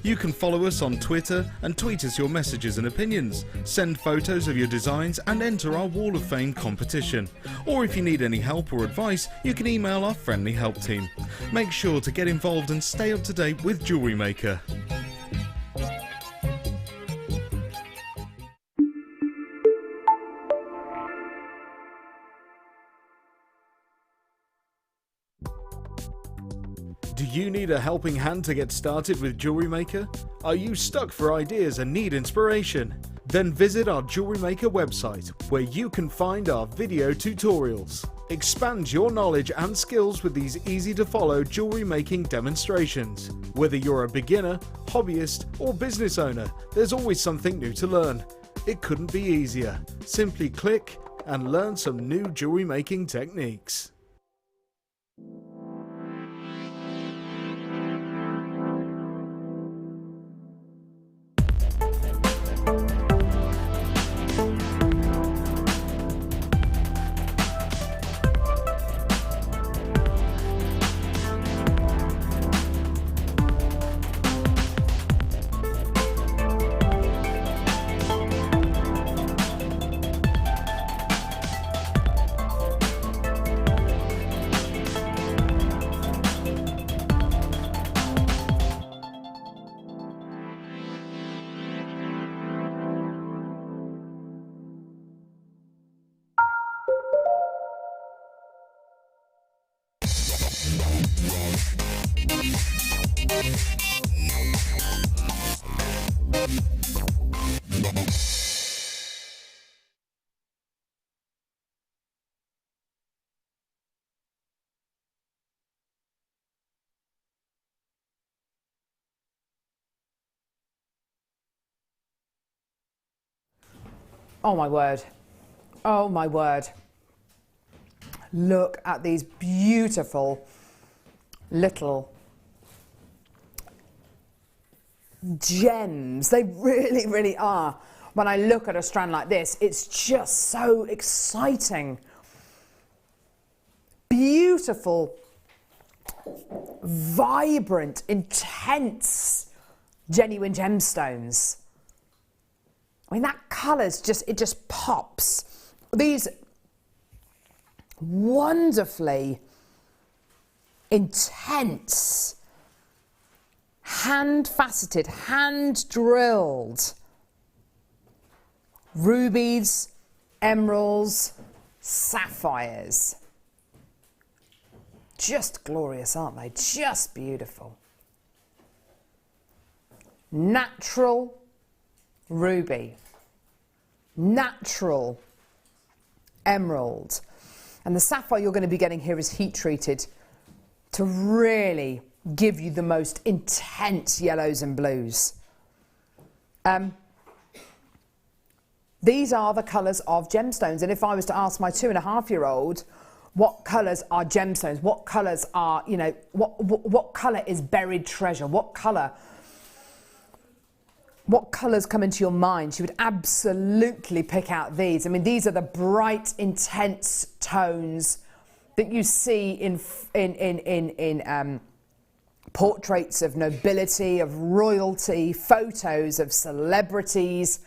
You can follow us on Twitter and tweet us your messages and opinions, send photos of your designs and enter our Wall of Fame competition. Or if you need any help or advice, you can email our friendly help team. Make sure to get involved and stay up to date with Jewellery Maker. Do you need a helping hand to get started with Jewellery Maker? Are you stuck for ideas and need inspiration? Then visit our Jewellery Maker website, where you can find our video tutorials. Expand your knowledge and skills with these easy-to-follow jewellery making demonstrations. Whether you're a beginner, hobbyist, or business owner, there's always something new to learn. It couldn't be easier. Simply click and learn some new jewellery making techniques. Oh my word. Oh my word. Look at these beautiful little gems. They really, really are. When I look at a strand like this, it's just so exciting. Beautiful, vibrant, intense, genuine gemstones. I mean, that colour's it just pops. These wonderfully intense, hand-faceted, hand-drilled rubies, emeralds, sapphires. Just glorious, aren't they? Just beautiful. Natural ruby, natural emerald, and the sapphire you're going to be getting here is heat treated to really give you the most intense yellows and blues. These are the colours of gemstones, and if I was to ask my 2.5-year-old what colours are gemstones, what colours are, you know, what colour is buried treasure, what colours come into your mind, she would absolutely pick out these. I mean, these are the bright, intense tones that you see in portraits of nobility, of royalty, photos of celebrities.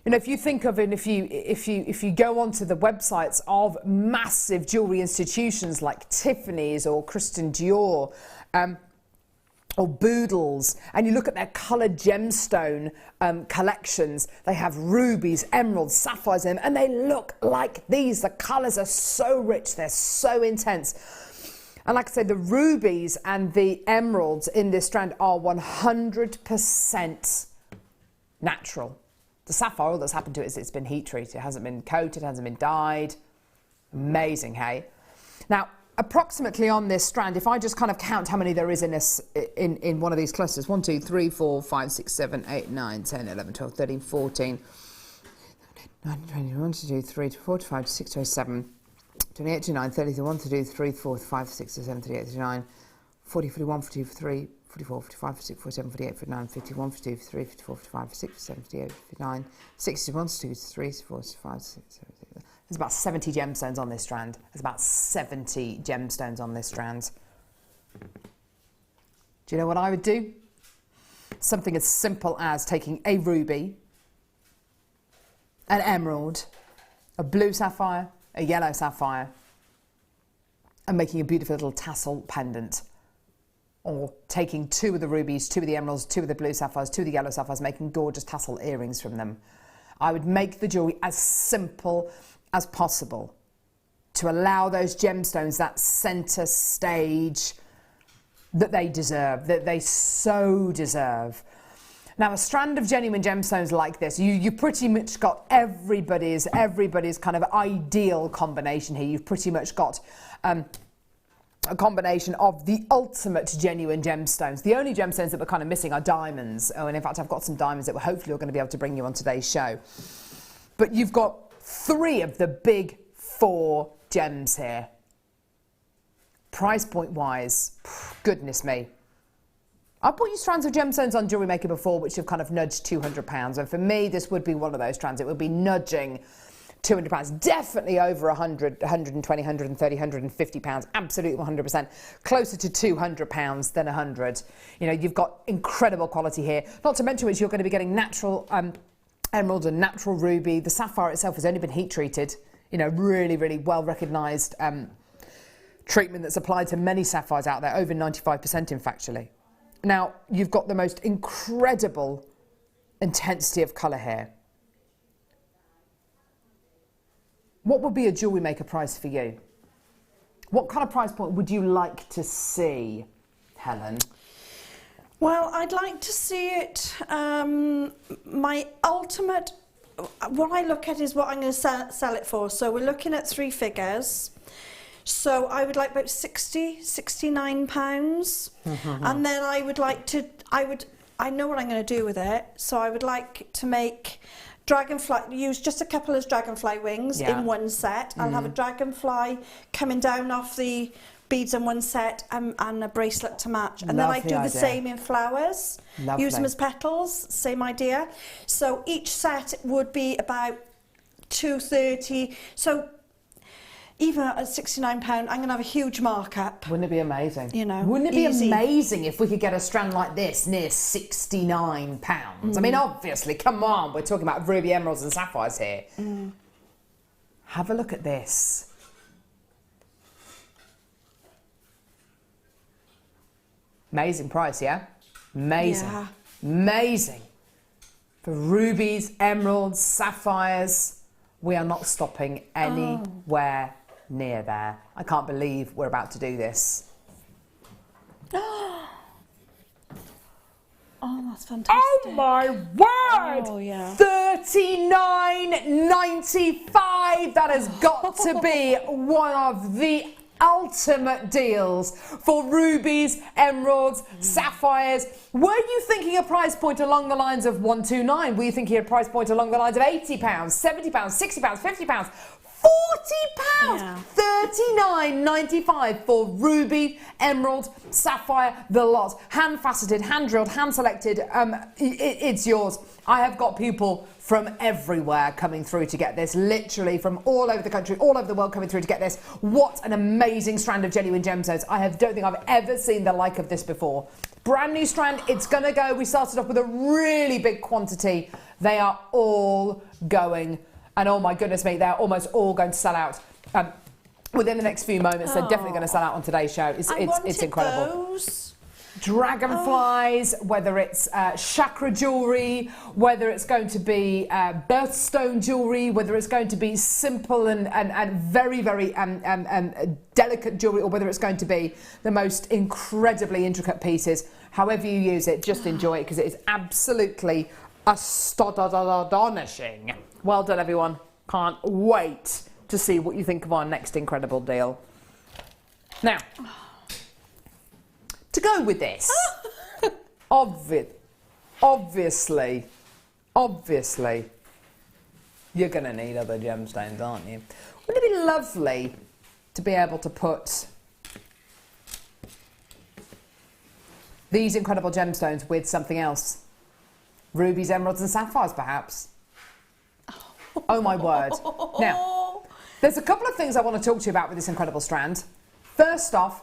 You know, if you think of it, if you go onto the websites of massive jewellery institutions like Tiffany's or Christian Dior, or Boodles, and you look at their coloured gemstone collections, they have rubies, emeralds, sapphires in them, and they look like these. The colours are so rich, they're so intense. And like I say, the rubies and the emeralds in this strand are 100% natural. The sapphire, all that's happened to it is it's been heat treated. It hasn't been coated, it hasn't been dyed. Amazing, hey? Now, approximately on this strand, if I just kind of count how many there is in this, in one of these clusters, 1, 2, 3, 4, 5, 6, 7, 8, 9, 10, 11, 12, 13, 14, 9, 20, 1, 2, 3, 4, 5, 6, 7, 28, 29, 30, 1, 2, 3, 4, 5, 6, 7, 38, 39, 40, 41, 42, 43, 44, 45, 46, 47, 48, 49, 51, 52, 53, 54, 55, 56, 57, 58, 59, 60, 1, 2, 3, 4, 5, 6, 7, 8. There's about 70 gemstones on this strand. There's about 70 gemstones on this strand. Do you know what I would do? Something as simple as taking a ruby, an emerald, a blue sapphire, a yellow sapphire, and making a beautiful little tassel pendant. Or taking 2 of the rubies, 2 of the emeralds, 2 of the blue sapphires, 2 of the yellow sapphires, making gorgeous tassel earrings from them. I would make the jewellery as simple as possible to allow those gemstones that centre stage that they deserve, that they so deserve. Now, a strand of genuine gemstones like this, you pretty much got everybody's kind of ideal combination here. You've pretty much got a combination of the ultimate genuine gemstones. The only gemstones that we're kind of missing are diamonds. Oh, and in fact, I've got some diamonds that we're hopefully going to be able to bring you on today's show. But you've got 3 of the big 4 gems here. Price point wise, goodness me. I've bought you strands of gemstones on Jewellery Maker before, which have kind of nudged £200. And for me, this would be one of those strands. It would be nudging £200. Definitely over 100, 120, 130, 150 pounds. Absolutely 100%. Closer to £200 than 100. You know, you've got incredible quality here. Not to mention which you're going to be getting natural emerald and natural ruby. The sapphire itself has only been heat treated. You know, really, really well recognised treatment that's applied to many sapphires out there. Over 95% in fact, actually. Now, you've got the most incredible intensity of colour here. What would be a Jewellery Maker price for you? What kind of price point would you like to see, Helen? Well, I'd like to see it, my ultimate, what I look at is what I'm going to sell it for. So we're looking at 3 figures. So I would like about 60, 69 pounds. And then I would like to, I know what I'm going to do with it. So I would like to make use just a couple of dragonfly wings in one set. I'll have a dragonfly coming down off the beads in one set and a bracelet to match. And then I do the same in flowers. Use them as petals, same idea. So each set would be about £230. So even at £69, I'm going to have a huge markup. Wouldn't it be amazing? You know, wouldn't it be amazing if we could get a strand like this near £69? I mean, obviously, come on, we're talking about ruby emeralds and sapphires here. Have a look at this. Amazing price, yeah? Amazing. Yeah. Amazing. For rubies, emeralds, sapphires, we are not stopping anywhere near there. I can't believe we're about to do this. Oh, that's fantastic. Oh my word! Oh, yeah. $39.95. That has got to be one of the ultimate deals for rubies, emeralds, sapphires. Were you thinking a price point along the lines of 129? Were you thinking a price point along the lines of £80, £70, £60, £50? £40, yeah. $39.95 for ruby, emerald, sapphire, the lot. Hand faceted, hand drilled, hand selected. It's yours. I have got people from everywhere coming through to get this, literally from all over the country, all over the world coming through to get this. What an amazing strand of genuine gemstones. Don't think I've ever seen the like of this before. Brand new strand, it's gonna go. We started off with a really big quantity. They are all going. And oh my goodness me, they're almost all going to sell out within the next few moments. They're definitely going to sell out on today's show. It's incredible. Those. Dragonflies, whether it's chakra jewellery, whether it's going to be birthstone jewellery, whether it's going to be simple and very, very delicate jewellery, or whether it's going to be the most incredibly intricate pieces. However you use it, just enjoy it because it is absolutely astonishing. Well done, everyone. Can't wait to see what you think of our next incredible deal. Now, to go with this, obviously, you're going to need other gemstones, aren't you? Wouldn't it be lovely to be able to put these incredible gemstones with something else? Rubies, emeralds and sapphires, perhaps? Oh my word. Now, there's a couple of things I want to talk to you about with this incredible strand. First off,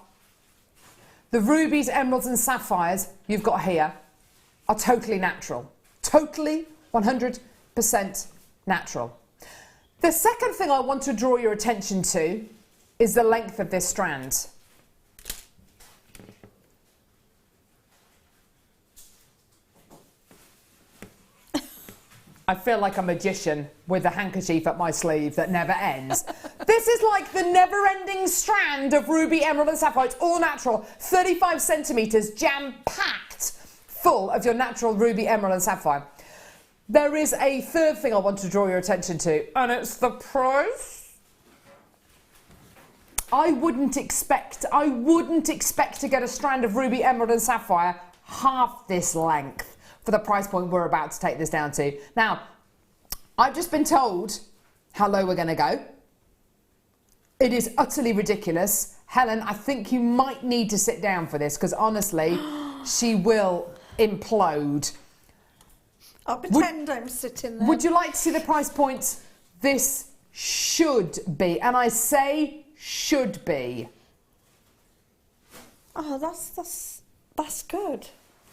the rubies, emeralds and sapphires you've got here are totally natural. Totally 100% natural. The second thing I want to draw your attention to is the length of this strand. I feel like a magician with a handkerchief at my sleeve that never ends. This This is like the never-ending strand of ruby, emerald and sapphire. It's all natural, 35 centimetres, jam-packed full of your natural ruby, emerald and sapphire. There is a third thing I want to draw your attention to, and it's the price. I wouldn't expect to get a strand of ruby, emerald and sapphire half this length for the price point we're about to take this down to. Now, I've just been told how low we're going to go. It is utterly ridiculous. Helen, I think you might need to sit down for this because honestly, she will implode. I'll pretend I'm sitting there. Would you like to see the price point this should be? And I say should be. Oh, that's good.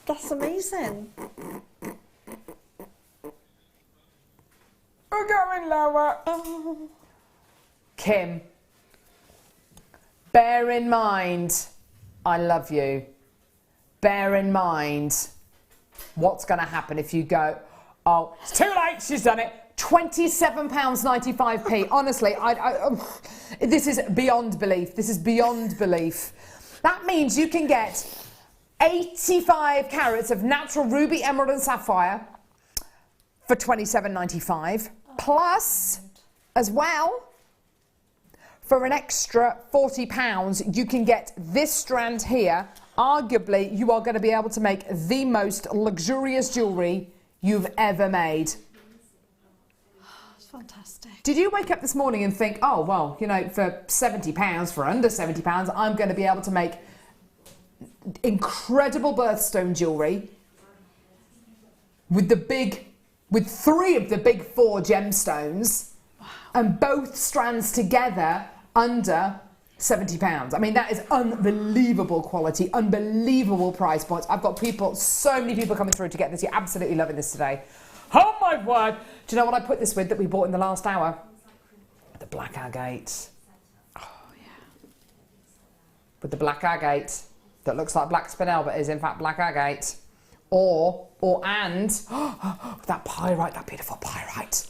That's amazing. We're going lower. Oh. Kim, bear in mind, I love you. Bear in mind what's going to happen if you go, oh, it's too late, she's done it. £27.95p. Honestly, this is beyond belief. This is beyond belief. That means you can get 85 carats of natural ruby, emerald and sapphire for £27.95. Plus, as well, for an extra £40, you can get this strand here. Arguably, you are going to be able to make the most luxurious jewellery you've ever made. It's fantastic. Did you wake up this morning and think, oh, well, you know, for £70, for under £70, I'm going to be able to make incredible birthstone jewellery with three of the big 4 gemstones, wow, and both strands together under £70. I mean, that is unbelievable quality, unbelievable price points. I've got so many people coming through to get this. You're absolutely loving this today. Oh my word. Do you know what I put this with that we bought in the last hour? The black agate. Oh yeah. With the black agate that looks like black spinel but is in fact black agate. And that pyrite, that beautiful pyrite.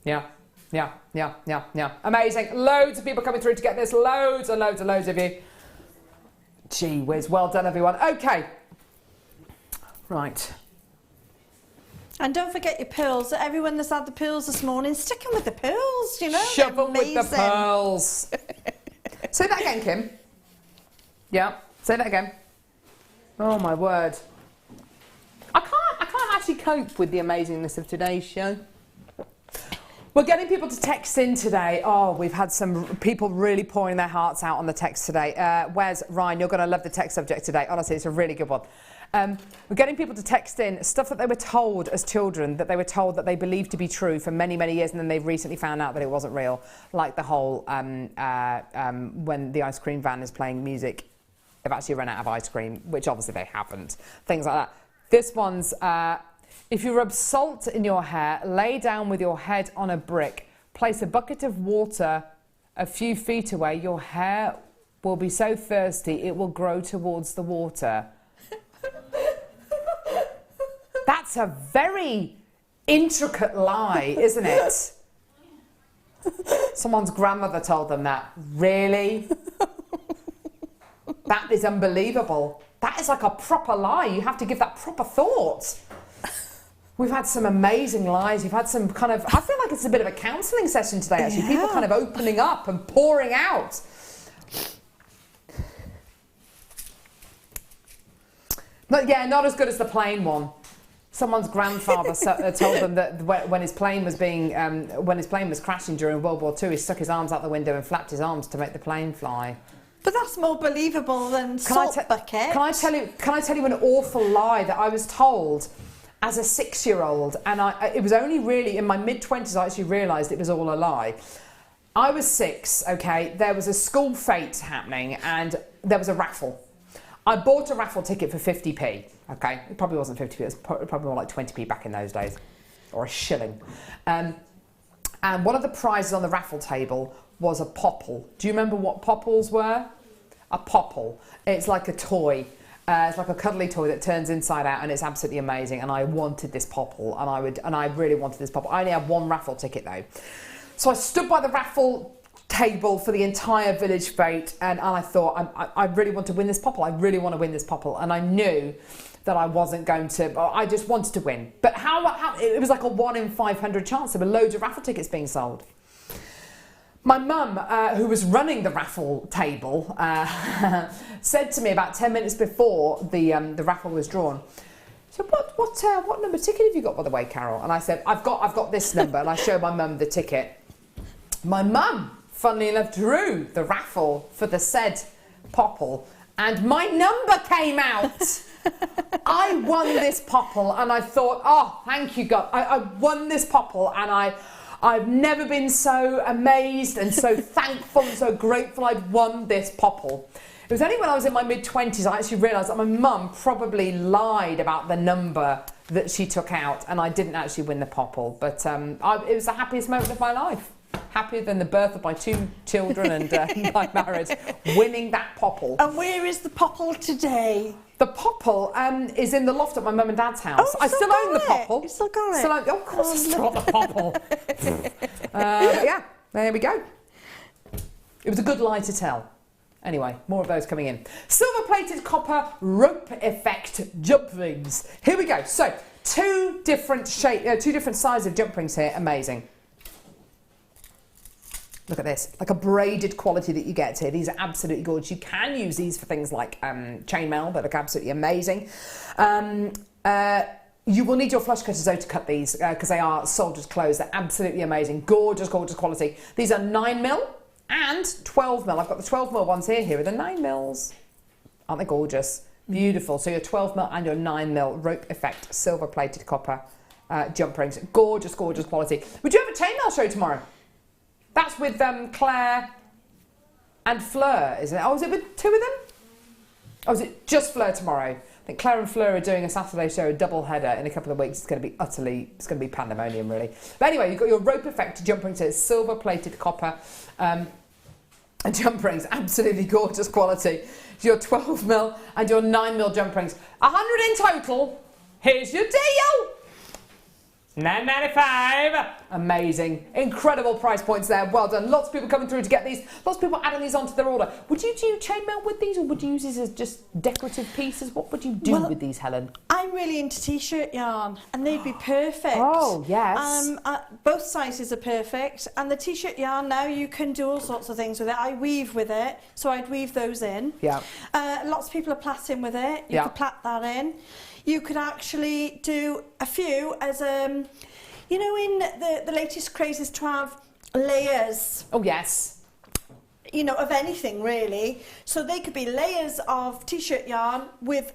Yeah. Amazing. Loads of people coming through to get this. Loads and loads and loads of you. Gee whiz. Well done, everyone. Okay. Right. And don't forget your pearls. Everyone that's had the pearls this morning, stick them with the pearls, you know. Shove them with the pearls. Say that again, Kim. Yeah. Say that again. Oh, my word. I can't actually cope with the amazingness of today's show. We're getting people to text in today. Oh, we've had some people really pouring their hearts out on the text today. Where's Ryan? You're going to love the text subject today. Honestly, it's a really good one. We're getting people to text in stuff that they were told as children, that they were told that they believed to be true for many, many years, and then they've recently found out that it wasn't real. Like the whole, when the ice cream van is playing music, they've actually run out of ice cream, which obviously they haven't. Things like that. This one's... if you rub salt in your hair, lay down with your head on a brick, place a bucket of water a few feet away, your hair will be so thirsty it will grow towards the water. That's a very intricate lie, isn't it? Someone's grandmother told them that. Really? That is unbelievable. That is like a proper lie. You have to give that proper thought. We've had some amazing lies. You've had some kind of... I feel like it's a bit of a counselling session today, actually. Yeah. People kind of opening up and pouring out. But yeah, not as good as the plane one. Someone's grandfather told them that when his plane was crashing during World War II, he stuck his arms out the window and flapped his arms to make the plane fly. But that's more believable than salt bucket. Can I tell you an awful lie that I was told as a 6-year-old, and it was only really in my mid-20s I actually realised it was all a lie. I was 6, okay, there was a school fete happening and there was a raffle. I bought a raffle ticket for 50p, okay, it probably wasn't 50p, it was probably more like 20p back in those days, or a shilling. And one of the prizes on the raffle table was a popple. Do you remember what popples were? A popple. It's like a toy. It's like a cuddly toy that turns inside out, and it's absolutely amazing. And I wanted this Popple, and I really wanted this Popple. I only had one raffle ticket though, so I stood by the raffle table for the entire village fete, and I thought, I really want to win this Popple. I really want to win this Popple, and I knew that I wasn't going to. I just wanted to win, but how? It was like a 1 in 500 chance. There were loads of raffle tickets being sold. My mum, who was running the raffle table, said to me about 10 minutes before the raffle was drawn, she said, what number ticket have you got, by the way, Carol? And I said, I've got this number, and I showed my mum the ticket. My mum, funnily enough, drew the raffle for the said Popple, and my number came out. I won this Popple, and I thought, oh, thank you, God. I won this Popple, and I've never been so amazed and so thankful and so grateful I'd won this Popple. It was only when I was in my mid-20s I actually realised that my mum probably lied about the number that she took out, and I didn't actually win the Popple. But it was the happiest moment of my life. Happier than the birth of my 2 children and my marriage, winning that Popple. And where is the Popple today? The Popple is in the loft at my mum and dad's house. Oh, I still own the Popple. You still got it? Of course I still got the Popple. But yeah, there we go. It was a good lie to tell. Anyway, more of those coming in. Silver-plated copper rope effect jump rings. Here we go. So, 2 different sizes of jump rings here. Amazing. Look at this, like a braided quality that you get here. These are absolutely gorgeous. You can use these for things like chainmail that look absolutely amazing. You will need your flush cutters though to cut these because they are soldier's clothes. They're absolutely amazing. Gorgeous, gorgeous quality. These are 9mm and 12mm. I've got the 12mm ones here. Here are the 9mm. Aren't they gorgeous? Beautiful. So your 12mm and your 9mm rope effect silver plated copper jump rings. Gorgeous, gorgeous quality. Would you have a chainmail show tomorrow? That's with Claire and Fleur, isn't it? Oh, is it with 2 of them? Or is it just Fleur tomorrow? I think Claire and Fleur are doing a Saturday show, a double header in a couple of weeks. It's going to be pandemonium, really. But anyway, you've got your rope effect jump rings here, silver plated copper jump rings, absolutely gorgeous quality. Your 12mm and your 9mm jump rings. 100 in total. Here's your deal. $9.95. Amazing. Incredible price points there. Well done. Lots of people coming through to get these. Lots of people adding these onto their order. Would you do chainmail with these, or would you use these as just decorative pieces? What would you do with these, Helen? I'm really into t-shirt yarn, and they'd be perfect. Oh, yes. Both sizes are perfect, and the t-shirt yarn now you can do all sorts of things with it. I weave with it, so I'd weave those in. Yeah. Lots of people are plaiting with it. You could plait that in. You could actually do a few as, you know, in the latest craze is to have layers. Oh, yes. You know, of anything, really. So they could be layers of t-shirt yarn with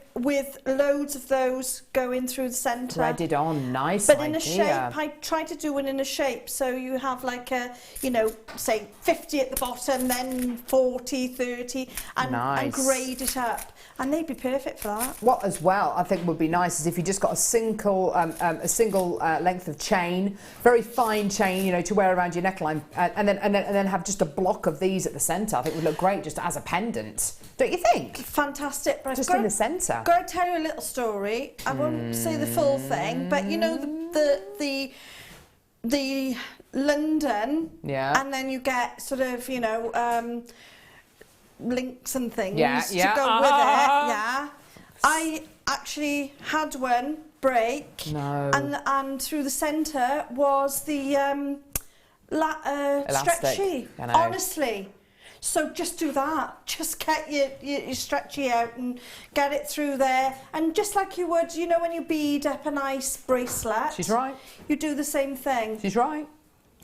loads of those going through the centre. Threaded on, nice But idea. in a shape, I try to do one in a shape. So you have like a, you know, say 50 at the bottom, then 40, 30, and grade it up. And they'd be perfect for that. What as well I think would be nice is if you just got a single length of chain, very fine chain, you know, to wear around your neckline, and then have just a block of these at the centre. I think would look great just as a pendant. Don't you think? Fantastic. But just in the centre. Got to tell you a little story. I won't say the full thing, but you know the London, and then you get sort of, you know, links and things to go with it. I actually had one break, and through the centre was the stretchy. Honestly. So just do that. Just get your stretchy out and get it through there. And just like you would, you know, when you bead up a nice bracelet. She's right. You do the same thing. She's right.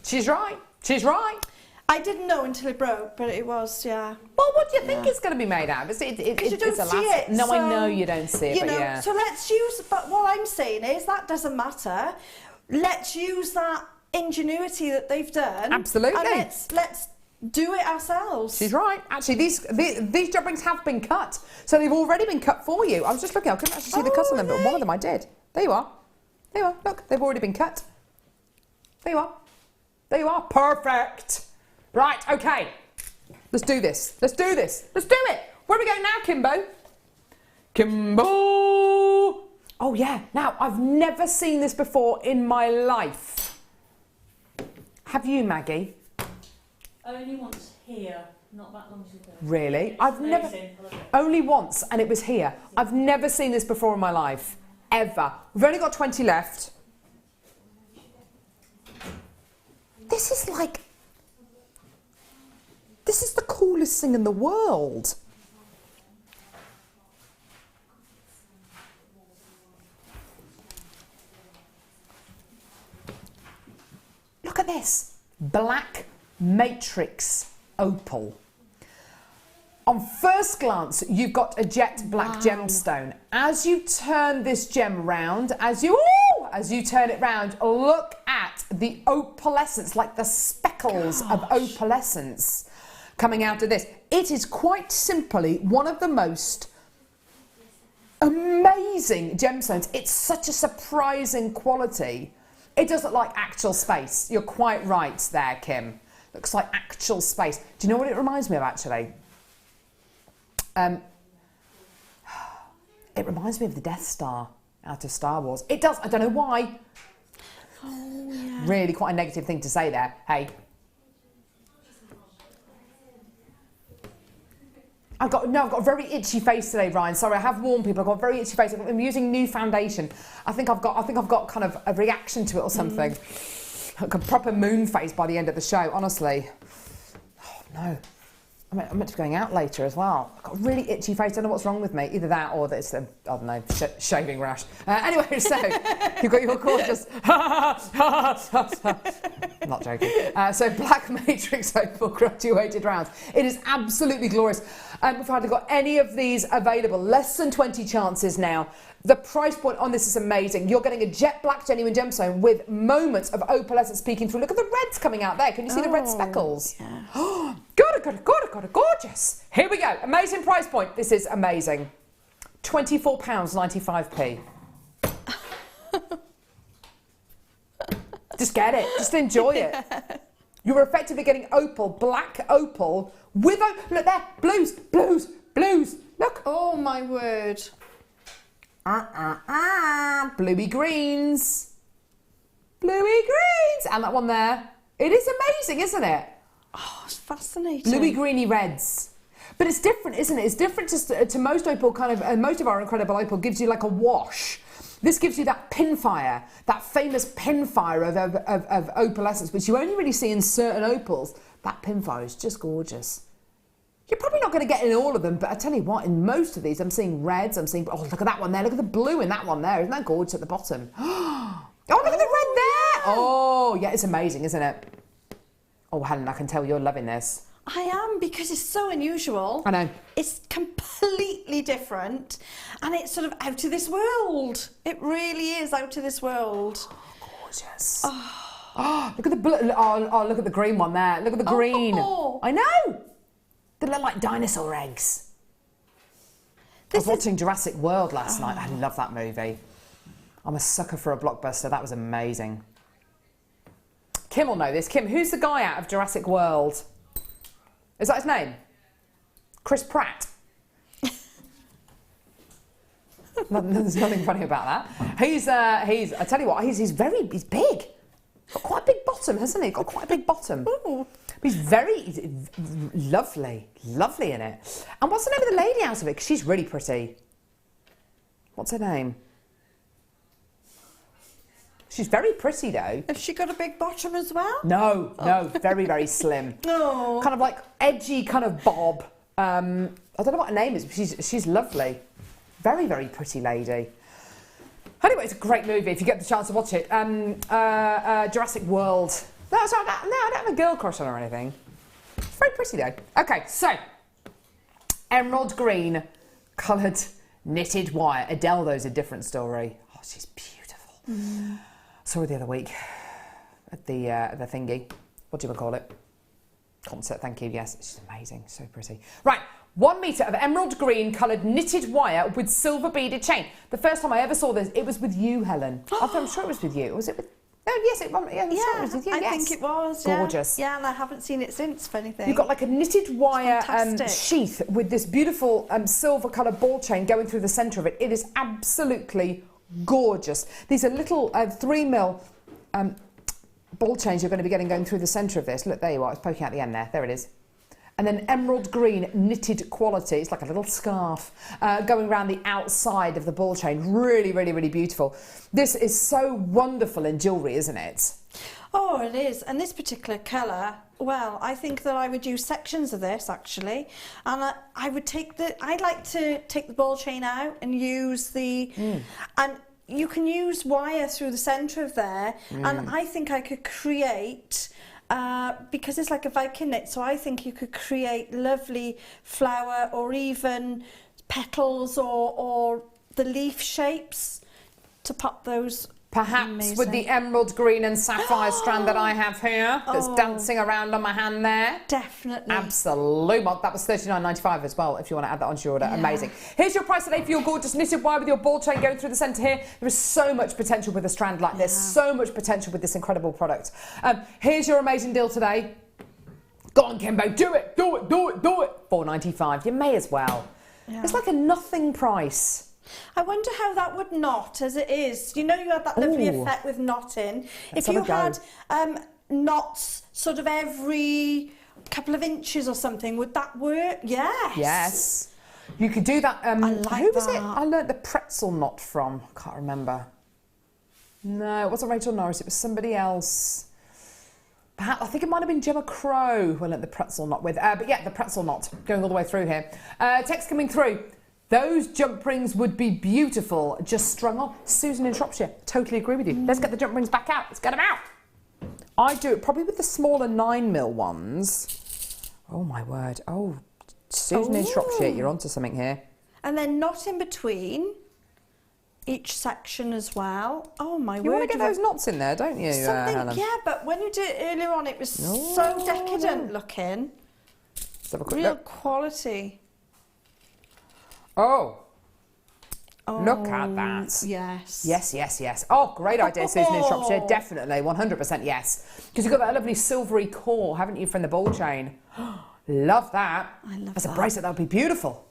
She's right. She's right. I didn't know until it broke, but it was, Well, what do you think it's going to be made out of? It's you don't see it. No, so, I know you don't see it, you but know, so let's use, but what I'm saying is that doesn't matter. Let's use that ingenuity that they've done. Absolutely. And let's do it ourselves. She's right. Actually, these jump rings have been cut. So they've already been cut for you. I was just looking, I couldn't actually see the cut on them, but one of them I did. There you are. There you are. Look, they've already been cut. There you are. There you are. Perfect. Right, okay. Let's do this. Let's do this. Let's do it. Where are we going now, Kimbo? Kimbo. Oh yeah, now I've never seen this before in my life. Have you, Maggie? Only once here, not that long ago. Really? It's I've never, amazing. I love it. only once, and it was here. I've never seen this before in my life, ever. We've only got 20 left. This is like, this is the coolest thing in the world. Look at this, black matrix opal. On first glance, you've got a jet black gemstone. As you turn this gem round, as you turn it round, look at the opalescence, like the speckles of opalescence coming out of this. It is quite simply one of the most amazing gemstones. It's such a surprising quality. It does look like actual space. You're quite right there, Kim. Looks like actual space. Do you know what it reminds me of, actually? It reminds me of the Death Star out of Star Wars. It does. I don't know why. Oh, yeah. Really quite a negative thing to say there. Hey. I've got a very itchy face today, Ryan. Sorry, I have warned people. I've got a very itchy face. I'm using new foundation. I think I've got kind of a reaction to it or something. Like a proper moon face by the end of the show, honestly. Oh no. I'm meant to be going out later as well. I've got a really itchy face. I don't know what's wrong with me. Either that or that it's a, I don't know, shaving rash. Anyway, so you've got your gorgeous... I'm not joking. So black matrix opal graduated rounds. It is absolutely glorious. We've hardly got any of these available. Less than 20 chances now. The price point on this is amazing. You're getting a jet black genuine gemstone with moments of opalescence peeking through. Look at the reds coming out there. Can you see the red speckles? Yeah. God, gorgeous. Here we go. Amazing price point. This is amazing. £24.95p. Just get it. Just enjoy it. You're effectively getting opal, black opal, with... Look there. Blues. Look. Oh, my word. Bluey greens. And that one there. It is amazing, isn't it? Oh, it's fascinating. Bluey greeny reds. But it's different, isn't it? It's different to most opal kind of, and most of our incredible opal gives you like a wash. This gives you that pinfire, that famous pinfire of opalescence, which you only really see in certain opals. That pinfire is just gorgeous. You're probably not going to get in all of them, but I tell you what, in most of these, I'm seeing reds, I'm seeing, oh, look at that one there, look at the blue in that one there. Isn't that gorgeous at the bottom? Oh, look at the red there. Oh, yeah, it's amazing, isn't it? Oh, Helen, I can tell you're loving this. I am, because it's so unusual. I know. It's completely different, and it's sort of out of this world. It really is out of this world. Oh, gorgeous. Oh, look at the blue. Oh, look at the green one there. Look at the green. Oh. I know. They look like dinosaur eggs. I was watching Jurassic World last night. I love that movie. I'm a sucker for a blockbuster. That was amazing. Kim will know this. Kim, who's the guy out of Jurassic World? Is that his name? Chris Pratt. There's nothing funny about that. I tell you what, he's big. Got quite a big bottom, hasn't he? Got quite a big bottom. Ooh. He's lovely in it. And what's the name of the lady out of it? 'Cause she's really pretty. What's her name? She's very pretty though. Has she got a big bottom as well? No, very, very slim. No. Kind of like edgy, kind of bob. I don't know what her name is, but she's lovely. Very, very pretty lady. Anyway, it's a great movie if you get the chance to watch it. Jurassic World. No, sorry, no, I don't have a girl crush on her or anything. It's very pretty though. Okay, so emerald green coloured knitted wire. Adele, though, is a different story. Oh, she's beautiful. Saw her the other week at the thingy. What do you call it? Concert. Thank you. Yes, she's amazing. So pretty. Right. 1 metre of emerald green coloured knitted wire with silver beaded chain. The first time I ever saw this, it was with you, Helen. I'm sure it was with you. Was it Oh, yes, it was. I think it was. Gorgeous. Yeah, and I haven't seen it since, for anything. You've got like a knitted wire fantastic. sheath with this beautiful silver coloured ball chain going through the centre of it. It is absolutely gorgeous. These are little 3mm ball chains you're going to be getting going through the centre of this. Look, there you are. It's poking out the end there. There it is. And then emerald green knitted quality. It's like a little scarf going around the outside of the ball chain. Really, really, really beautiful. This is so wonderful in jewellery, isn't it? Oh, it is. And this particular colour, well, I think that I would use sections of this actually, and I would I'd like to take the ball chain out and use the, and you can use wire through the centre of there, and I think I could create. Because it's like a Viking knit, so I think you could create lovely flower or even petals or the leaf shapes to pop those. Perhaps amazing. with the emerald green and sapphire strand that I have here, that's dancing around on my hand there. Definitely. Absolutely. That was $39.95 as well, if you want to add that onto your order. Yeah. Amazing. Here's your price today for your gorgeous knitted wire with your ball chain going through the centre here. There is so much potential with a strand like this, so much potential with this incredible product. Here's your amazing deal today. Go on, Kimbo, do it, do it, do it, do it. $4.95. You may as well. Yeah. It's like a nothing price. I wonder how that would knot as it is. You know, you had that lovely effect with knotting. Let's if you have a had knots sort of every couple of inches or something, would that work? Yes. Yes. You could do that. I like who was that. it I learnt the pretzel knot from? I can't remember. No, it wasn't Rachel Norris. It was somebody else. Perhaps, I think it might have been Gemma Crow who I learnt the pretzel knot with. But yeah, the pretzel knot going all the way through here. Text coming through. Those jump rings would be beautiful, just strung on. Susan in Shropshire, totally agree with you. Let's get the jump rings back out. Let's get them out. I do it probably with the smaller 9mm ones. Oh, my word. Oh, Susan in Shropshire, you're onto something here. And then knot in between each section as well. Oh, my word. You want to get those knots in there, don't you, Helen? Yeah, but when you did it earlier on, it was so decadent looking. Let's have a quick Real look. quality. Oh, look at that. Yes. Yes, yes, yes. Oh, great idea, Susan in Shropshire. Definitely, 100% yes. Because you've got that lovely silvery core, haven't you, from the ball chain? Love that. I love As a that. bracelet, that would be beautiful.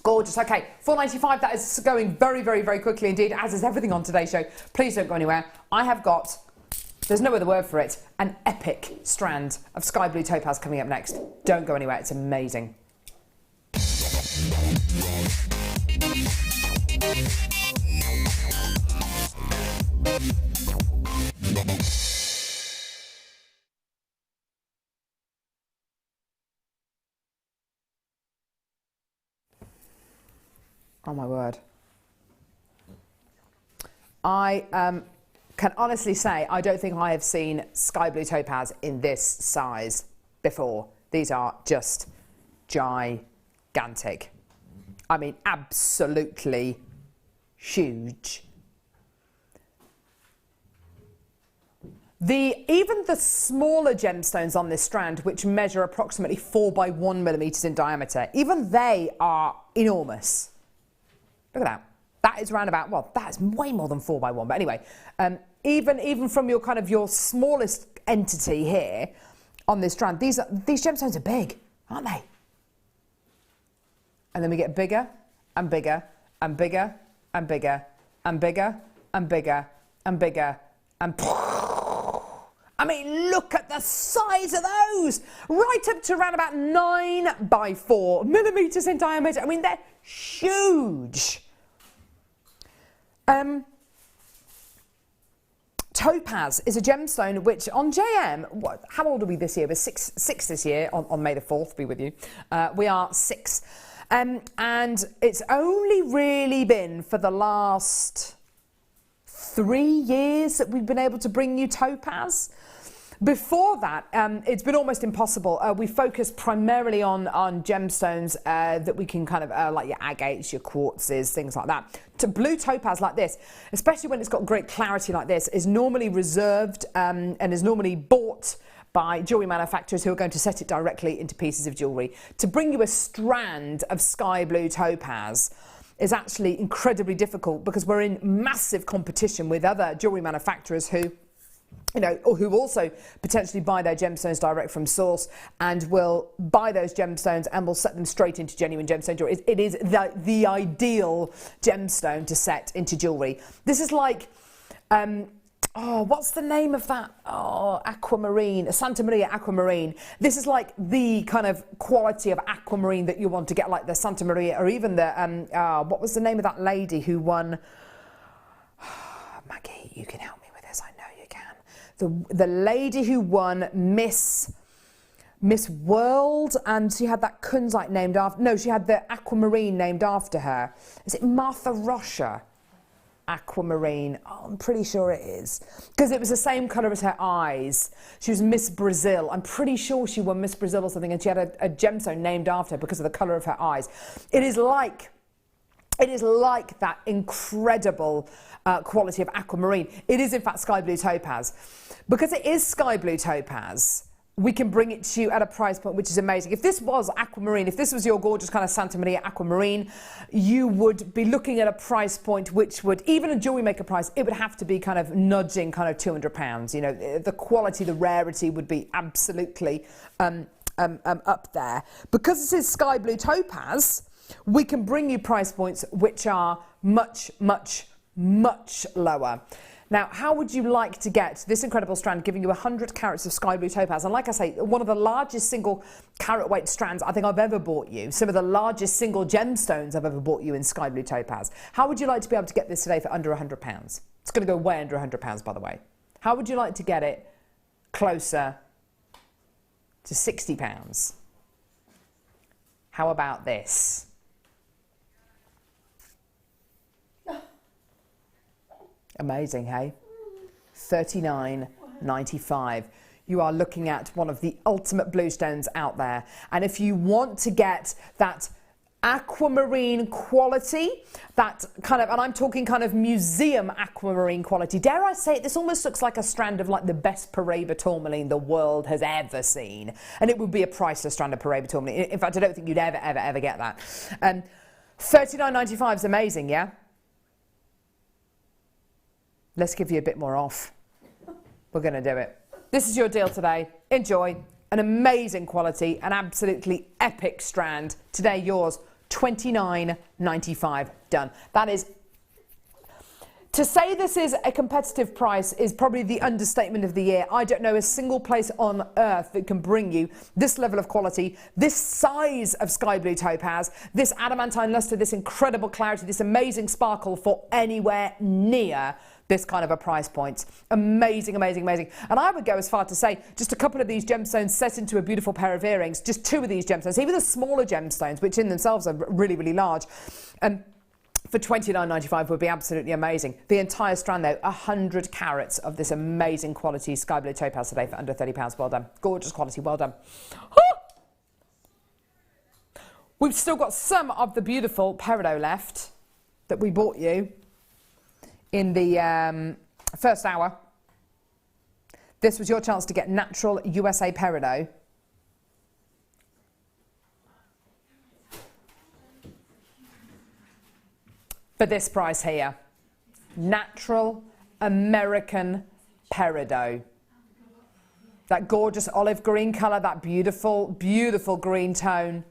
Gorgeous. Okay, $4.95. That is going very, very, very quickly indeed, as is everything on today's show. Please don't go anywhere. I have got, there's no other word for it, an epic strand of sky blue topaz coming up next. Don't go anywhere. It's amazing. Oh my word. I can honestly say I don't think I have seen sky blue topaz in this size before. These are just gigantic. I mean, absolutely huge. Even the smaller gemstones on this strand, which measure approximately 4 by 1 millimeters in diameter, even they are enormous. Look at that. That is round about, well, that's way more than 4 by 1. But anyway, even from your kind of your smallest entity here on this strand, these gemstones are big, aren't they? And then we get bigger and bigger and bigger and bigger and bigger and bigger and bigger and I mean, look at the size of those! Right up to around about 9 by 4 millimeters in diameter. I mean, they're huge. Topaz is a gemstone which on JM, how old are we this year? We're six this year, on May the 4th, be with you. We are 6. And it's only really been for the last 3 years that we've been able to bring you topaz. Before that, it's been almost impossible. We focus primarily on gemstones that we can kind of, like your agates, your quartzes, things like that. To blue topaz like this, especially when it's got great clarity like this, is normally reserved and is normally bought by jewellery manufacturers who are going to set it directly into pieces of jewellery. To bring you a strand of sky blue topaz is actually incredibly difficult because we're in massive competition with other jewellery manufacturers who you know, or who also potentially buy their gemstones direct from source and will buy those gemstones and will set them straight into genuine gemstone jewelry. It is the ideal gemstone to set into jewelry. This is like, what's the name of that? Oh, aquamarine, Santa Maria aquamarine. This is like the kind of quality of aquamarine that you want to get, like the Santa Maria, or even the, what was the name of that lady who won? Maggie, you can help me with this, I know you can. The lady who won Miss World, and she had that kunzite named after, no, she had the aquamarine named after her. Is it Martha Roache? Aquamarine, oh, I'm pretty sure it is, because it was the same colour as her eyes. She was Miss Brazil. I'm pretty sure she won Miss Brazil or something, and she had a gemstone named after her because of the colour of her eyes. It is like that incredible quality of aquamarine. It is in fact sky blue topaz. Because it is sky blue topaz, we can bring it to you at a price point which is amazing. If this was aquamarine, if this was your gorgeous kind of Santa Maria aquamarine, you would be looking at a price point which would, even a jewellery maker price, it would have to be kind of nudging kind of £200. You know, the quality, the rarity would be absolutely up there. Because this is sky blue topaz, we can bring you price points which are much, much, much lower. Now, how would you like to get this incredible strand giving you 100 carats of sky blue topaz? And like I say, one of the largest single carat weight strands I think I've ever bought you. Some of the largest single gemstones I've ever bought you in sky blue topaz. How would you like to be able to get this today for under £100? It's going to go way under £100, by the way. How would you like to get it closer to £60? How about this? Amazing, hey? $39.95. You are looking at one of the ultimate blue stones out there. And if you want to get that aquamarine quality, that kind of, and I'm talking kind of museum aquamarine quality, dare I say it, this almost looks like a strand of like the best Peridot tourmaline the world has ever seen. And it would be a priceless strand of Peridot tourmaline. In fact, I don't think you'd ever get that. $39.95 is amazing, yeah? Let's give you a bit more off. We're going to do it. This is your deal today. Enjoy. An amazing quality, an absolutely epic strand. Today yours, $29.95. Done. That is, to say this is a competitive price is probably the understatement of the year. I don't know a single place on earth that can bring you this level of quality, this size of sky blue topaz, this adamantine luster, this incredible clarity, this amazing sparkle for anywhere near this kind of a price point. Amazing, amazing, amazing. And I would go as far to say just a couple of these gemstones set into a beautiful pair of earrings, just two of these gemstones, even the smaller gemstones, which in themselves are really, really large, for $29.95 would be absolutely amazing. The entire strand though, 100 carats of this amazing quality sky blue topaz today for under £30. Well done. Gorgeous quality, well done. We've still got some of the beautiful Peridot left that we bought you in the first hour. This was your chance to get natural USA Peridot. For this price here. Natural American Peridot. That gorgeous olive green colour, that beautiful, beautiful green tone.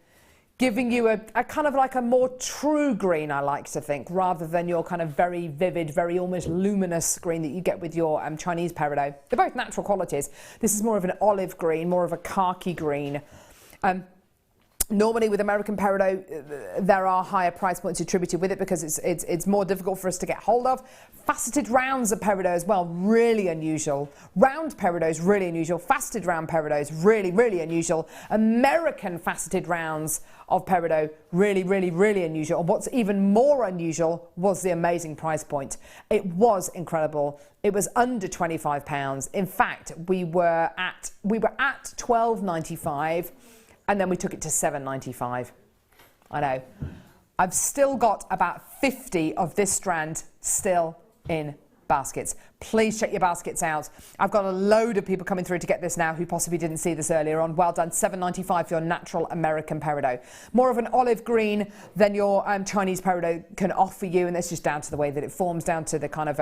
Giving you a kind of like a more true green, I like to think, rather than your kind of very vivid, very almost luminous green that you get with your Chinese Peridot. They're both natural qualities. This is more of an olive green, more of a khaki green. Normally with American Peridot, there are higher price points attributed with it because it's more difficult for us to get hold of. Faceted rounds of Peridot as well, really unusual. Round Peridot is really unusual. Faceted round Peridot is really, really unusual. American faceted rounds of Peridot, really, really, really unusual. And what's even more unusual was the amazing price point. It was incredible. It was under £25. In fact, we were at $12.95. And then we took it to $7.95. I know. I've still got about 50 of this strand still in baskets. Please check your baskets out. I've got a load of people coming through to get this now who possibly didn't see this earlier on. Well done. $7.95 for your natural American Peridot. More of an olive green than your Chinese Peridot can offer you, and that's just down to the way that it forms, down to the kind of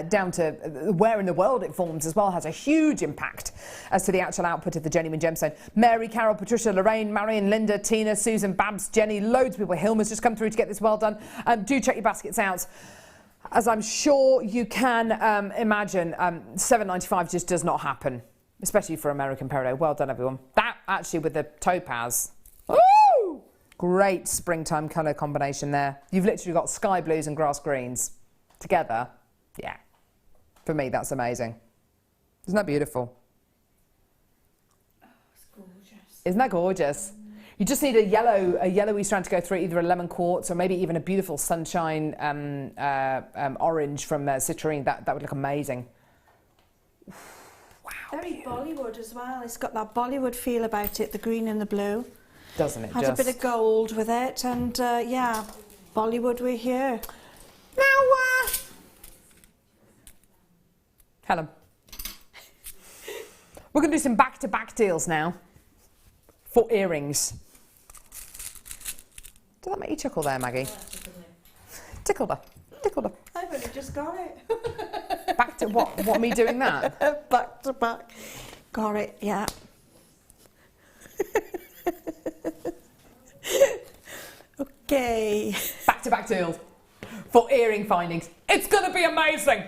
down to where in the world it forms as well has a huge impact as to the actual output of the genuine gemstone. Mary, Carol, Patricia, Lorraine, Marion, Linda, Tina, Susan, Babs, Jenny, loads of people. Hilma's just come through to get this well done. Do check your baskets out. As I'm sure you can imagine, $7.95 just does not happen, especially for American Peridot. Well done, everyone. That actually with the topaz. Woo! Great springtime colour combination there. You've literally got sky blues and grass greens together. Yeah, for me, that's amazing. Isn't that beautiful? Oh, it's gorgeous. Isn't that gorgeous? You just need a yellowy strand to go through, either a lemon quartz or maybe even a beautiful sunshine orange from citrine. That would look amazing. Wow. Very Bollywood as well. It's got that Bollywood feel about it, the green and the blue. Doesn't it? Has a bit of gold with it, and yeah, Bollywood, we're here. Now, Helen, we're going to do some back-to-back deals now for earrings. Did that make you chuckle there, Maggie? Tickled her. Tickled her. I've only just got it. Back to what? What, me doing that? Back to back. Got it, yeah. Okay. Back-to-back deals for earring findings. It's going to be amazing.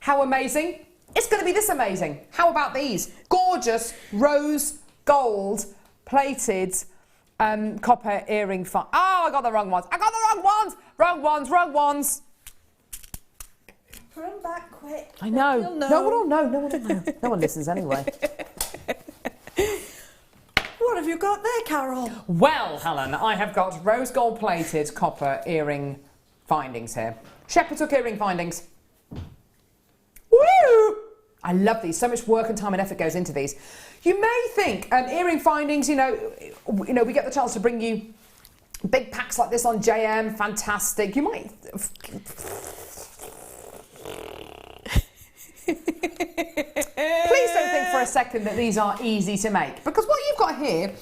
How amazing? It's going to be this amazing. How about these? Gorgeous rose gold plated copper earring. Oh, I got the wrong ones. I got the wrong ones. Wrong ones, wrong ones. Put them back quick. I know. You'll know. No one will know. No one will know. No one listens anyway. What have you got there, Carol? Well, Helen, I have got rose gold plated copper earring findings here. Shepherd's hook earring findings. Woo! I love these. So much work and time and effort goes into these. You may think earring findings, you know, we get the chance to bring you big packs like this on JM. Fantastic. You might. Please don't think for a second that these are easy to make, because what you've got here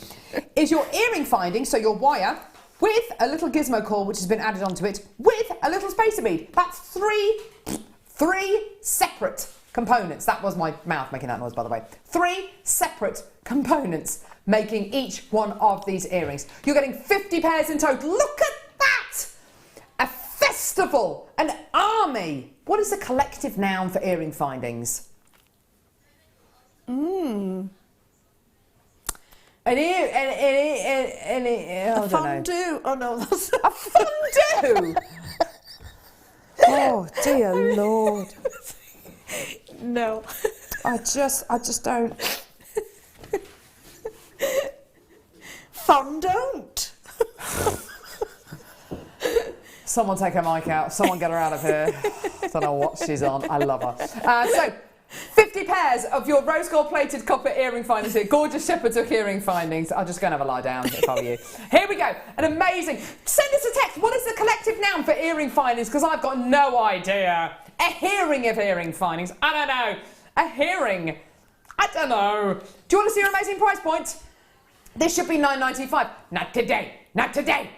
is your earring finding, so your wire with a little gizmo core which has been added onto it with a little spacer bead. That's three separate components. That was my mouth making that noise, by the way. 3 separate components making each one of these earrings. You're getting 50 pairs in total. Look at that! A festival, an army. What is the collective noun for earring findings? A fondue. Oh no, that's a fondue. Oh dear Lord. No. I just don't. Fondant. Someone take her mic out. Someone get her out of here. Don't know what she's on. I love her. So, 50 pairs of your rose gold plated copper earring findings here. Gorgeous shepherd's hook earring findings. I'll just go and have a lie down if I were you. Here we go. An amazing. Send us a text. What is the collective noun for earring findings? Because I've got no idea. A hearing of earring findings. I don't know. A hearing. I don't know. Do you want to see your amazing price point? This should be $9.95. Not today. Not today.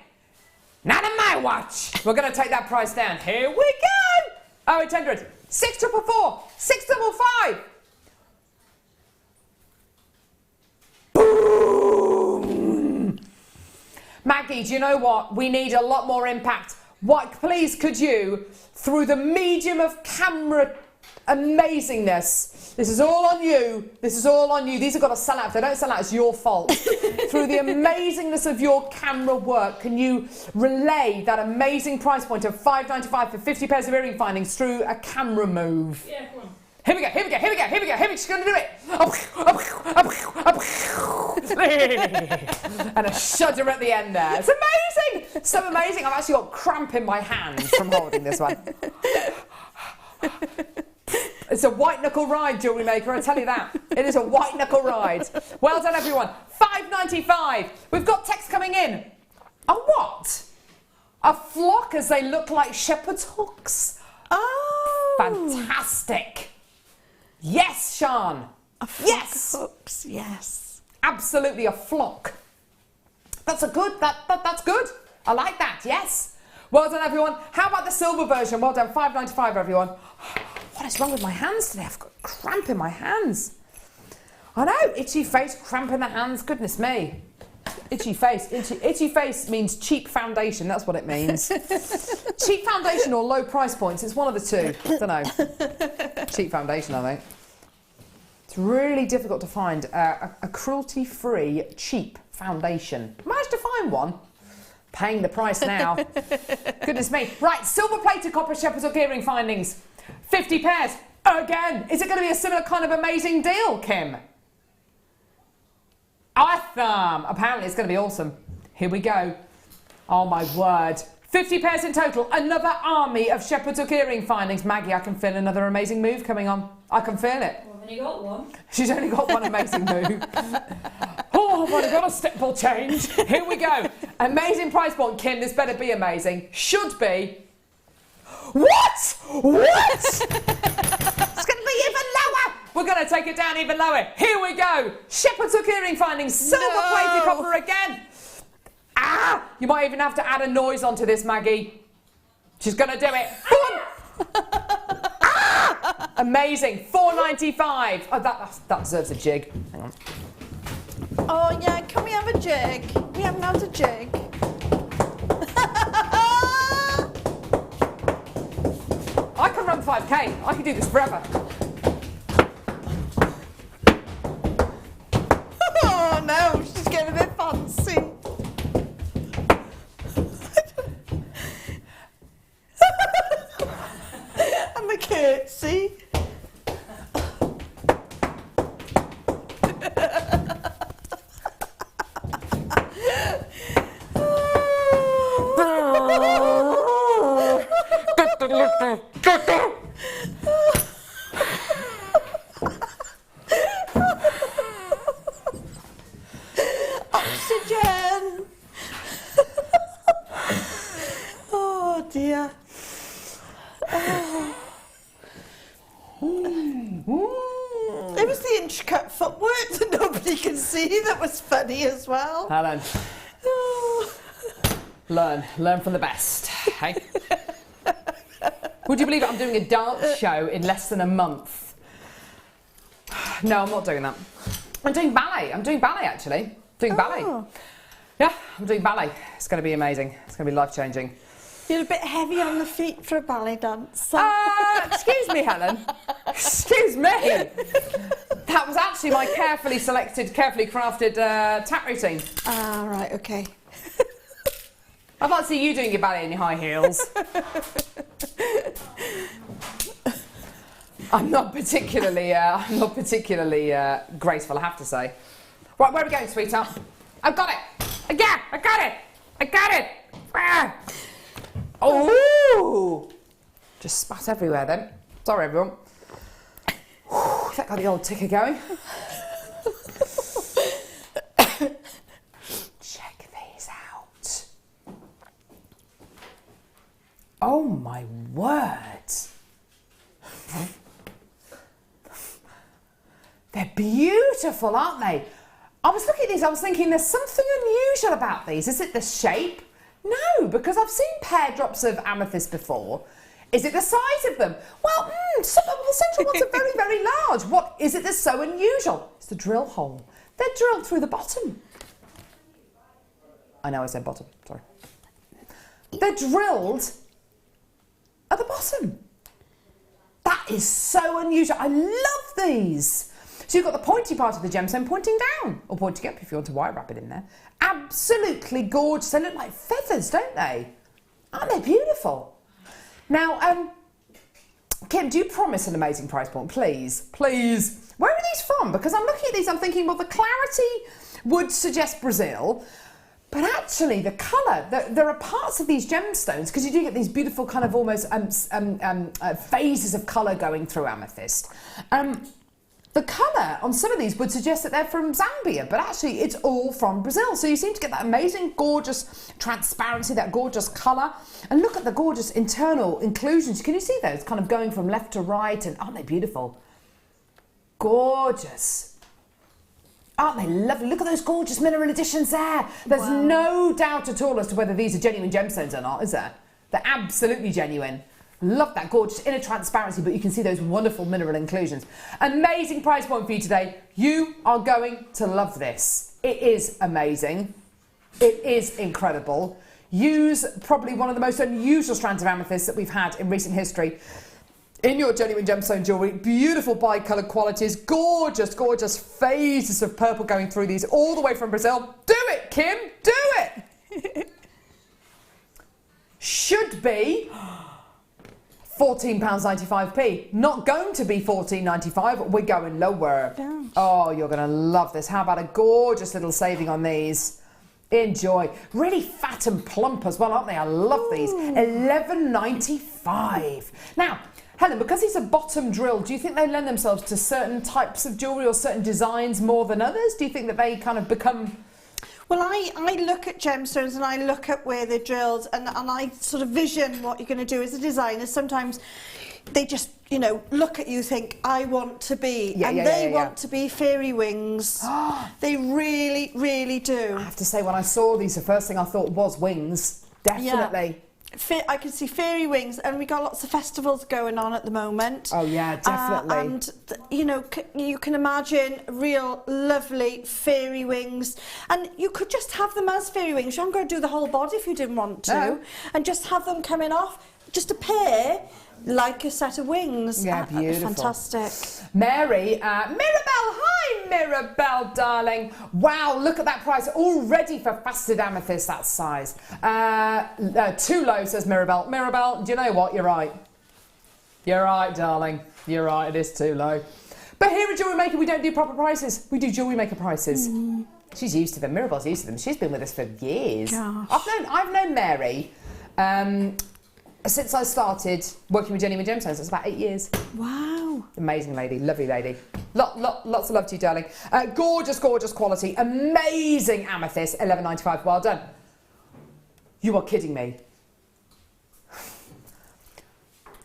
Not on my watch. We're going to take that price down. Here we go. 0800 644 655. Boom. Maggie, do you know what? We need a lot more impact. What, please, could you, through the medium of camera amazingness, this is all on you. This is all on you. These have got to sell out. If they don't sell out, it's your fault. Through the amazingness of your camera work, can you relay that amazing price point of $5.95 for 50 pairs of earring findings through a camera move? Yeah, come on. Here we go, here we go, here we go, here we go, here we go. She's going to do it. And a shudder at the end there. It's amazing. So amazing. I've actually got cramp in my hand from holding this one. It's a white knuckle ride, Jewellery Maker, I tell you that. It is a white knuckle ride. Well done, everyone. $5.95. We've got text coming in. A what? A flock, as they look like shepherd's hooks. Oh. Fantastic. Yes, Sean. A flock yes. of hooks, yes. Absolutely a flock. That's a good, that's good. I like that, yes. Well done, everyone. How about the silver version? Well done, $5.95, everyone. What is wrong with my hands today? I've got cramp in my hands. I know, itchy face, cramp in the hands, goodness me. Itchy face. Itchy face means cheap foundation, that's what it means. Cheap foundation or low price points, it's one of the two. Don't know. Cheap foundation, I think. It's really difficult to find a cruelty-free, cheap foundation. Managed to find one. Paying the price now. Goodness me. Right, silver-plated copper shepherd's hook earring findings. 50 pairs. Again. Is it going to be a similar kind of amazing deal, Kim? Awesome. Apparently it's going to be awesome. Here we go. Oh my word. 50 pairs in total. Another army of shepherd's hook earring findings. Maggie, I can feel another amazing move coming on. I can feel it. Well, I've only got one. She's only got one amazing move. Oh, I've only got a stipple change. Here we go. Amazing price point, Kim. This better be amazing. Should be. What? What? It's going to be even lower. We're going to take it down even lower. Here we go. Shepherd's hook earring findings. Silver-plated copper again. Ah! You might even have to add a noise onto this, Maggie. She's going to do it. Ah! Amazing. $4.95. Oh, that deserves a jig. Hang on. Oh yeah, can we have a jig? We haven't had a jig. I can run 5k. I can do this forever. Oh no, she's getting a bit fancy. And the curtsy. Oxygen. Oh dear. It was the intricate footwork that nobody can see that was funny as well. Helen. Learn from the best. Hey. Would you believe it? I'm doing a dance show in less than a month. No, I'm not doing that. I'm doing ballet. Actually. Doing ballet. Yeah, I'm doing ballet. It's going to be amazing. It's going to be life-changing. You're a bit heavy on the feet for a ballet dance. Excuse me, Helen. Excuse me. That was actually my carefully selected, carefully crafted tap routine. Ah, right, okay. I'd like to see you doing your ballet in your high heels. I'm not particularly graceful, I have to say. Right, where are we going, sweetheart? I've got it. Again, I got it. Ah. Oh! Just spat everywhere then. Sorry, everyone. That got the old ticker going. Check these out. Oh my word. They're beautiful, aren't they? I was looking at these, I was thinking there's something unusual about these. Is it the shape? No, because I've seen pear drops of amethyst before. Is it the size of them? Well, some of the central ones are very, very large. What is it that's so unusual? It's the drill hole. They're drilled through the bottom. I know I said bottom, sorry. They're drilled at the bottom. That is so unusual. I love these. So you've got the pointy part of the gemstone pointing down, or pointing up if you want to wire wrap it in there. Absolutely gorgeous. They look like feathers, don't they? Aren't they beautiful? Now, Kim, do you promise an amazing price point, please? Please. Where are these from? Because I'm looking at these, I'm thinking, well, the clarity would suggest Brazil, but actually the colour, there are parts of these gemstones, because you do get these beautiful kind of almost phases of colour going through amethyst. The colour on some of these would suggest that they're from Zambia, but actually it's all from Brazil. So you seem to get that amazing, gorgeous transparency, that gorgeous colour. And look at the gorgeous internal inclusions. Can you see those kind of going from left to right? And aren't they beautiful? Gorgeous. Aren't they lovely? Look at those gorgeous mineral additions there. There's no doubt at all as to whether these are genuine gemstones or not, is there? They're absolutely genuine. Love that gorgeous inner transparency, but you can see those wonderful mineral inclusions. Amazing price point for you today. You are going to love this. It is amazing. It is incredible. Use probably one of the most unusual strands of amethyst that we've had in recent history in your genuine gemstone jewellery. Beautiful bi-coloured qualities, gorgeous, gorgeous phases of purple going through these all the way from Brazil. Do it, Kim, do it! Should be £14.95p. Not going to be £14.95, we're going lower. Gosh. Oh, you're going to love this. How about a gorgeous little saving on these? Enjoy. Really fat and plump as well, aren't they? I love these. £11.95. Now, Helen, because these are bottom drilled, do you think they lend themselves to certain types of jewellery or certain designs more than others? Do you think that they kind of become... Well, I look at gemstones and I look at where they're drilled and I sort of vision what you're going to do as a designer. Sometimes they just, you know, look at you, think, I want to be. They want to be fairy wings. They really, really do. I have to say, when I saw these, the first thing I thought was wings. Definitely. Yeah. I can see fairy wings, and we got lots of festivals going on at the moment. Oh yeah, definitely. You know, you can imagine real lovely fairy wings, and you could just have them as fairy wings. You haven't got to do the whole body if you didn't want to, No. and just have them coming off, just a pair, like a set of wings. Yeah, beautiful. Fantastic. Mary, Mirabelle, hi Mirabelle, darling. Wow, look at that price already for faceted amethyst, that size. Too low, says Mirabelle. Mirabelle, do you know what? You're right. You're right, darling. You're right, it is too low. But here at Jewellery Maker, we don't do proper prices. We do Jewellery Maker prices. She's used to them. Mirabelle's used to them. She's been with us for years. Gosh. I've known Mary since I started working with Genuine Gemstones. It's about 8 years. Wow. Amazing lady, lovely lady. Lots of love to you, darling. Gorgeous, gorgeous quality. Amazing amethyst, £11.95. Well done. You are kidding me.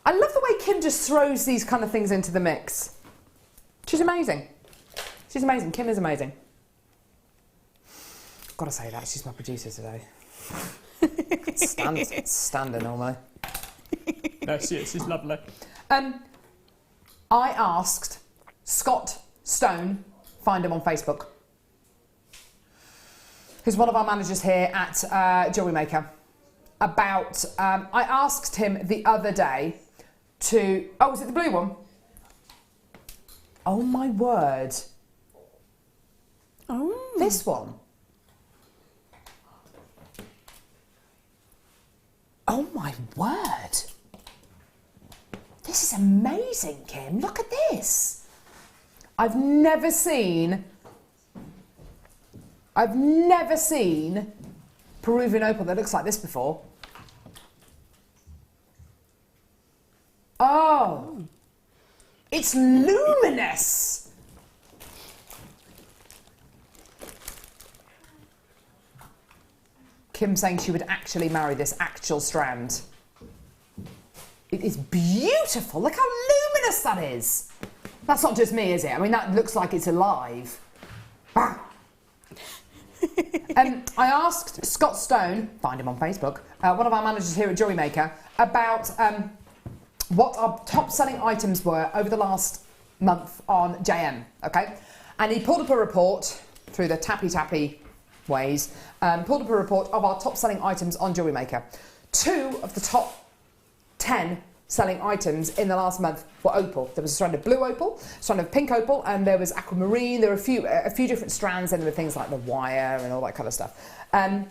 I love the way Kim just throws these kind of things into the mix. She's amazing. She's amazing. Kim is amazing. Gotta say that, she's my producer today. Stand her normally. No, she's lovely. I asked Scott Stone, find him on Facebook, who's one of our managers here at Jewellery Maker, about, I asked him the other day to, oh, was it the blue one? Oh my word. Oh. This one. Oh my word. This is amazing, Kim. Look at this. I've never seen Peruvian opal that looks like this before. Oh, it's luminous. Kim saying she would actually marry this actual strand. It is beautiful. Look how luminous that is. That's not just me, is it? I mean, that looks like it's alive. I asked Scott Stone, find him on Facebook, one of our managers here at Jewellery Maker, about what our top selling items were over the last month on JM, okay? And he pulled up a report through the tappy ways, pulled up a report of our top selling items on Jewellery Maker. 2 of the top 10 selling items in the last month were opal. There was a strand of blue opal, a strand of pink opal, and there was aquamarine. There were a few different strands, and there were things like the wire and all that kind of stuff. I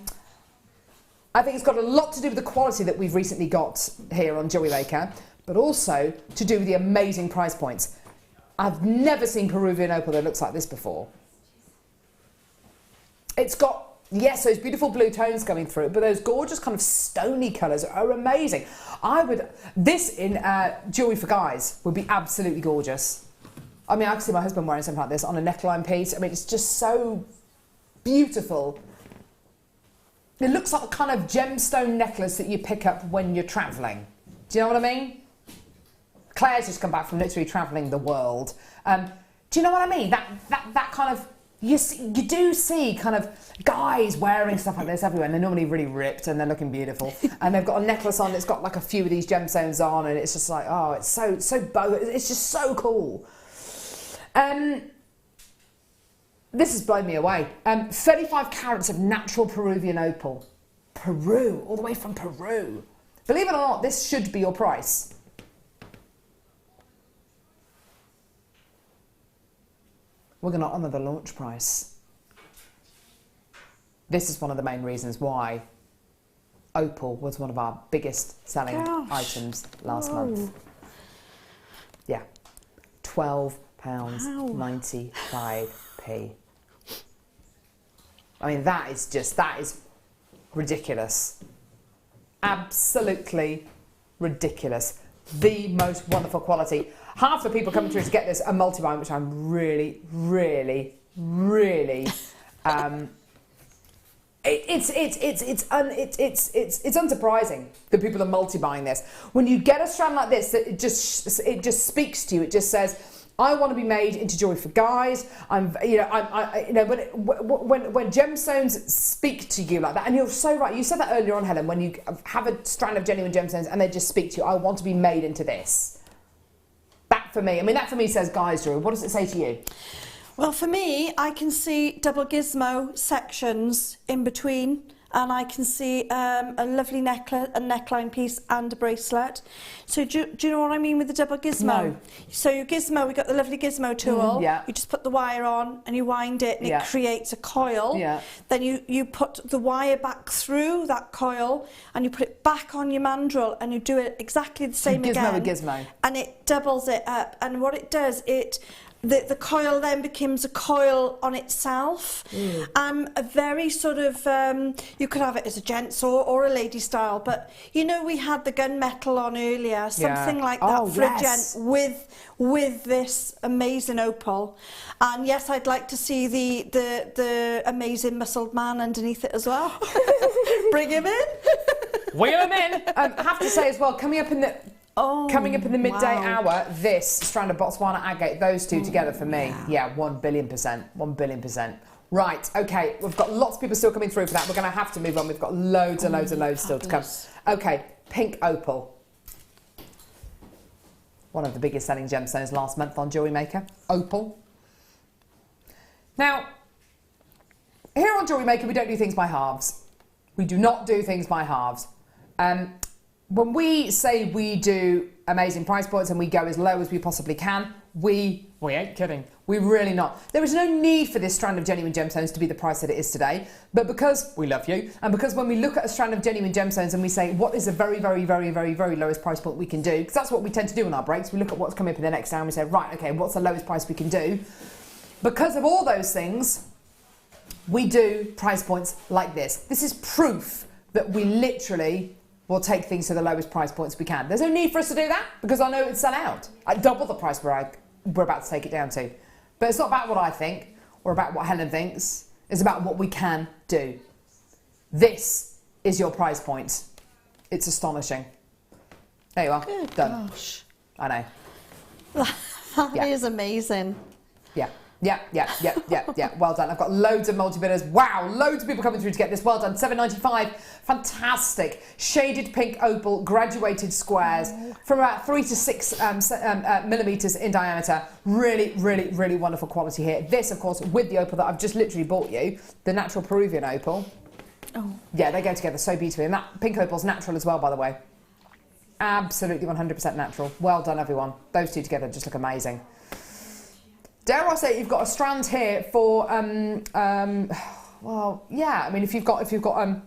think it's got a lot to do with the quality that we've recently got here on Jewellery Maker, but also to do with the amazing price points. I've never seen Peruvian opal that looks like this before. It's got, yes, those beautiful blue tones coming through, but those gorgeous kind of stony colours are amazing. This in jewellery for guys would be absolutely gorgeous. I mean, I can see my husband wearing something like this on a neckline piece. I mean, it's just so beautiful. It looks like the kind of gemstone necklace that you pick up when you're travelling. Do you know what I mean? Claire's just come back from literally travelling the world. Do you know what I mean? That kind of you do see kind of guys wearing stuff like this everywhere, and they're normally really ripped and they're looking beautiful, and they've got a necklace on that's got like a few of these gemstones on, and it's just like, oh, it's so it's just so cool. This has blown me away. 35 carats of natural Peruvian opal. Peru, all the way from Peru. Believe it or not, this should be your price. We're going to honour the launch price. This is one of the main reasons why opal was one of our biggest selling items last month. Yeah, £12.95p. I mean, that is ridiculous. Absolutely ridiculous. The most wonderful quality. Half the people coming through to get this are multi-buying, which I'm really it's unsurprising that people are multi-buying this. When you get a strand like this, it just speaks to you. It just says, I want to be made into jewelry for guys. When gemstones speak to you like that, and you're so right. You said that earlier on, Helen. When you have a strand of genuine gemstones and they just speak to you, I want to be made into this. That for me, that for me says guys jewelry. What does it say to you? Well, for me, I can see double gizmo sections in between, and I can see a lovely necklace, a neckline piece and a bracelet. So do you know what I mean with the double gizmo? No. So your gizmo, we got the lovely gizmo tool. Yeah. You just put the wire on and you wind it, and it creates a coil. Yeah. Then you put the wire back through that coil and you put it back on your mandrel, and you do it exactly the same gizmo again. with gizmo. And it doubles it up. And what it does, the coil then becomes a coil on itself. A very sort of, you could have it as a gents or a lady style, but you know, we had the gunmetal on earlier, something like that for a gent with this amazing opal. And yes, I'd like to see the amazing muscled man underneath it as well. Bring him in. Wheel him in. I have to say as well, coming up in the midday hour, this strand of Botswana agate, those two together for me, 1 billion percent, 1 billion percent. Right, okay, we've got lots of people still coming through for that. We're going to have to move on. We've got loads and loads and loads still to come. Okay, pink opal. One of the biggest selling gemstones last month on Jewellery Maker, opal. Now, here on Jewellery Maker, we don't do things by halves. We do not do things by halves. When we say we do amazing price points and we go as low as we possibly can, we ain't kidding. We're really not. There is no need for this strand of genuine gemstones to be the price that it is today. But because we love you, and because when we look at a strand of genuine gemstones and we say, what is the very lowest price point we can do? Because that's what we tend to do on our breaks. We look at what's coming up in the next hour and we say, right, okay, what's the lowest price we can do? Because of all those things, we do price points like this. This is proof that we literally will take things to the lowest price points we can. There's no need for us to do that because I know it'd sell out at double the price we're about to take it down to. But it's not about what I think or about what Helen thinks. It's about what we can do. This is your price point. It's astonishing. There you are. Good done. Gosh. I know. That is amazing. Yeah. Well done. I've got loads of multi-bidders. Wow, loads of people coming through to get this. Well done. $7.95. Fantastic. Shaded pink opal, graduated squares from about 3 to 6 millimetres in diameter. Really wonderful quality here. This, of course, with the opal that I've just literally bought you, the natural Peruvian opal. Oh. Yeah, they go together so beautifully. And that pink opal's natural as well, by the way. Absolutely 100% natural. Well done, everyone. Those two together just look amazing. Dare I say you've got a strand here for well, yeah. I mean, if you've got the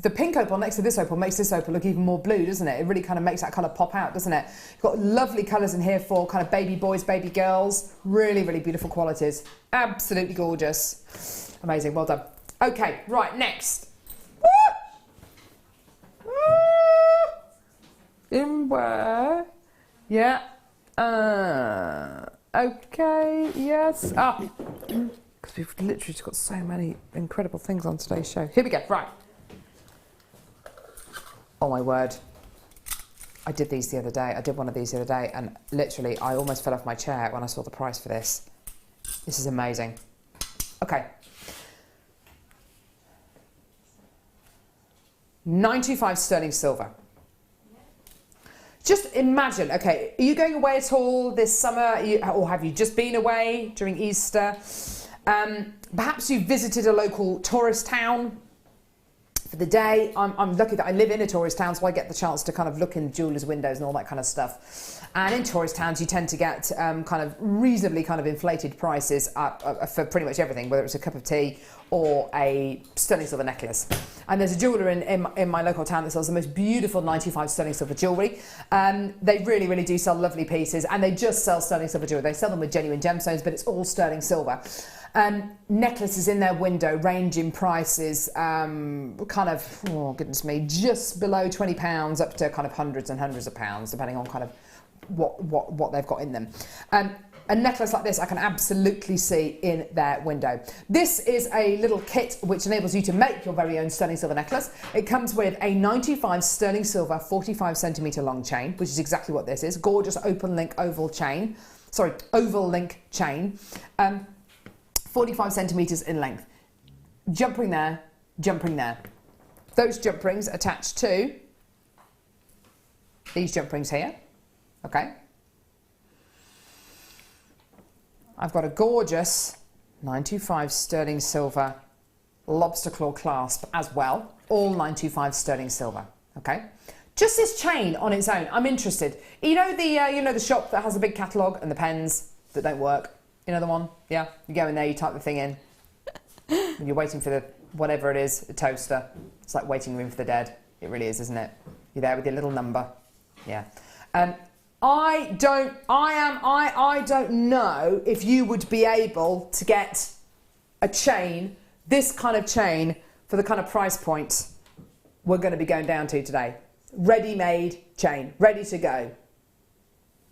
pink opal next to this opal makes this opal look even more blue, doesn't it? It really kind of makes that colour pop out, doesn't it? You've got lovely colours in here for kind of baby boys, baby girls. Really beautiful qualities. Absolutely gorgeous. Amazing. Well done. Okay, right, next. In where? Yeah. Okay, yes. Because we've literally just got so many incredible things on today's show. Here we go, right. Oh my word. I did these the other day. I did one of these the other day and literally I almost fell off my chair when I saw the price for this. This is amazing. Okay. 925 sterling silver. Just imagine, okay, are you going away at all this summer? Or have you just been away during Easter? Perhaps you visited a local tourist town for the day. I'm lucky that I live in a tourist town, so I get the chance to kind of look in jewellers' windows and all that kind of stuff. And in tourist towns, you tend to get kind of reasonably kind of inflated prices for pretty much everything, whether it's a cup of tea or a sterling silver necklace. And there's a jeweller in my local town that sells the most beautiful 95 sterling silver jewellery. They really, really do sell lovely pieces, and they just sell sterling silver jewellery. They sell them with genuine gemstones, but it's all sterling silver. Necklaces in their window range in prices kind of, oh goodness me, just below £20 up to kind of hundreds and hundreds of pounds, depending on kind of what they've got in them. A necklace like this I can absolutely see in their window. This is a little kit which enables you to make your very own sterling silver necklace. It comes with a 95 sterling silver 45 centimetre long chain, which is exactly what this is. Gorgeous oval link chain. 45 centimetres in length. Jump ring there, jump ring there. Those jump rings attached to these jump rings here. Okay. I've got a gorgeous 925 sterling silver lobster claw clasp as well. All 925 sterling silver. Okay. Just this chain on its own, I'm interested. You know the shop that has a big catalogue and the pens that don't work? You know the one? Yeah? You go in there, you type the thing in, and you're waiting for the, whatever it is, a toaster. It's like waiting room for the dead. It really is, isn't it? You're there with your little number. Yeah. I don't know if you would be able to get a chain, this kind of chain, for the kind of price point we're going to be going down to today. Ready-made chain, ready to go.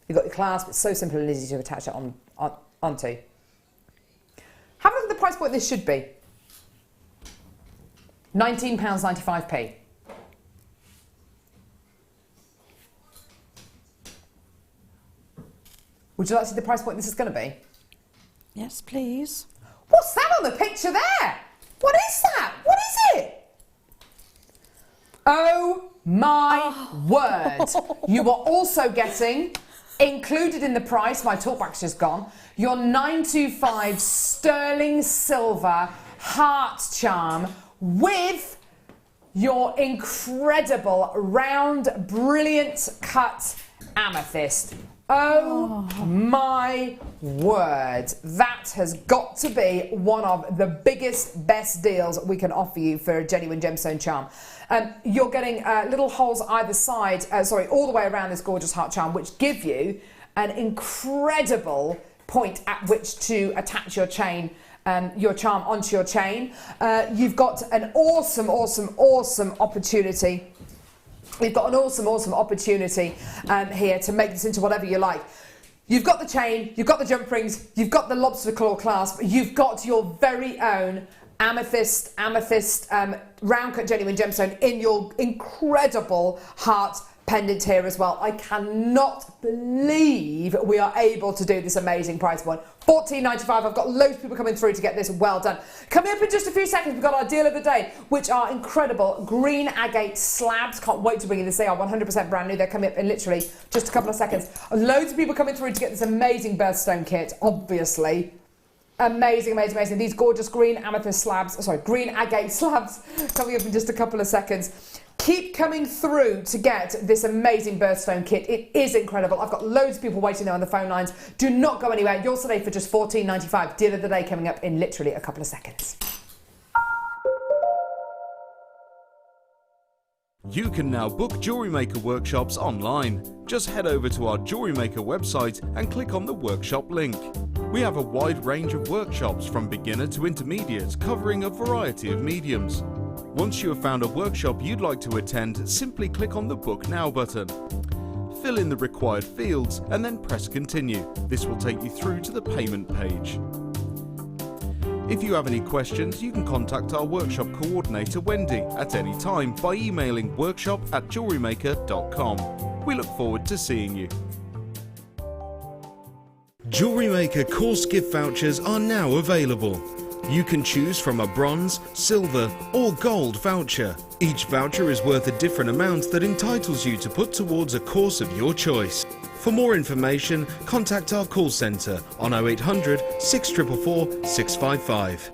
You've got your clasp, it's so simple and easy to attach it onto. Have a look at the price point this should be. £19.95p. Would you like to see the price point this is going to be? Yes, please. What's that on the picture there? What is that? What is it? Oh my word. You are also getting, included in the price, my talkback's just gone, your 925 sterling silver heart charm with your incredible round, brilliant cut amethyst. Oh my word, that has got to be one of the biggest, best deals we can offer you for a genuine gemstone charm. You're getting little holes either side, all the way around this gorgeous heart charm, which give you an incredible point at which to attach your chain, your charm onto your chain. You've got an awesome opportunity. We've got an awesome opportunity here to make this into whatever you like. You've got the chain, you've got the jump rings, you've got the lobster claw clasp, you've got your very own amethyst round cut genuine gemstone in your incredible heart pendant here as well. I cannot believe we are able to do this amazing price point. $14.95. I've got loads of people coming through to get this well done. Coming up in just a few seconds, we've got our deal of the day, which are incredible green agate slabs. Can't wait to bring you this. They are 100% brand new. They're coming up in literally just a couple of seconds. Loads of people coming through to get this amazing birthstone kit, obviously. Amazing. These gorgeous green agate slabs coming up in just a couple of seconds. Keep coming through to get this amazing birthstone kit. It is incredible. I've got loads of people waiting there on the phone lines. Do not go anywhere. Yours today for just $14.95. Deal of the day coming up in literally a couple of seconds. You can now book Jewellery Maker workshops online. Just head over to our Jewellery Maker website and click on the workshop link. We have a wide range of workshops from beginner to intermediate, covering a variety of mediums. Once you have found a workshop you'd like to attend, simply click on the Book Now button. Fill in the required fields and then press Continue. This will take you through to the payment page. If you have any questions, you can contact our workshop coordinator Wendy at any time by emailing workshop@jewellerymaker.com. We look forward to seeing you. Jewellery Maker course gift vouchers are now available. You can choose from a bronze, silver or gold voucher. Each voucher is worth a different amount that entitles you to put towards a course of your choice. For more information, contact our call centre on 0800 644 655.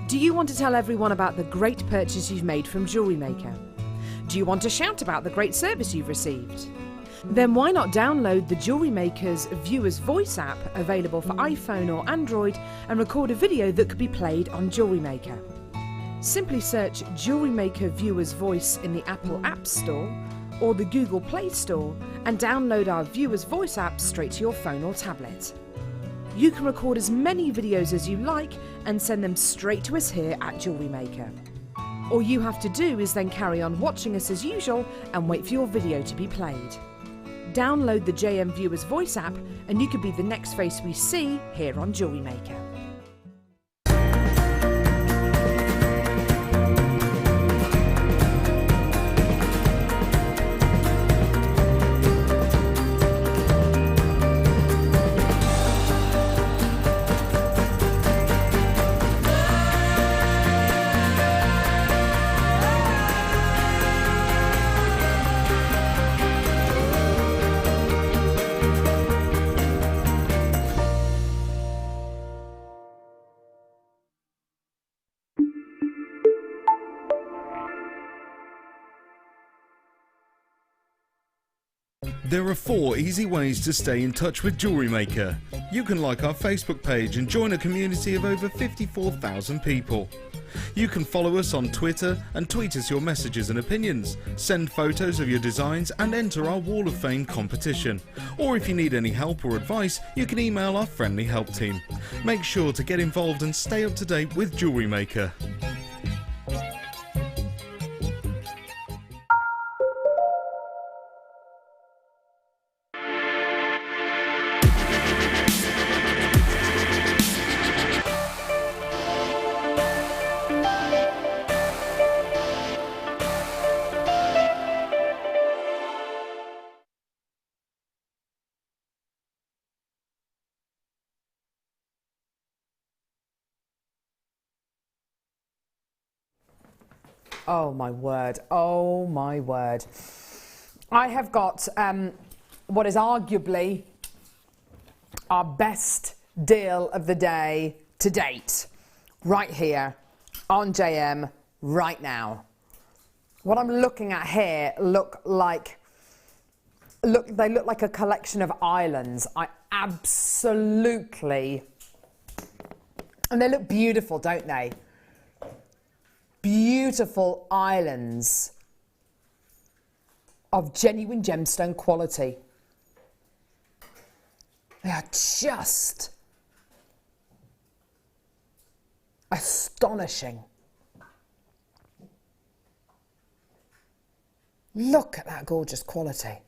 Do you want to tell everyone about the great purchase you've made from Jewellery Maker? Do you want to shout about the great service you've received? Then why not download the Jewellery Maker's Viewer's Voice app, available for iPhone or Android, and record a video that could be played on Jewellery Maker. Simply search Jewellery Maker Viewer's Voice in the Apple App Store or the Google Play Store and download our Viewer's Voice app straight to your phone or tablet. You can record as many videos as you like and send them straight to us here at Jewellery Maker. All you have to do is then carry on watching us as usual and wait for your video to be played. Download the JM Viewer's Voice app and you could be the next face we see here on Jewellery Maker. There are 4 easy ways to stay in touch with Jewellery Maker. You can like our Facebook page and join a community of over 54,000 people. You can follow us on Twitter and tweet us your messages and opinions, send photos of your designs and enter our Wall of Fame competition. Or if you need any help or advice, you can email our friendly help team. Make sure to get involved and stay up to date with Jewellery Maker. Oh my word, oh my word. I have got what is arguably our best deal of the day to date, right here on JM right now. What I'm looking at here they look like a collection of islands. I absolutely, and they look beautiful, don't they? Beautiful islands of genuine gemstone quality. They are just astonishing. Look at that gorgeous quality.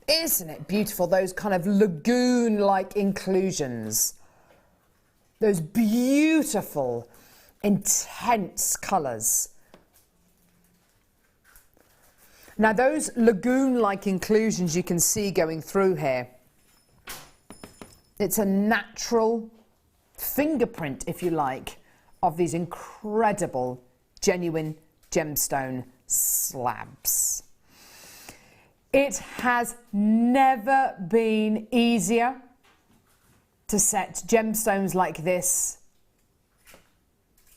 Isn't it beautiful? Those kind of lagoon-like inclusions. Those beautiful, intense colours. Now those lagoon-like inclusions you can see going through here, it's a natural fingerprint, if you like, of these incredible, genuine gemstone slabs. It has never been easier to set gemstones like this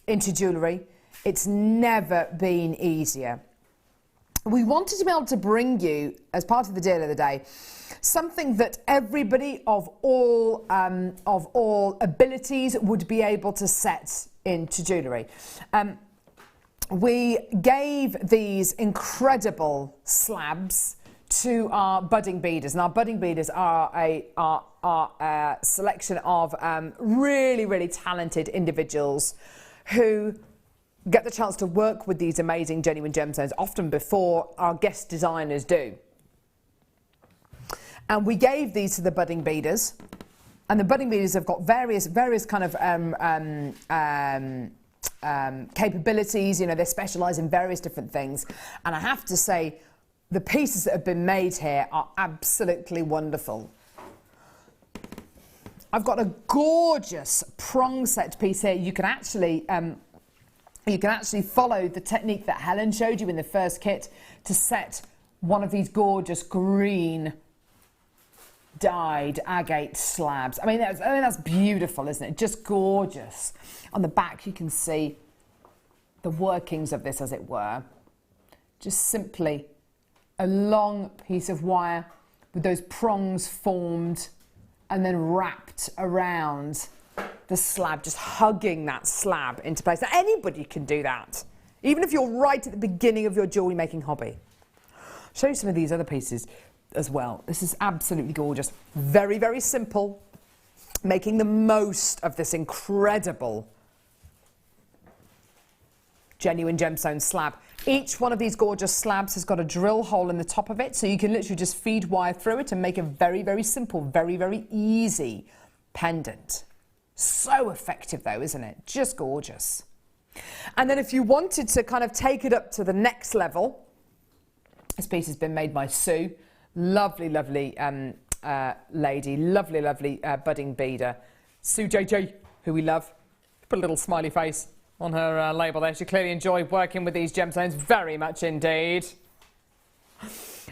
into jewellery. It's never been easier. We wanted to be able to bring you, as part of the deal of the day, something that everybody of all abilities would be able to set into jewellery. We gave these incredible slabs to our budding beaders, and our budding beaders are a selection of really, really talented individuals who get the chance to work with these amazing genuine gemstones often before our guest designers do. And we gave these to the budding beaders, and the budding beaders have got various kind of capabilities. You know, they specialise in various different things. And I have to say, the pieces that have been made here are absolutely wonderful. I've got a gorgeous prong set piece here. You can actually follow the technique that Helen showed you in the first kit to set one of these gorgeous green dyed agate slabs. I mean, that's beautiful, isn't it? Just gorgeous. On the back, you can see the workings of this, as it were. Just simply a long piece of wire with those prongs formed and then wrapped around the slab, just hugging that slab into place. Now, anybody can do that, even if you're right at the beginning of your jewellery making hobby. I'll show you some of these other pieces as well. This is absolutely gorgeous. Very, very simple, making the most of this incredible genuine gemstone slab. Each one of these gorgeous slabs has got a drill hole in the top of it, so you can literally just feed wire through it and make a very, very simple, very, very easy pendant. So effective though, isn't it? Just gorgeous. And then if you wanted to kind of take it up to the next level, this piece has been made by Sue. Lovely, lovely lady, lovely, lovely budding beader. Sue JJ, who we love. Put a little smiley face on her label there. She clearly enjoyed working with these gemstones very much indeed.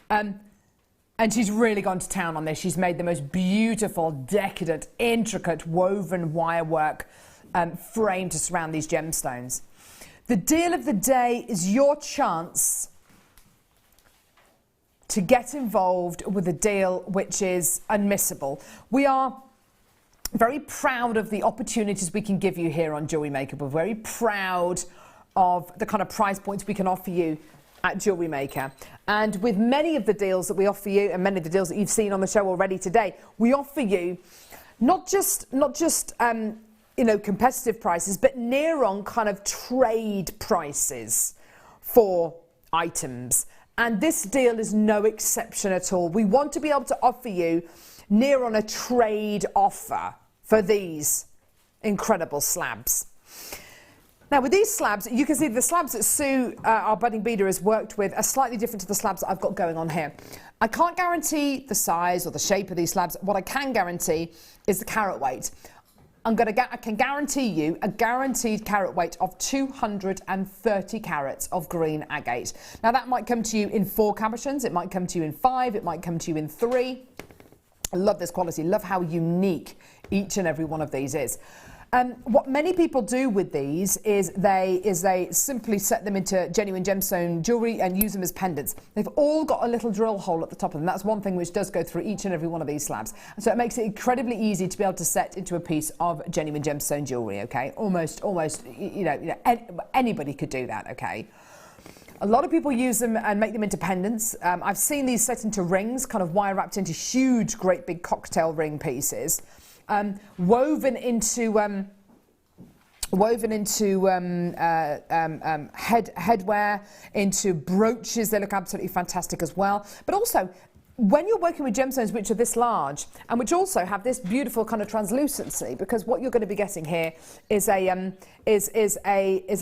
And she's really gone to town on this. She's made the most beautiful, decadent, intricate woven wire work frame to surround these gemstones. The deal of the day is your chance to get involved with a deal which is unmissable. We are very proud of the opportunities we can give you here on Jewellery Maker. We're very proud of the kind of price points we can offer you at Jewellery Maker. And with many of the deals that we offer you, and many of the deals that you've seen on the show already today, we offer you not just you know, competitive prices, but near on kind of trade prices for items. And this deal is no exception at all. We want to be able to offer you near on a trade offer for these incredible slabs. Now with these slabs, you can see the slabs that Sue, our budding beader, has worked with are slightly different to the slabs that I've got going on here. I can't guarantee the size or the shape of these slabs. What I can guarantee is the carat weight. I can guarantee you a guaranteed carat weight of 230 carats of green agate. Now that might come to you in 4 cabochons, it might come to you in 5, it might come to you in 3. I love this quality, love how unique each and every one of these is. What many people do with these is they simply set them into genuine gemstone jewellery and use them as pendants. They've all got a little drill hole at the top of them. That's one thing which does go through each and every one of these slabs. And so it makes it incredibly easy to be able to set into a piece of genuine gemstone jewellery, okay? Almost, you know, anybody could do that, okay? A lot of people use them and make them into pendants. I've seen these set into rings, kind of wire wrapped into huge, great big cocktail ring pieces. Woven into headwear, into brooches. They look absolutely fantastic as well. But also, when you're working with gemstones which are this large and which also have this beautiful kind of translucency, because what you're going to be getting here is a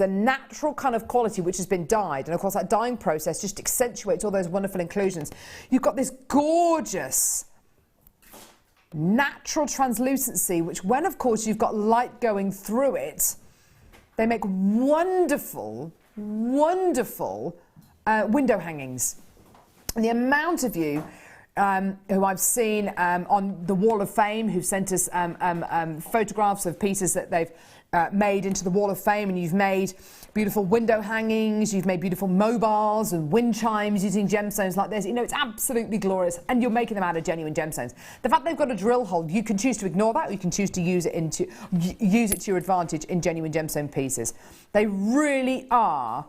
natural kind of quality which has been dyed, and of course that dyeing process just accentuates all those wonderful inclusions. You've got this gorgeous natural translucency, which when of course you've got light going through it, they make wonderful window hangings. And the amount of you who I've seen on the Wall of Fame who've sent us photographs of pieces that they've made into the Wall of Fame, and you've made beautiful window hangings, you've made beautiful mobiles and wind chimes using gemstones like this. You know, it's absolutely glorious, and you're making them out of genuine gemstones. The fact they've got a drill hole, you can choose to ignore that, or you can choose to use it to your advantage in genuine gemstone pieces. They really are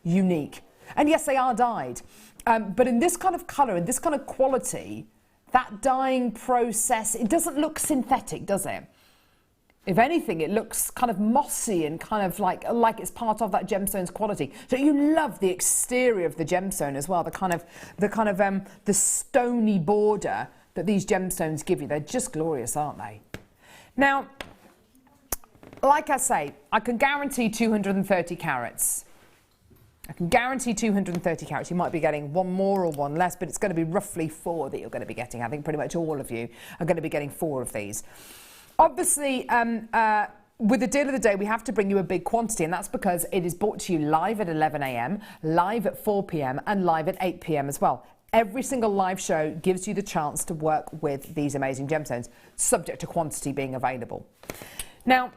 unique. And yes, they are dyed. But in this kind of colour, in this kind of quality, that dyeing process, it doesn't look synthetic, does it? If anything, it looks kind of mossy and kind of like it's part of that gemstone's quality. So you love the exterior of the gemstone as well, the stony border that these gemstones give you. They're just glorious, aren't they? Now, like I say, I can guarantee 230 carats. I can guarantee 230 carats. You might be getting one more or one less, but it's going to be roughly 4 that you're going to be getting. I think pretty much all of you are going to be getting 4 of these. Obviously, with the deal of the day, we have to bring you a big quantity, and that's because it is brought to you live at 11 a.m, live at 4 p.m, and live at 8 p.m. as well. Every single live show gives you the chance to work with these amazing gemstones, subject to quantity being available. Now,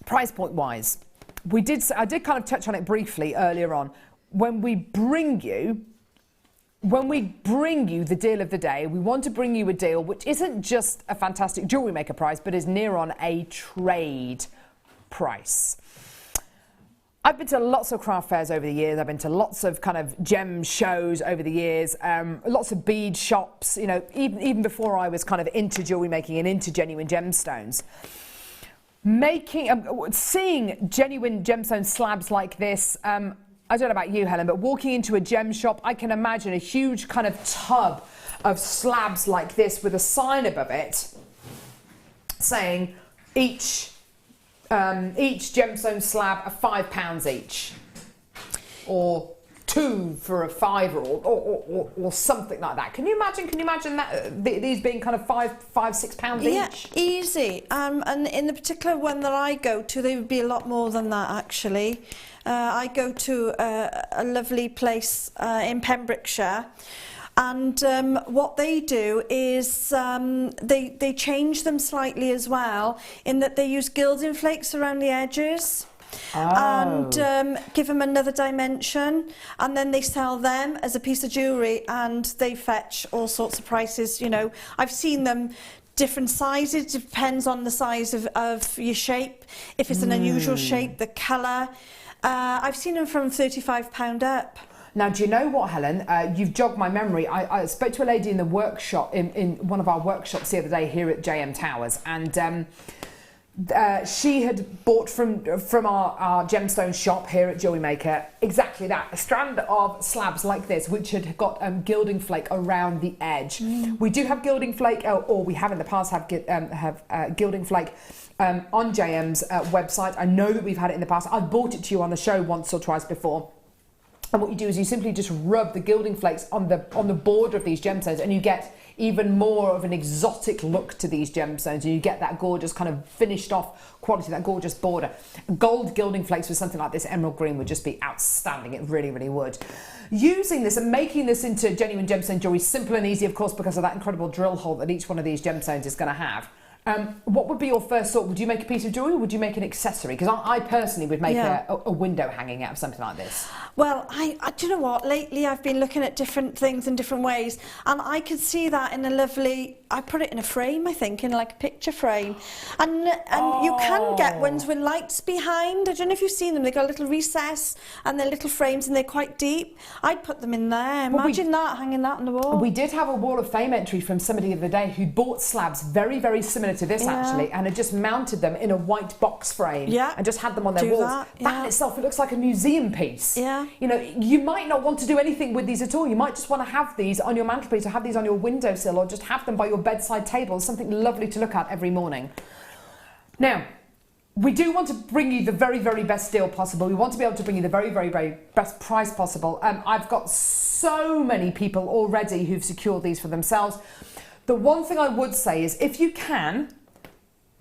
price point wise, I did kind of touch on it briefly earlier on. When we bring you the deal of the day, we want to bring you a deal which isn't just a fantastic jewellery maker price, but is near on a trade price. I've been to lots of craft fairs over the years. I've been to lots of kind of gem shows over the years, lots of bead shops, you know, even before I was kind of into jewellery making and into genuine gemstones. Seeing genuine gemstone slabs like this, I don't know about you, Helen, but walking into a gem shop, I can imagine a huge kind of tub of slabs like this with a sign above it saying each gemstone slab are £5 each, or 2 for a £5 or something like that. Can you imagine that these being kind of £5-6 each? Yeah, easy. And in the particular one that I go to, they would be a lot more than that actually. I go to a lovely place in Pembrokeshire, and what they do is they change them slightly as well, in that they use gilding flakes around the edges. And give them another dimension, and then they sell them as a piece of jewellery, and they fetch all sorts of prices. You know, I've seen them different sizes, depends on the size of your shape. If it's an unusual shape, the colour. I've seen them from £35 up. Now, do you know what, Helen? You've jogged my memory. I spoke to a lady in the workshop, in one of our workshops the other day here at JM Towers, and she had bought from our gemstone shop here at Jewellery Maker exactly that, a strand of slabs like this, which had got gilding flake around the edge. We do have gilding flake, or we have in the past have gilding flake on JM's website. I know that we've had it in the past. I've bought it to you on the show once or twice before. And what you do is you simply just rub the gilding flakes on the border of these gemstones, and you get even more of an exotic look to these gemstones, and you get that gorgeous kind of finished off quality, that gorgeous border. Gold gilding flakes with something like this emerald green would just be outstanding. It really, really would. Using this and making this into genuine gemstone jewellery, simple and easy, of course, because of that incredible drill hole that each one of these gemstones is going to have. What would be your first thought? Would you make a piece of jewellery, or would you make an accessory? Because I personally would make a window hanging out of something like this. Well, do you know what? Lately I've been looking at different things in different ways, and I could see that in a lovely, I put it in a frame, I think, in like a picture frame. And you can get ones with lights behind. I don't know if you've seen them. They've got a little recess, and they're little frames, and they're quite deep. I'd put them in there. Imagine that, hanging that on the wall. We did have a Wall of Fame entry from somebody the other day who bought slabs very, very similar to this actually, and had just mounted them in a white box frame and just had them on their walls. That in itself, it looks like a museum piece. You know, you might not want to do anything with these at all. You might just want to have these on your mantelpiece, or have these on your windowsill, or just have them by your bedside table. Something lovely to look at every morning. Now, we do want to bring you the very, very best deal possible. We want to be able to bring you the very, very, very best price possible. I've got so many people already who've secured these for themselves. The one thing I would say is, if you can,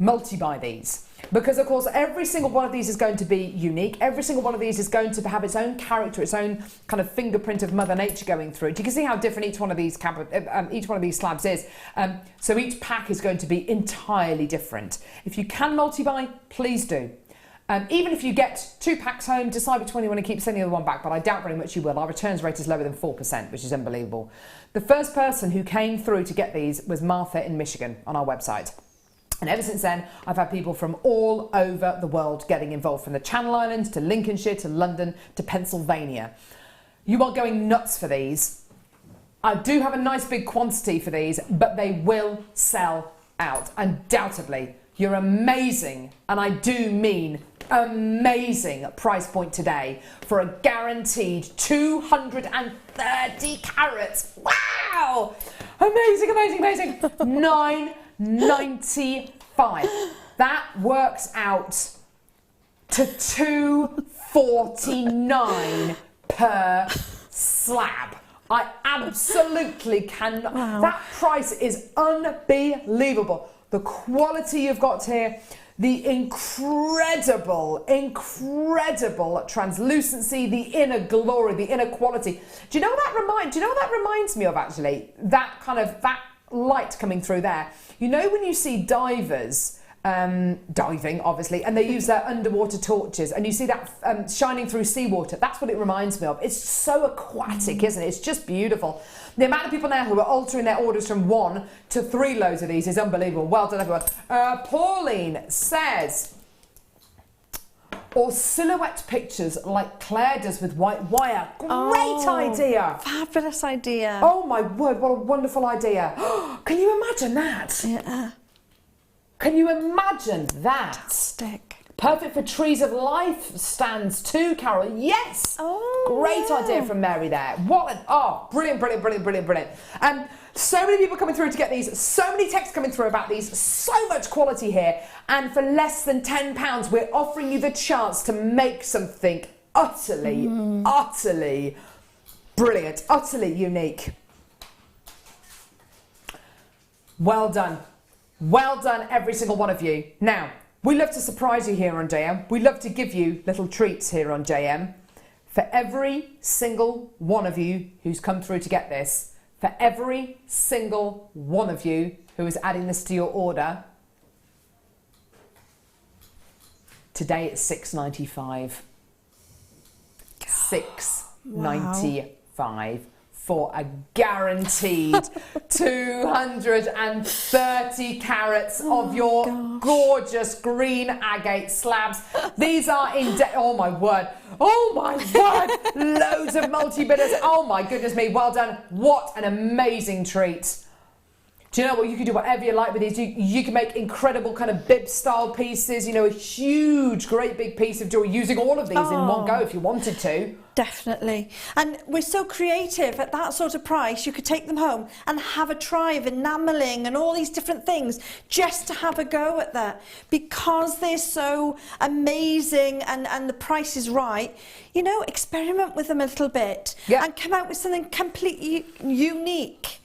multi-buy these, because of course every single one of these is going to be unique. Every single one of these is going to have its own character, its own kind of fingerprint of Mother Nature going through it. You can see how different each one of these slabs is. So each pack is going to be entirely different. If you can multi-buy, please do. Even if you get 2 packs home, decide which one you want to keep, send the other one back, but I doubt very much you will. Our returns rate is lower than 4%, which is unbelievable. The first person who came through to get these was Martha in Michigan on our website. And ever since then, I've had people from all over the world getting involved, from the Channel Islands to Lincolnshire to London to Pennsylvania. You are going nuts for these. I do have a nice big quantity for these, but they will sell out, undoubtedly. You're amazing, and I do mean amazing price point today for a guaranteed 230 carats. Wow! Amazing, amazing, amazing. $9.95. That works out to $2.49 per slab. I absolutely cannot. Wow. That price is unbelievable. The quality you've got here, the incredible translucency, the inner glory, the inner quality. Do you know what that reminds me of actually? That kind of, that light coming through there. You know when you see divers diving, obviously, and they use their underwater torches, and you see that shining through seawater. That's what it reminds me of. It's so aquatic, isn't it? It's just beautiful. The amount of people now who are altering their orders from 1 to 3 loads of these is unbelievable. Well done, everyone. Pauline says, or silhouette pictures like Claire does with white wire. Great idea. Fabulous idea. Oh my word, what a wonderful idea. Can you imagine that? Yeah. Can you imagine that? Fantastic. Perfect for trees of life stands too, Carol. Yes. Oh, great idea from Mary there. What an, oh, brilliant. So many people coming through to get these, so many texts coming through about these, so much quality here. And for less than £10, we're offering you the chance to make something utterly brilliant, utterly unique. Well done. Well done, every single one of you. Now, we love to surprise you here on JM. We love to give you little treats here on JM. For every single one of you who's come through to get this, for every single one of you who is adding this to your order, today it's £6.95. £6.95. For a guaranteed 230 carats of your gorgeous green agate slabs. These are in, oh my word, loads of multi-bidders. Oh my goodness me, well done. What an amazing treat. Do you know what? You can do whatever you like with these. You can make incredible kind of bib style pieces, you know, a huge, great big piece of jewelry using all of these in one go if you wanted to. Definitely. And we're so creative at that sort of price. You could take them home and have a try of enamelling and all these different things just to have a go at that. Because they're so amazing and the price is right, you know, experiment with them a little bit and come out with something completely unique.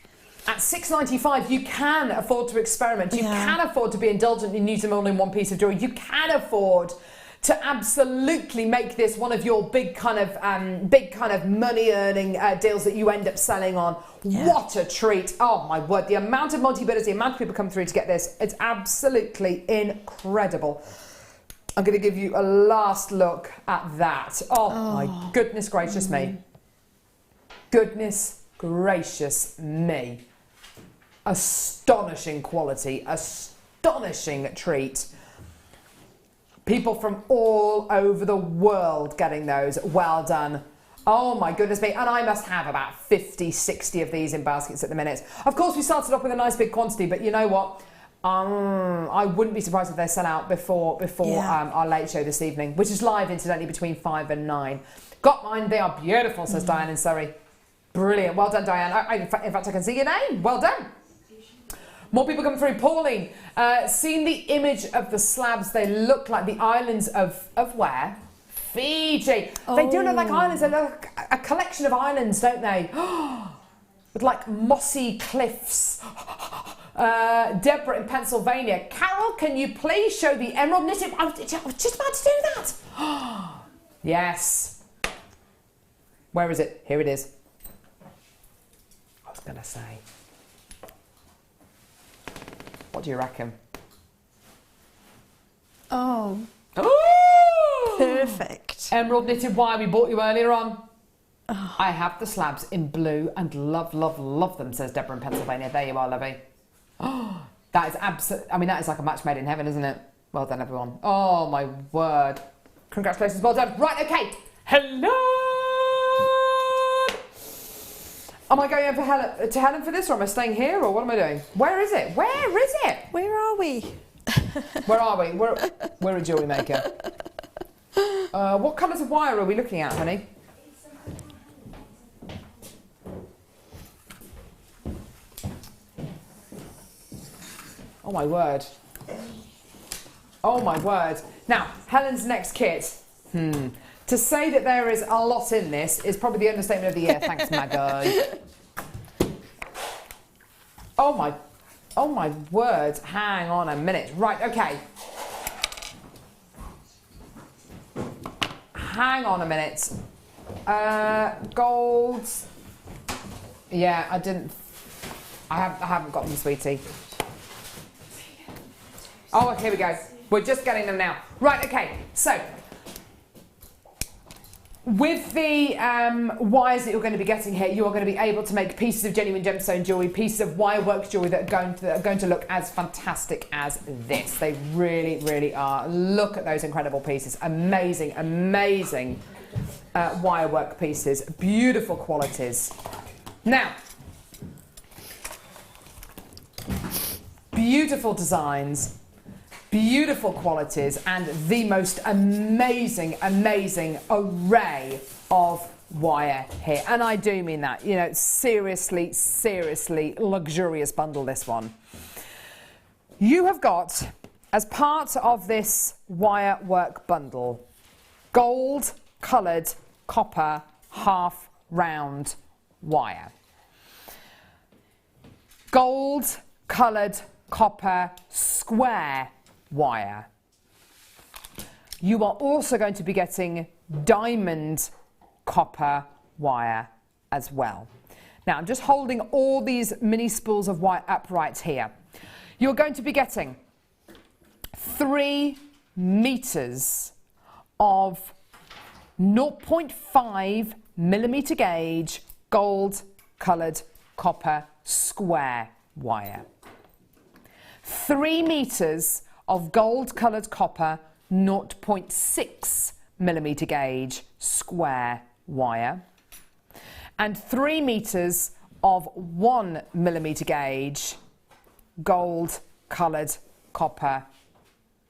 At £6.95, you can afford to experiment. You can afford to be indulgent in using only one piece of jewelry. You can afford to absolutely make this one of your big kind of money-earning deals that you end up selling on. Yeah. What a treat! Oh my word! The amount of multi-bidders, the amount of people come through to get this—it's absolutely incredible. I'm going to give you a last look at that. Oh my goodness gracious me! Goodness gracious me! Astonishing quality, astonishing treat. People from all over the world getting those. Well done. Oh my goodness me. And I must have about 50, 60 of these in baskets at the minute. Of course, we started off with a nice big quantity, but you know what? I wouldn't be surprised if they sell out before our late show this evening, which is live incidentally between 5 and 9. Got mine. They are beautiful, says Diane in Surrey. Brilliant. Well done, Diane. In fact, I can see your name. Well done. More people coming through. Pauline, seen the image of the slabs. They look like the islands of where? Fiji. They do look like islands. They look like a collection of islands, don't they? With like mossy cliffs. Deborah in Pennsylvania. Carol, can you please show the emerald knitted? I was just about to do that. Yes. Where is it? Here it is. I was going to say. What do you reckon? Oh. Perfect. Emerald knitted wire we bought you earlier on. Oh. I have the slabs in blue and love them, says Deborah in Pennsylvania. There you are, lovey. Oh, that is absolutely, I mean, that is like a match made in heaven, isn't it? Well done, everyone. Oh, my word. Congratulations, well done. Right, okay. Hello. Am I going over to Helen for this, or am I staying here, or what am I doing? Where is it? Where is it? Where are we? Where are we? We're a jewellery maker. What colours of wire are we looking at, honey? Oh my word. Oh my word. Now, Helen's next kit. To say that there is a lot in this is probably the understatement of the year. Thanks, Maggie. Oh my word. Hang on a minute. Right, okay. Hang on a minute. Gold. Yeah, I haven't got them, sweetie. Oh, here we go. We're just getting them now. Right, okay. So, with the wires that you're going to be getting here, you are going to be able to make pieces of genuine gemstone jewellery, pieces of wire work jewellery that are going to look as fantastic as this. They really, really are. Look at those incredible pieces. Amazing, amazing wire work pieces. Beautiful qualities. Now, beautiful designs, beautiful qualities, and the most amazing, amazing array of wire here. And I do mean that, you know, seriously, seriously luxurious bundle, this one. You have got, as part of this wire work bundle, gold coloured copper half round wire. Gold coloured copper square wire. You are also going to be getting diamond copper wire as well. Now I'm just holding all these mini spools of wire upright here. You're going to be getting 3 meters of 0.5 millimeter gauge gold coloured copper square wire. 3 meters of gold coloured copper 0.6 millimeter gauge square wire, and 3 meters of 1 millimeter gauge gold coloured copper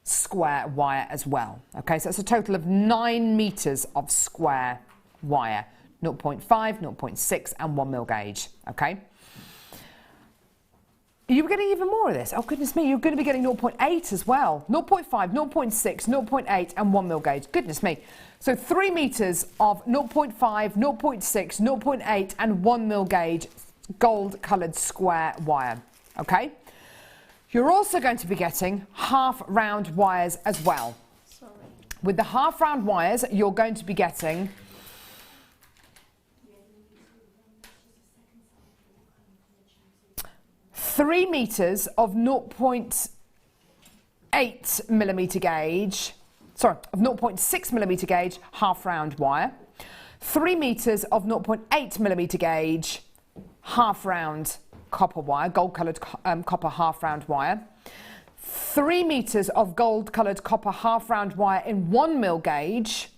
square wire as well. Okay, so it's a total of 9 meters of square wire, 0.5, 0.6 and 1 mil gauge. Okay. You're getting even more of this. Oh, goodness me, you're going to be getting 0.8 as well. 0.5, 0.6, 0.8 and 1 mil gauge. Goodness me. So 3 meters of 0.5, 0.6, 0.8 and 1 mil gauge gold coloured square wire. Okay? You're also going to be getting half round wires as well. Sorry. With the half round wires, you're going to be getting 3 meters of 0.8 millimeter gauge, of 0.6 millimeter gauge half round wire, 3 meters of 0.8 millimeter gauge half round copper wire, gold coloured copper half round wire, 3 meters of gold coloured copper half round wire in 1 mil gauge.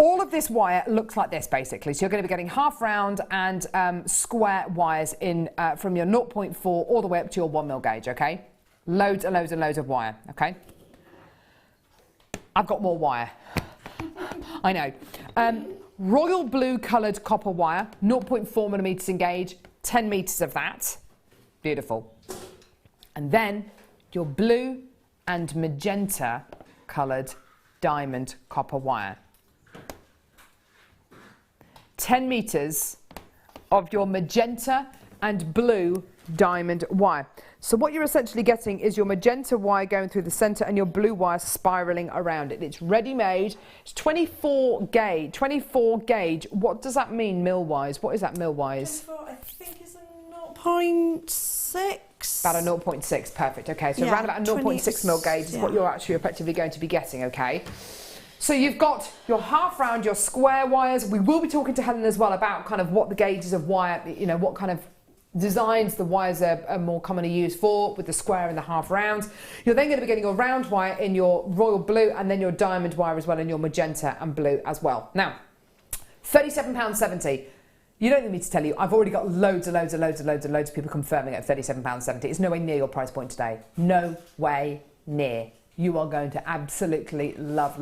All of this wire looks like this, basically. So you're going to be getting half round and square wires in from your 0.4 all the way up to your 1 mil gauge, okay? Loads and loads and loads of wire, okay? I've got more wire. I know. Royal blue coloured copper wire, 0.4 millimeters in gauge, 10 meters of that. Beautiful. And then your blue and magenta coloured diamond copper wire. 10 meters of your magenta and blue diamond wire. So what you're essentially getting is your magenta wire going through the center and your blue wire spiraling around it. It's ready made. It's 24 gauge. 24 gauge. What does that mean mil wise? What is that mil wise? 24, I think it's a 0.6. About a 0.6. Perfect. Okay. So yeah, around about a 0.6 mil gauge is what you're actually effectively going to be getting. Okay. So you've got your half round, your square wires. We will be talking to Helen as well about kind of what the gauges of wire, you know, what kind of designs the wires are more commonly used for, with the square and the half round. You're then going to be getting your round wire in your royal blue and then your diamond wire as well in your magenta and blue as well. Now, £37.70. You don't need me to tell you, I've already got loads of people confirming at £37.70. It's nowhere near your price point today. No way near. You are going to absolutely love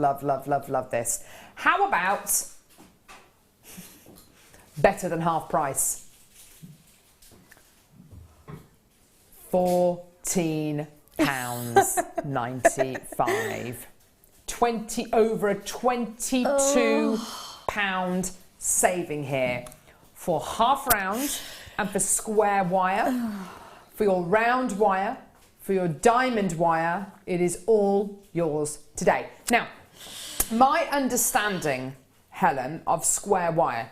this. How about better than half price? £14.90. £24.95. Over a £22 saving here for half round and for square wire. For your round wire, for your diamond wire, it is all yours today. Now, my understanding, Helen, of square wire.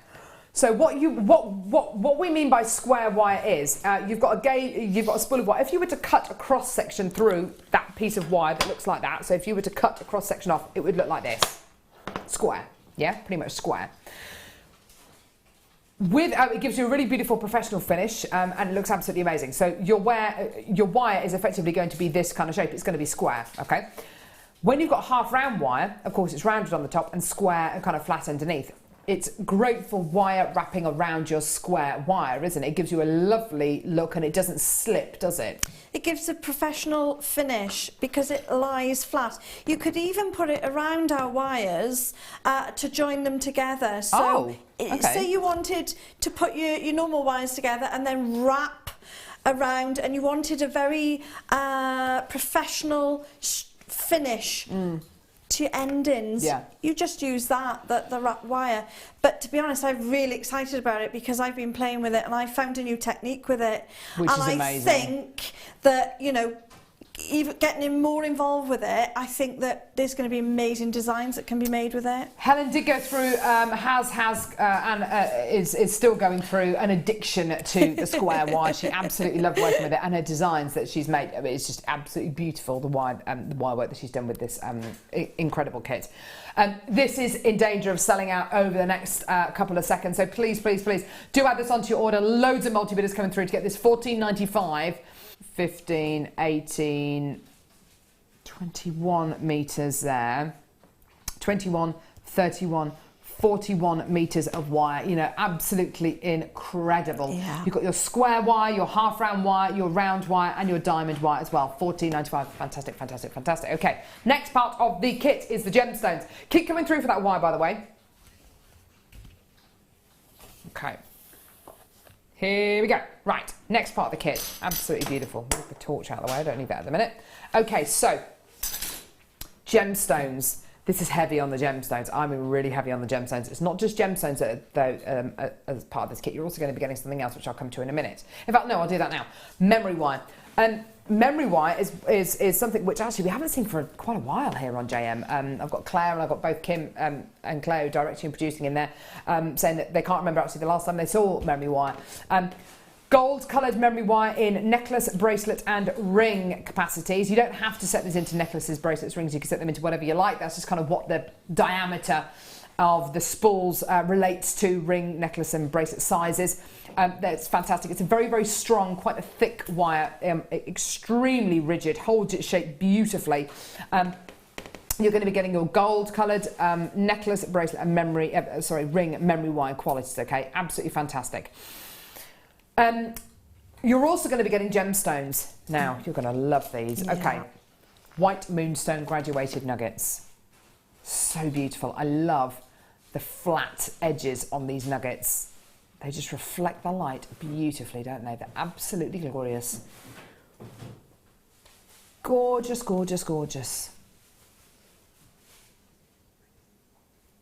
So what we mean by square wire is you've got a spool of wire. If you were to cut a cross section through that piece of wire that looks like that, so if you were to cut a cross section off, it would look like this, square. Yeah, pretty much square. With it gives you a really beautiful professional finish and it looks absolutely amazing. So your wire is effectively going to be this kind of shape. It's going to be square. Okay. When you've got half round wire, of course, it's rounded on the top and square and kind of flat underneath. It's great for wire wrapping around your square wire, isn't it? It gives you a lovely look and it doesn't slip, does it? It gives a professional finish because it lies flat. You could even put it around our wires to join them together. So say you wanted to put your normal wires together and then wrap around, and you wanted a very professional finish to your endings. Yeah. You just use the wrap wire. But to be honest, I'm really excited about it because I've been playing with it and I found a new technique with it. Which is amazing. I think that, you know, even getting more involved with it, I think that there's going to be amazing designs that can be made with it. Helen did go through, is still going through an addiction to the square wire. She absolutely loved working with it, and her designs that she's made, I mean, it's just absolutely beautiful, the wire work that she's done with this incredible kit. This is in danger of selling out over the next couple of seconds, so please, please, please do add this onto your order. Loads of multi-bidders coming through to get this £14.95. 15, 18, 21 metres there, 21, 31, 41 metres of wire, you know, absolutely incredible. Yeah. You've got your square wire, your half round wire, your round wire and your diamond wire as well. £14.95, fantastic, fantastic, fantastic. Okay, next part of the kit is the gemstones. Keep coming through for that wire, by the way. Okay. Here we go. Right, next part of the kit. Absolutely beautiful. Move the torch out of the way. I don't need that at the minute. Okay, so gemstones. This is heavy on the gemstones. I'm really heavy on the gemstones. It's not just gemstones though, as part of this kit. You're also going to be getting something else, which I'll come to in a minute. In fact, no, I'll do that now. Memory wire. Memory wire is something which actually we haven't seen for quite a while here on JM. I've got Claire and I've got both Kim and Claire directing and producing in there, saying that they can't remember actually the last time they saw memory wire. Gold coloured memory wire in necklace, bracelet and ring capacities. You don't have to set these into necklaces, bracelets, rings. You can set them into whatever you like. That's just kind of what the diameter of the spools relates to ring, necklace and bracelet sizes. That's fantastic. It's a very, very strong, quite a thick wire, extremely rigid, holds its shape beautifully. You're going to be getting your gold coloured necklace, bracelet and ring memory wire qualities, okay? Absolutely fantastic. You're also going to be getting gemstones. Now, you're going to love these. Yeah. Okay. White moonstone graduated nuggets. So beautiful. I love the flat edges on these nuggets. They just reflect the light beautifully, don't they? They're absolutely glorious. Gorgeous, gorgeous, gorgeous.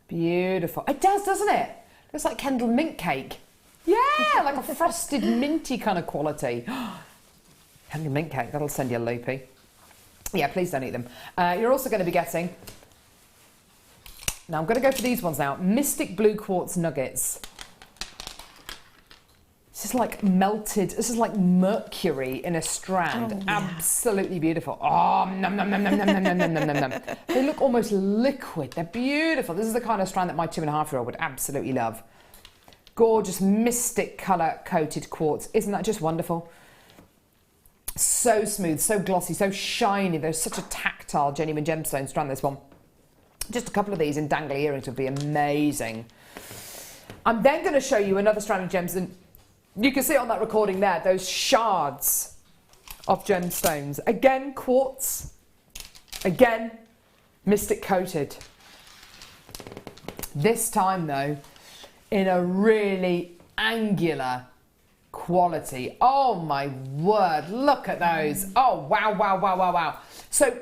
Beautiful. It does, doesn't it? Looks like Kendall mint cake. Yeah, like a frosted minty kind of quality. Kendall mint cake, that'll send you a loopy. Yeah, please don't eat them. You're also going to be getting, now I'm going to go for these ones now, Mystic Blue Quartz Nuggets. This is like melted, this is like mercury in a strand. Oh, yeah. Absolutely beautiful. Oh, nom, nom, nom, nom, nom, nom, nom, nom, nom, nom. They look almost liquid. They're beautiful. This is the kind of strand that my 2.5-year-old would absolutely love. Gorgeous mystic colour coated quartz. Isn't that just wonderful? So smooth, so glossy, so shiny. There's such a tactile, genuine gemstone strand, this one. Just a couple of these in dangly earrings would be amazing. I'm then going to show you another strand of gems, and you can see on that recording there, those shards of gemstones. Again, quartz. Again, mystic coated. This time, though, in a really angular quality. Oh, my word. Look at those. Oh, wow, wow, wow, wow, wow. So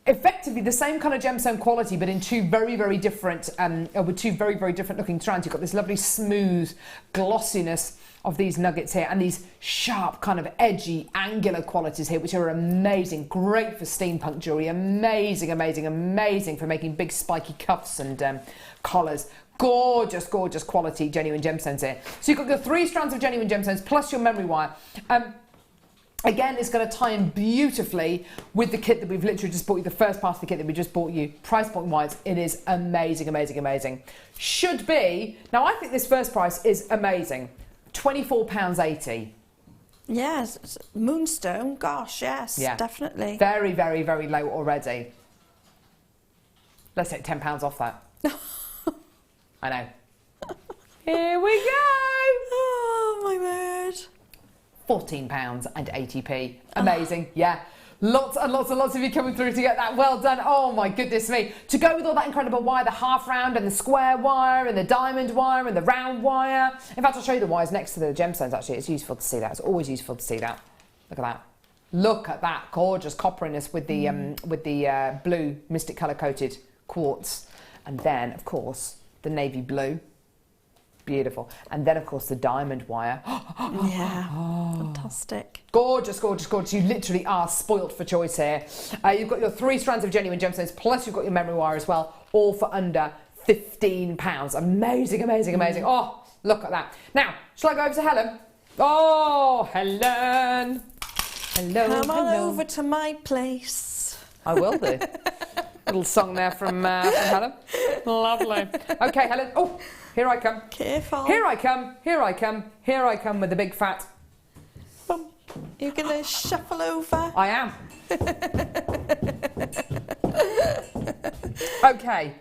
effectively the same kind of gemstone quality, but in two very, very different, with two very, very different looking strands. You've got this lovely smooth glossiness of these nuggets here, and these sharp kind of edgy angular qualities here, which are amazing. Great for steampunk jewellery. Amazing, amazing, amazing for making big spiky cuffs and collars. Gorgeous, gorgeous quality genuine gemstones here. So you've got your 3 strands of genuine gemstones plus your memory wire. Again, it's going to tie in beautifully with the kit that we've literally just bought you, the first part of the kit that we just bought you. Price point wise, it is amazing, amazing, amazing. Should be, now I think this first price is amazing. £24.80. Yes, moonstone, gosh, yes, Yeah. definitely. Very, very, very low already. Let's take £10 off that. I know. Here we go. Oh, my word. £14.80. Amazing, yeah. Lots and lots and lots of you coming through to get that. Well done. Oh my goodness me. To go with all that incredible wire, the half round and the square wire and the diamond wire and the round wire. In fact, I'll show you the wires next to the gemstones actually. It's useful to see that. It's always useful to see that. Look at that. Look at that gorgeous copperiness with the blue mystic colour coated quartz. And then, of course, the navy blue. Beautiful. And then, of course, the diamond wire. Yeah, fantastic. Gorgeous, gorgeous, gorgeous. You literally are spoilt for choice here. You've got your 3 strands of genuine gemstones, plus you've got your memory wire as well, all for under £15. Amazing, amazing, amazing. Oh, look at that. Now, shall I go over to Helen? Oh, Helen. Hello, Come on hello. over to my place. I will do. Little song there from Helen. Lovely. Okay, Helen. Oh, here I come. Careful. Here I come. Here I come. Here I come with the big fat. Boom. You're going to shuffle over? I am. Okay.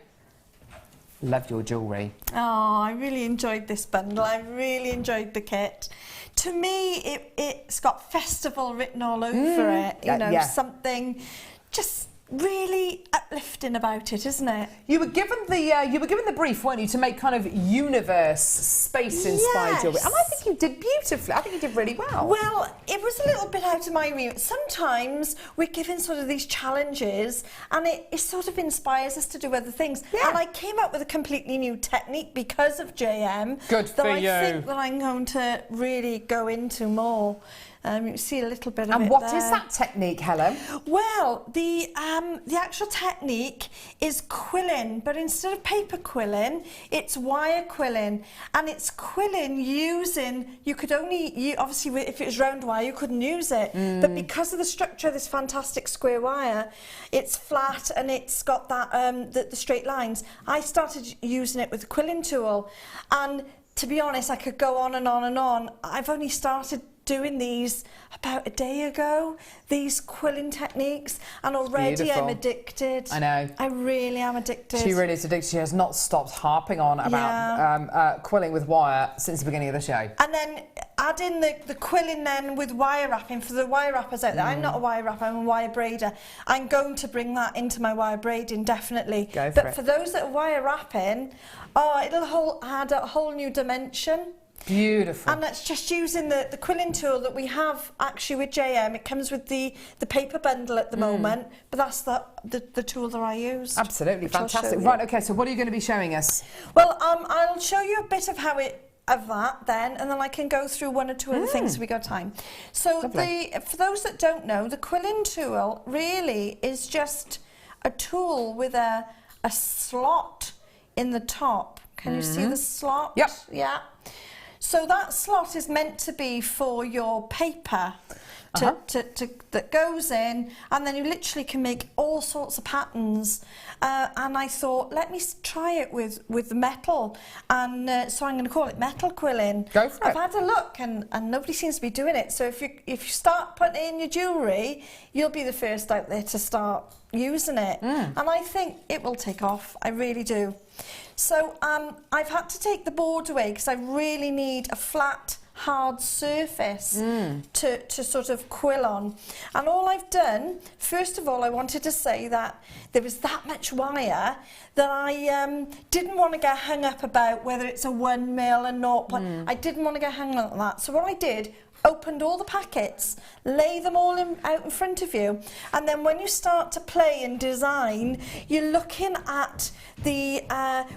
Love your jewellery. Oh, I really enjoyed this bundle. I really enjoyed the kit. To me, it's got festival written all over it. You know, yeah. something just really uplifting about it, isn't it? You were given the brief, weren't you, to make kind of universe, space-inspired jewellery, and I think you did beautifully. I think you did really well. Well, it was a little bit out of my remit. Sometimes we're given sort of these challenges, and it sort of inspires us to do other things. Yeah. And I came up with a completely new technique because of JM. Good that for I you. think that I'm going to really go into more. You see a little bit of it And what there. is that technique, Helen? Well, the actual technique is quilling, but instead of paper quilling, it's wire quilling, and it's quilling using. You could only obviously if it was round wire, you couldn't use it, but because of the structure of this fantastic square wire, it's flat and it's got that the straight lines. I started using it with the quilling tool, and to be honest, I could go on and on and on. I've only started doing these about a day ago, these quilling techniques, and already Beautiful. I'm addicted. I know. I really am addicted. She really is addicted. She has not stopped harping on about quilling with wire since the beginning of the show. And then add in the quilling then with wire wrapping for the wire wrappers out there. I'm not a wire wrapper, I'm a wire braider. I'm going to bring that into my wire braiding, definitely. Go for it. But for those that are wire wrapping, it'll add a whole new dimension. Beautiful. And that's just using the quilling tool that we have actually with JM. It comes with the paper bundle at the moment, but that's the tool that I use. Absolutely, which I'll show fantastic. you. Right, okay, so what are you going to be showing us? Well, I'll show you a bit of that then, and then I can go through one or two other things if we got time. So for those that don't know, the quilling tool really is just a tool with a slot in the top. Can you see the slot? Yep. Yeah. So that slot is meant to be for your paper that goes in, and then you literally can make all sorts of patterns. And I thought, let me try it with metal, and so I'm going to call it metal quilling. Go for it. I've had a look, and nobody seems to be doing it. So if you start putting it in your jewellery, you'll be the first out there to start using it. And I think it will take off. I really do. So I've had to take the board away because I really need a flat, hard surface to sort of quill on. And all I've done, first of all, I wanted to say that there was that much wire that I didn't want to get hung up about whether it's a 1 mil or not, but I didn't want to get hung up on that. So what I did, opened all the packets, lay them all out in front of you, and then when you start to play and design, you're looking at the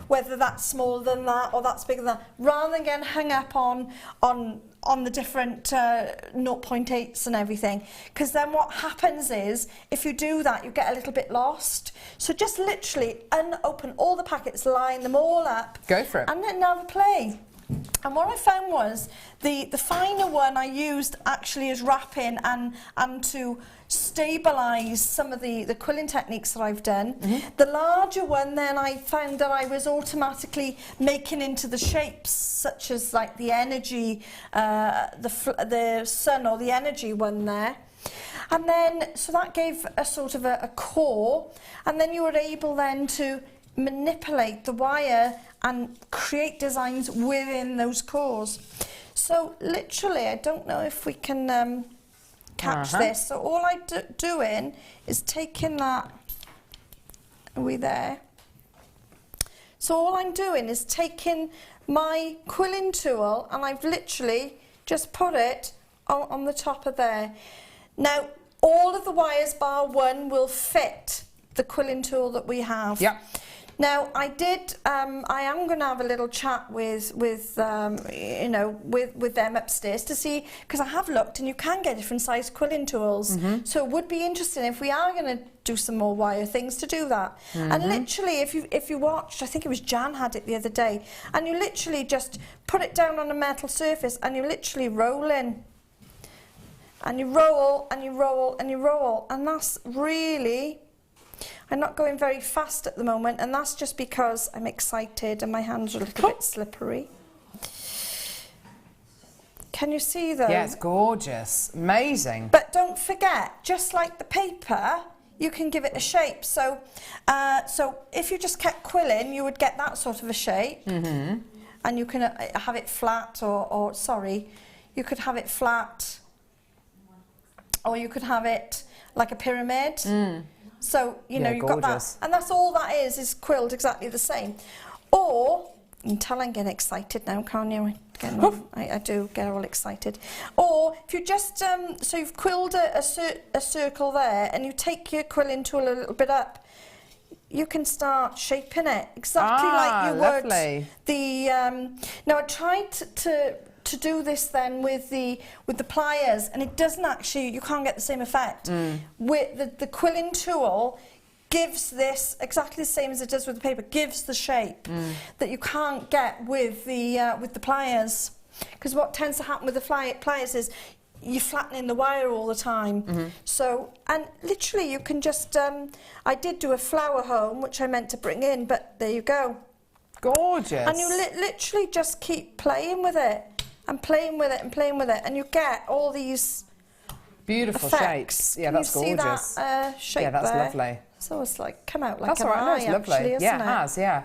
whether that's smaller than that or that's bigger than that, rather than getting hung up on the different 0.8s and everything, because then what happens is if you do that you get a little bit lost. So just literally unopen all the packets, line them all up, go for it, and then have a play. And what I found was the finer one I used actually as wrapping and to stabilise some of the quilling techniques that I've done. The larger one then I found that I was automatically making into the shapes, such as like the energy, the sun or the energy one there. And then, so that gave a sort of a core, and then you were able then to manipulate the wire and create designs within those cores. So literally, I don't know if we can catch this. So all I'm doing is taking that, are we there? So all I'm doing is taking my quilling tool and I've literally just put it on the top of there. Now, all of the wires bar one will fit the quilling tool that we have. Yep. Now, I am going to have a little chat with you know, with them upstairs to see, because I have looked and you can get different size quilling tools. So it would be interesting if we are going to do some more wire things to do that. And literally, if you watched, I think it was Jan had it the other day, and you literally just put it down on a metal surface and you literally roll in. And you roll and you roll and you roll, and that's really... I'm not going very fast at the moment, and that's just because I'm excited and my hands are a little bit slippery. Can you see those? Yeah, it's gorgeous. Amazing. But don't forget, just like the paper, you can give it a shape. So so if you just kept quilling, you would get that sort of a shape. And you can have it flat, or sorry, you could have it flat, or you could have it like a pyramid. So, you know, you've got that. And that's all that is quilled exactly the same. Or, you can tell I'm getting excited now, can't you? I do get all excited. Or, if you just, so you've quilled a circle there, and you take your quilling tool a little bit up, you can start shaping it exactly like you would the... now, I tried to do this then with the pliers, and it doesn't actually, you can't get the same effect. With the quilling tool gives this exactly the same as it does with the paper, gives the shape that you can't get with the pliers. Because what tends to happen with the pliers is you're flattening the wire all the time. So, and literally you can just, I did do a flower home, which I meant to bring in, but there you go. Gorgeous. And you literally just keep playing with it. And playing with it and playing with it, and you get all these beautiful effects. shapes. Yeah, that's gorgeous. You see that shape yeah, that's there? lovely. So it's like come out like that's an all right. eye, No, it's lovely. actually, isn't yeah, it? it has. Yeah,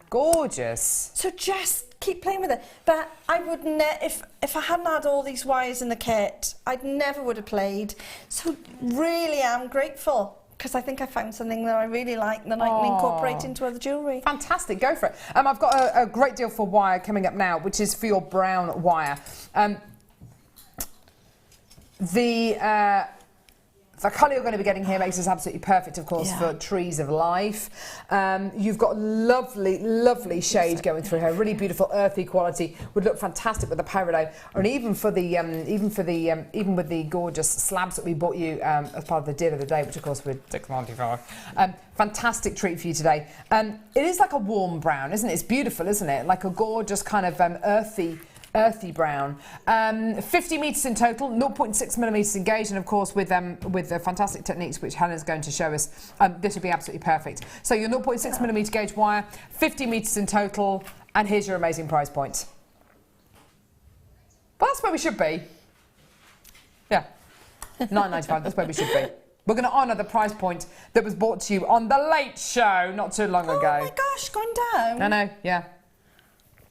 gorgeous. So just keep playing with it. But I would if I hadn't had all these wires in the kit, I never would have played. So really, I'm grateful. Because I think I found something that I really like and that I can incorporate into other jewellery. Fantastic, go for it. I've got a great deal for wire coming up now, which is for your brown wire. The colour you're going to be getting here makes us absolutely perfect, of course, for trees of life. You've got lovely, lovely shade going through here. Really beautiful earthy quality. Would look fantastic with the peridot, and even with the gorgeous slabs that we bought you as part of the deal of the day, which of course were $6.95. Fantastic treat for you today. It is like a warm brown, isn't it? It's beautiful, isn't it? Like a gorgeous kind of earthy brown. 50 metres in total, 0.6 millimetres engaged, and of course with the fantastic techniques which Helen's going to show us, this would be absolutely perfect. So your 0.6 millimetre gauge wire, 50 metres in total, and here's your amazing price point. Well, that's where we should be. Yeah, $9.95, that's where we should be. We're going to honour the price point that was brought to you on The Late Show not too long ago. Oh my gosh, going down. I know, yeah.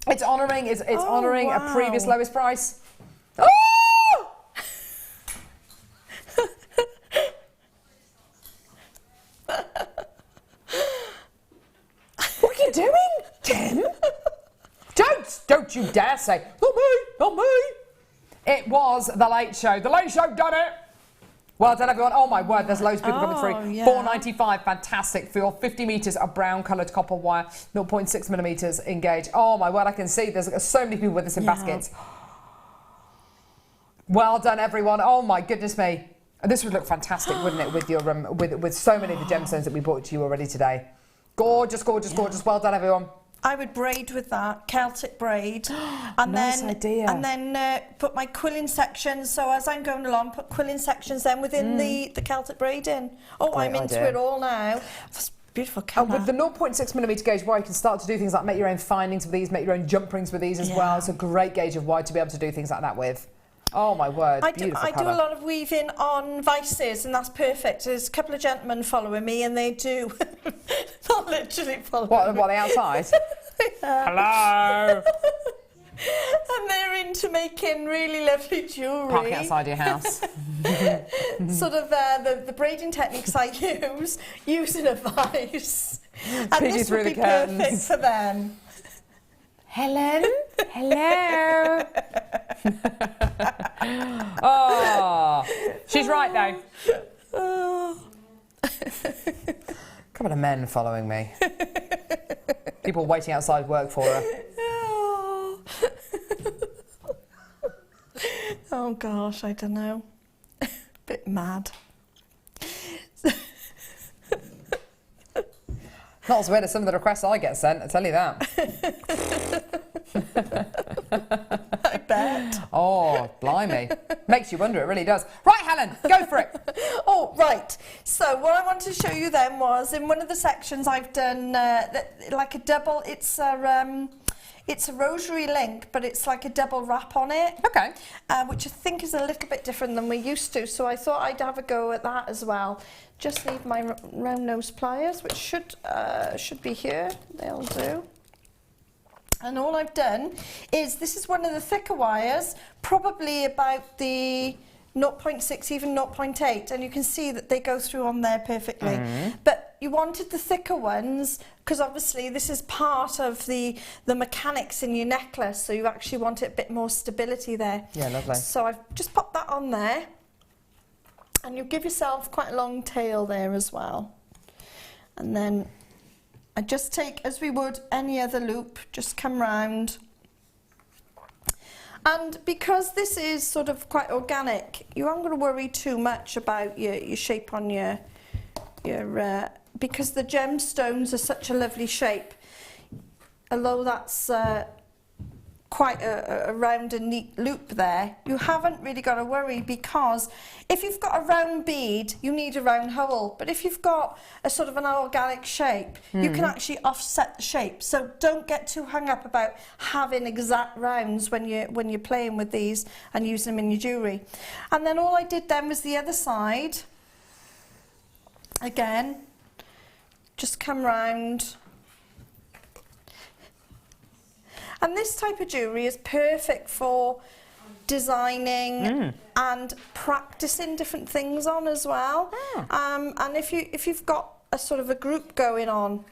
It's honouring honouring a previous lowest price. Oh! What are you doing, Tim? Don't you dare say, not me, not me. It was The Late Show. The Late Show done it! Well done, everyone. Oh, my word, there's loads of people coming through. Yeah. $4.95, fantastic, for your 50 metres of brown-coloured copper wire, 0.6 millimetres engaged. Oh, my word, I can see there's so many people with this in baskets. Well done, everyone. Oh, my goodness me. This would look fantastic, wouldn't it, with your with so many of the gemstones that we brought to you already today. Gorgeous, gorgeous, gorgeous. Well done, everyone. I would braid with that, Celtic braid. And Nice idea. And then put my quilling sections, so as I'm going along, put quilling sections then within the Celtic braid in. Oh, Great I'm into idea. it all now. That's beautiful colour. And with the 0.6 millimetre gauge wire, you can start to do things like make your own findings with these, make your own jump rings with these as well. It's a great gauge of wire to be able to do things like that with. Oh my word, beautiful I do a lot of weaving on vices, and that's perfect. There's a couple of gentlemen following me, and they do. Not literally following me. What, are they outside? Hello! And they're into making really lovely jewellery. Parking outside your house. Sort of the braiding techniques I use, using a vice. And Peek this through would the be perfect curtains. for them. Helen? Hello? Oh, she's right though. Oh. Couple of men following me. People waiting outside work for her. Oh. Oh gosh, I don't know. Bit mad. Not as weird as some of the requests I get sent, I tell you that. I bet. Oh, blimey. Makes you wonder, it really does. Right, Helen, go for it. Oh, right. So what I wanted to show you then was in one of the sections I've done like a double. It's a rosary link, but it's like a double wrap on it. Okay. Which I think is a little bit different than we're used to. So I thought I'd have a go at that as well. Just leave my round nose pliers, which should be here. They'll do. And all I've done is, this is one of the thicker wires, probably about the 0.6, even 0.8, and you can see that they go through on there perfectly. But you wanted the thicker ones, because obviously this is part of the mechanics in your necklace, so you actually want it a bit more stability there. Yeah, lovely. So I've just popped that on there, and you give yourself quite a long tail there as well. And then I just take, as we would any other loop, just come round. And because this is sort of quite organic, you aren't going to worry too much about your shape on your because the gemstones are such a lovely shape. Although that's quite a round and neat loop there, you haven't really got to worry, because if you've got a round bead, you need a round hole. But if you've got a sort of an organic shape, you can actually offset the shape. So don't get too hung up about having exact rounds when you're playing with these and using them in your jewellery. And then all I did then was the other side. Again, just come round. And this type of jewellery is perfect for designing and practicing different things on as well. And if you've got a sort of a group going on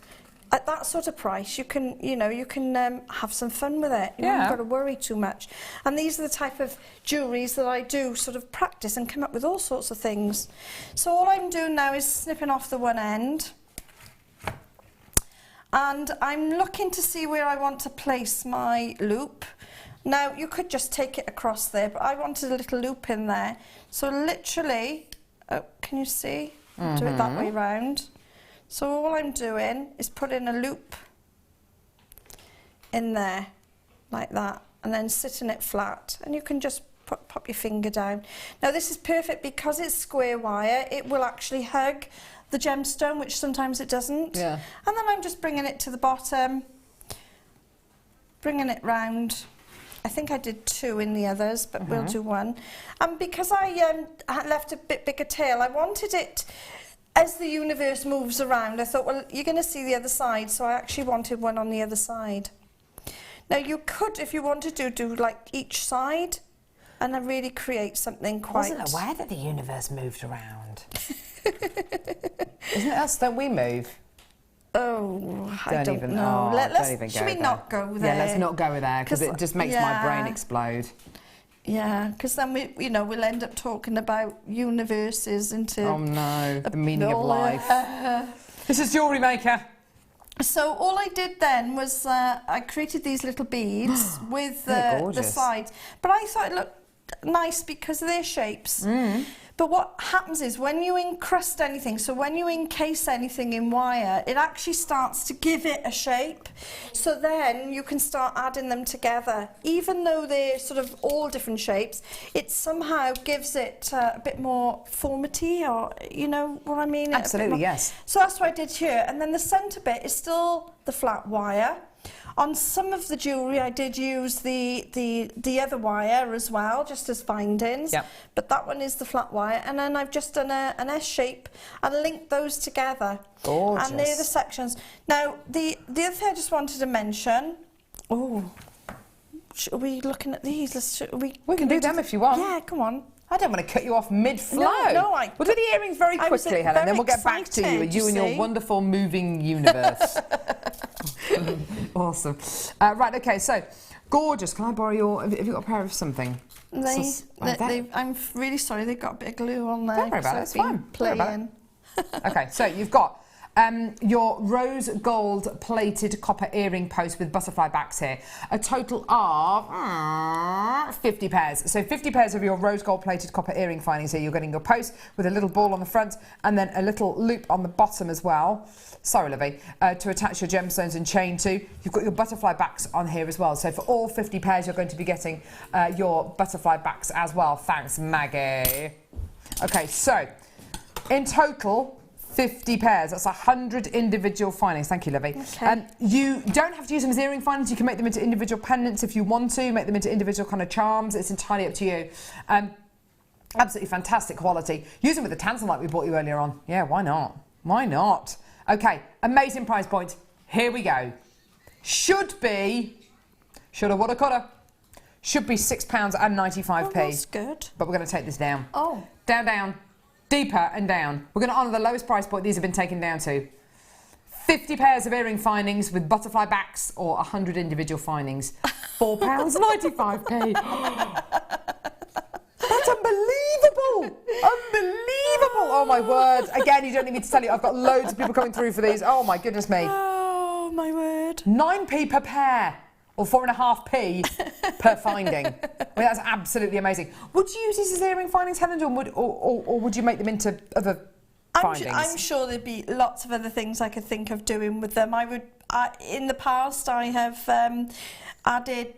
at that sort of price, you can have some fun with it. You haven't got to worry too much. And these are the type of jewelleries that I do sort of practice and come up with all sorts of things. So all I'm doing now is snipping off the one end. And I'm looking to see where I want to place my loop. Now, you could just take it across there, but I wanted a little loop in there. So literally, oh, can you see? Do it that way round. So all I'm doing is put in a loop in there, like that, and then sitting it flat. And you can just pop your finger down. Now, this is perfect because it's square wire. It will actually hug the gemstone, which sometimes it doesn't. Yeah. And then I'm just bringing it to the bottom, bringing it round. I think I did 2 in the others, but we'll do 1. And because I left a bit bigger tail, I wanted it, as the universe moves around, I thought, well, you're going to see the other side, so I actually wanted one on the other side. Now, you could, if you wanted to, do like each side, and then really create something quite... I wasn't aware that the universe moved around. Isn't it us? Don't we move? Oh, I don't know. Don't even go should we there. not go there? Yeah, let's not go there, because it just makes my brain explode. Yeah, because then we'll end up talking about universes into... Oh no, the meaning of life. This is Jewellery Maker. So all I did then was I created these little beads with the sides. But I thought it looked nice because of their shapes. But what happens is when you encrust anything, so when you encase anything in wire, it actually starts to give it a shape. So then you can start adding them together. Even though they're sort of all different shapes, it somehow gives it a bit more formity, or you know what I mean? Absolutely, yes. So that's what I did here. And then the centre bit is still the flat wire. On some of the jewellery, I did use the other wire as well, just as findings. Yep. But that one is the flat wire. And then I've just done an S shape and linked those together. Gorgeous. And they're the sections. Now, the other thing I just wanted to mention... Oh, are we looking at these? We can do them if you want. Yeah, come on. I don't want to cut you off mid-flow. No, we'll do the earrings very quickly, Helen, then we'll get back to you and your wonderful moving universe. Awesome. Right, okay, so gorgeous. Can I borrow your? Have you got a pair of something? I'm really sorry. They've got a bit of glue on there. Don't worry about it. It's fine. Playing. Okay, so you've got your rose gold plated copper earring post with butterfly backs here. A total of 50 pairs. So 50 pairs of your rose gold plated copper earring findings here. You're getting your post with a little ball on the front and then a little loop on the bottom as well. Sorry, Livy, to attach your gemstones and chain to. You've got your butterfly backs on here as well. So for all 50 pairs, you're going to be getting your butterfly backs as well. Thanks, Maggie. Okay, so in total, 50 pairs. That's 100 individual findings. Thank you, Livy. Okay. You don't have to use them as earring findings. You can make them into individual pendants if you want to. Make them into individual kind of charms. It's entirely up to you. Absolutely fantastic quality. Use them with the tanzanite we bought you earlier on. Yeah, why not? Why not? Okay, amazing price point. Here we go. Should be, shoulda, woulda, coulda. Should be £6.95. Oh, that's good. But we're going to take this down. Oh. Down, down, deeper and down. We're going to honour the lowest price point these have been taken down to. 50 pairs of earring findings with butterfly backs or 100 individual findings. £4.95. That's unbelievable! Unbelievable! Oh my word. Again, you don't need me to tell you, I've got loads of people coming through for these. Oh my goodness me. Oh my word. 9p per pair. Or 4.5p per finding. I mean, that's absolutely amazing. Would you use these as earring findings, Helen, or would you make them into other findings? I'm sure there'd be lots of other things I could think of doing with them. In the past, I have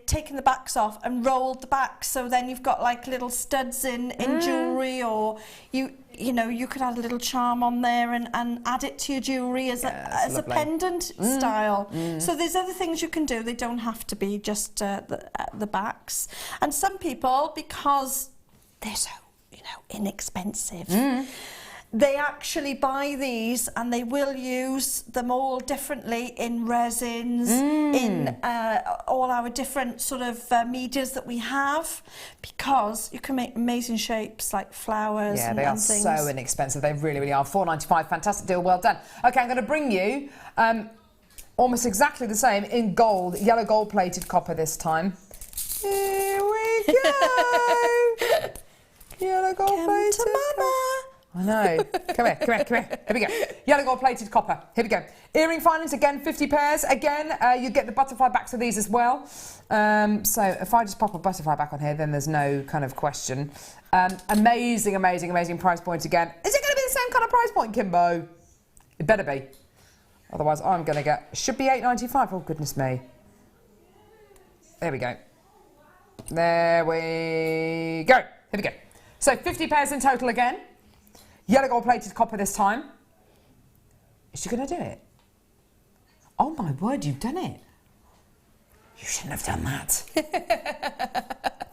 taken the backs off and rolled the backs, so then you've got like little studs in jewellery, or you know, you could add a little charm on there and add it to your jewellery as a pendant style. So there's other things you can do. They don't have to be just the backs. And some people, because they're so, inexpensive, they actually buy these and they will use them all differently in resins, in all our different sort of medias that we have, because you can make amazing shapes like flowers and things. Yeah, they are so inexpensive. They really, really are. £4.95, fantastic deal, well done. Okay, I'm going to bring you almost exactly the same in gold, yellow gold plated copper this time. Here we go. Yellow gold plated copper. I know. Come here. Here we go. Yellow gold plated copper. Here we go. Earring findings, again, 50 pairs. Again, you get the butterfly backs of these as well. So if I just pop a butterfly back on here, then there's no kind of question. Amazing, amazing, amazing price point again. Is it going to be the same kind of price point, Kimbo? It better be. Otherwise, I'm going to get... Should be £8.95. Oh, goodness me. There we go. There we go. Here we go. So 50 pairs in total again. Yellow gold plated copper this time. Is she going to do it? Oh my word, you've done it. You shouldn't have done that.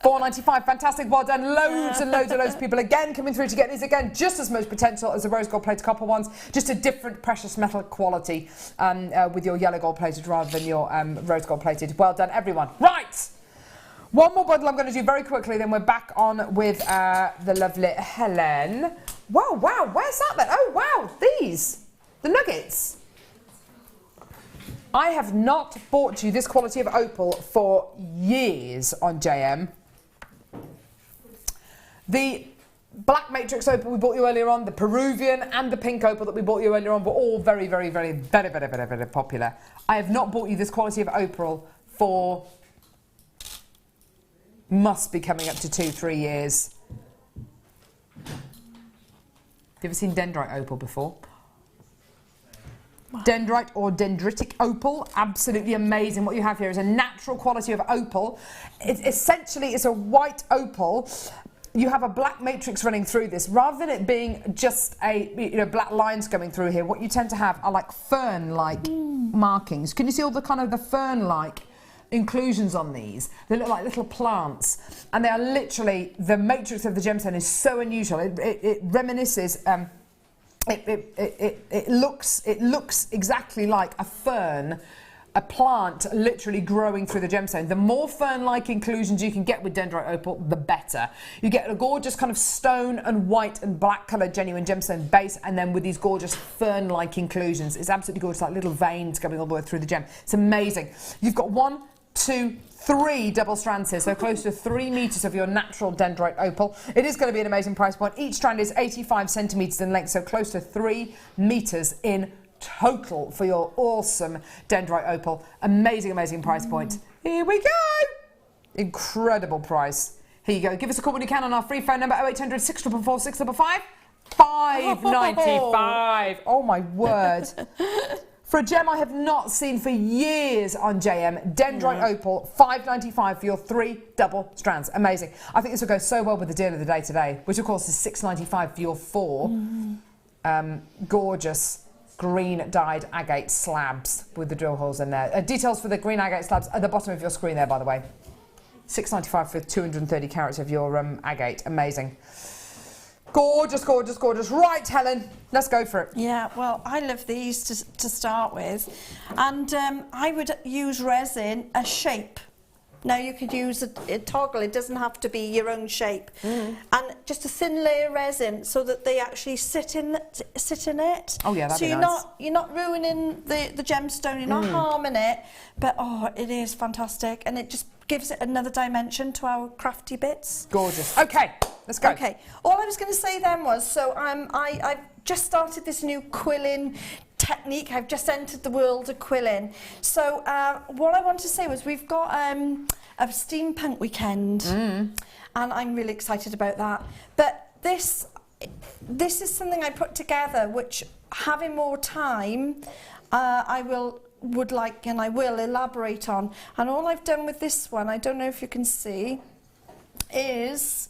£4.95, fantastic, well done. Loads and loads and loads of people again coming through to get these again. Just as much potential as the rose gold plated copper ones. Just a different precious metal quality with your yellow gold plated rather than your rose gold plated. Well done, everyone. Right. One more bundle I'm going to do very quickly, then we're back on with the lovely Helen. Wow, wow, where's that then? Oh, wow, these, the nuggets. I have not bought you this quality of opal for years on JM. The black matrix opal we bought you earlier on, the Peruvian and the pink opal that we bought you earlier on were all very, very, very, very, very, very, very popular. I have not bought you this quality of opal for, must be coming up to 2-3 years. Have you ever seen dendrite opal before? Dendrite or dendritic opal, absolutely amazing. What you have here is a natural quality of opal. Essentially, it's a white opal. You have a black matrix running through this. Rather than it being just black lines going through here, what you tend to have are like fern-like markings. Can you see all the kind of the fern-like inclusions on these? They look like little plants, and they are literally, the matrix of the gemstone is so unusual. It reminisces. It looks exactly like a fern, a plant literally growing through the gemstone. The more fern-like inclusions you can get with dendrite opal, the better. You get a gorgeous kind of stone and white and black coloured genuine gemstone base, and then with these gorgeous fern-like inclusions. It's absolutely gorgeous, like little veins coming all the way through the gem. It's amazing. You've got 1, 2, 3 double strands here, so close to 3 metres of your natural dendrite opal. It is going to be an amazing price point. Each strand is 85 centimetres in length, so close to 3 metres in total for your awesome dendrite opal. Amazing, amazing price point. Here we go. Incredible price. Here you go. Give us a call when you can on our free phone number 0800 644 655. £5.95. Oh my word. For a gem I have not seen for years on JM, dendrite opal, £5.95 for your 3 double strands. Amazing. I think this will go so well with the deal of the day today, which of course is £6.95 for your 4 gorgeous green dyed agate slabs with the drill holes in there. Details for the green agate slabs at the bottom of your screen there, by the way. £6.95 for 230 carats of your agate. Amazing. Gorgeous, gorgeous, gorgeous. Right, Helen, let's go for it. Yeah, well, I love these to start with. And I would use resin, a shape. Now, you could use a toggle. It doesn't have to be your own shape. And just a thin layer of resin so that they actually sit in it. Oh, yeah, that'd be nice. So you're not ruining the gemstone. You're not harming it. But, oh, it is fantastic. And it just gives it another dimension to our crafty bits. Gorgeous. Okay, let's go. Okay. All I was going to say then was, so I've just started this new quilling technique. I've just entered the world of quilling. So what I wanted to say was we've got a steampunk weekend, and I'm really excited about that. But this is something I put together, which, having more time, I will elaborate on. And all I've done with this one, I don't know if you can see, is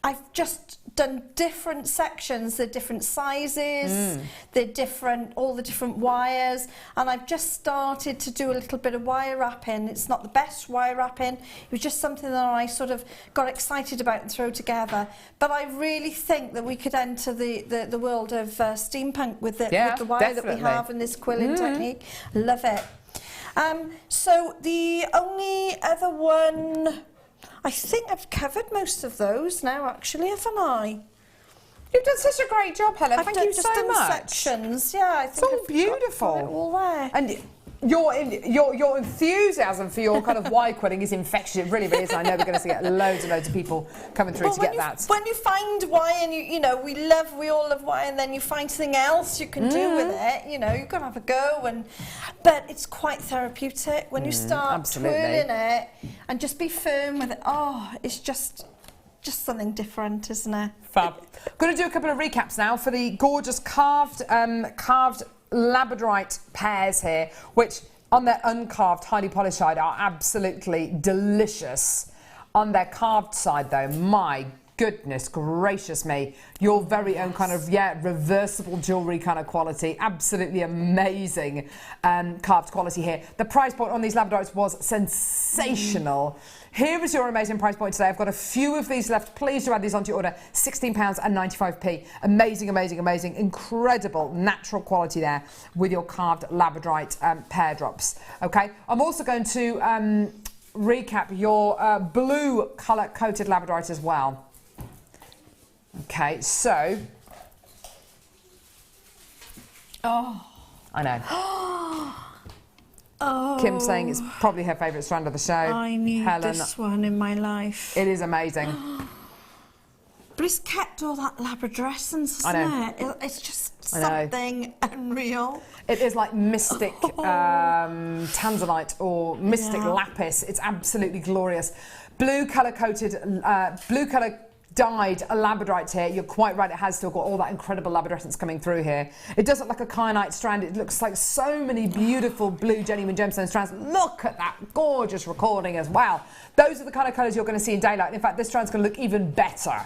I've just done different sections. They're different sizes, they're all the different wires, and I've just started to do a little bit of wire wrapping. It's not the best wire wrapping, it was just something that I sort of got excited about and throw together. But I really think that we could enter the world of steampunk with the wire that we have in this quilling technique. Love it. So the only other one, I think I've covered most of those now, actually, haven't I? You've done such a great job, Helen. Thank you so much. Sections. Yeah, I think it's all beautiful. Got it all there. And your enthusiasm for your kind of wire quilling is infectious. It really, really is. And I know we're going to get loads and loads of people coming through to get that. When you find wire, and we all love wire, and then you find something else you can do with it. You've got to have a go, but it's quite therapeutic when you start twirling it and just be firm with it. Oh, it's just something different, isn't it? Fab. Going to do a couple of recaps now for the gorgeous carved Labradorite pairs here, which on their uncarved, highly polished side are absolutely delicious. On their carved side, though, my goodness gracious me, your very own kind of reversible jewellery kind of quality. Absolutely amazing carved quality here. The price point on these Labradorites was sensational. Here is your amazing price point today. I've got a few of these left. Please do add these onto your order. £16.95. Amazing, amazing, amazing. Incredible natural quality there with your carved Labradorite pear drops. Okay, I'm also going to recap your blue colour coated Labradorite as well. Okay, so. Oh. I know. Oh, Kim's saying it's probably her favourite strand of the show. I need Helen, this one in my life. it is amazing. But it's kept all that labradorescence, I know. isn't it? It's just I know. something unreal. It is like mystic tanzanite or mystic lapis. It's absolutely glorious. Blue colour coated, blue colour dyed labradorite here. You're quite right, it has still got all that incredible labradorescence coming through here. It does look like a kyanite strand. It looks like so many beautiful blue genuine gemstone strands. Look at that gorgeous recording as well. Those are the kind of colours you're going to see in daylight. In fact, this strand's going to look even better.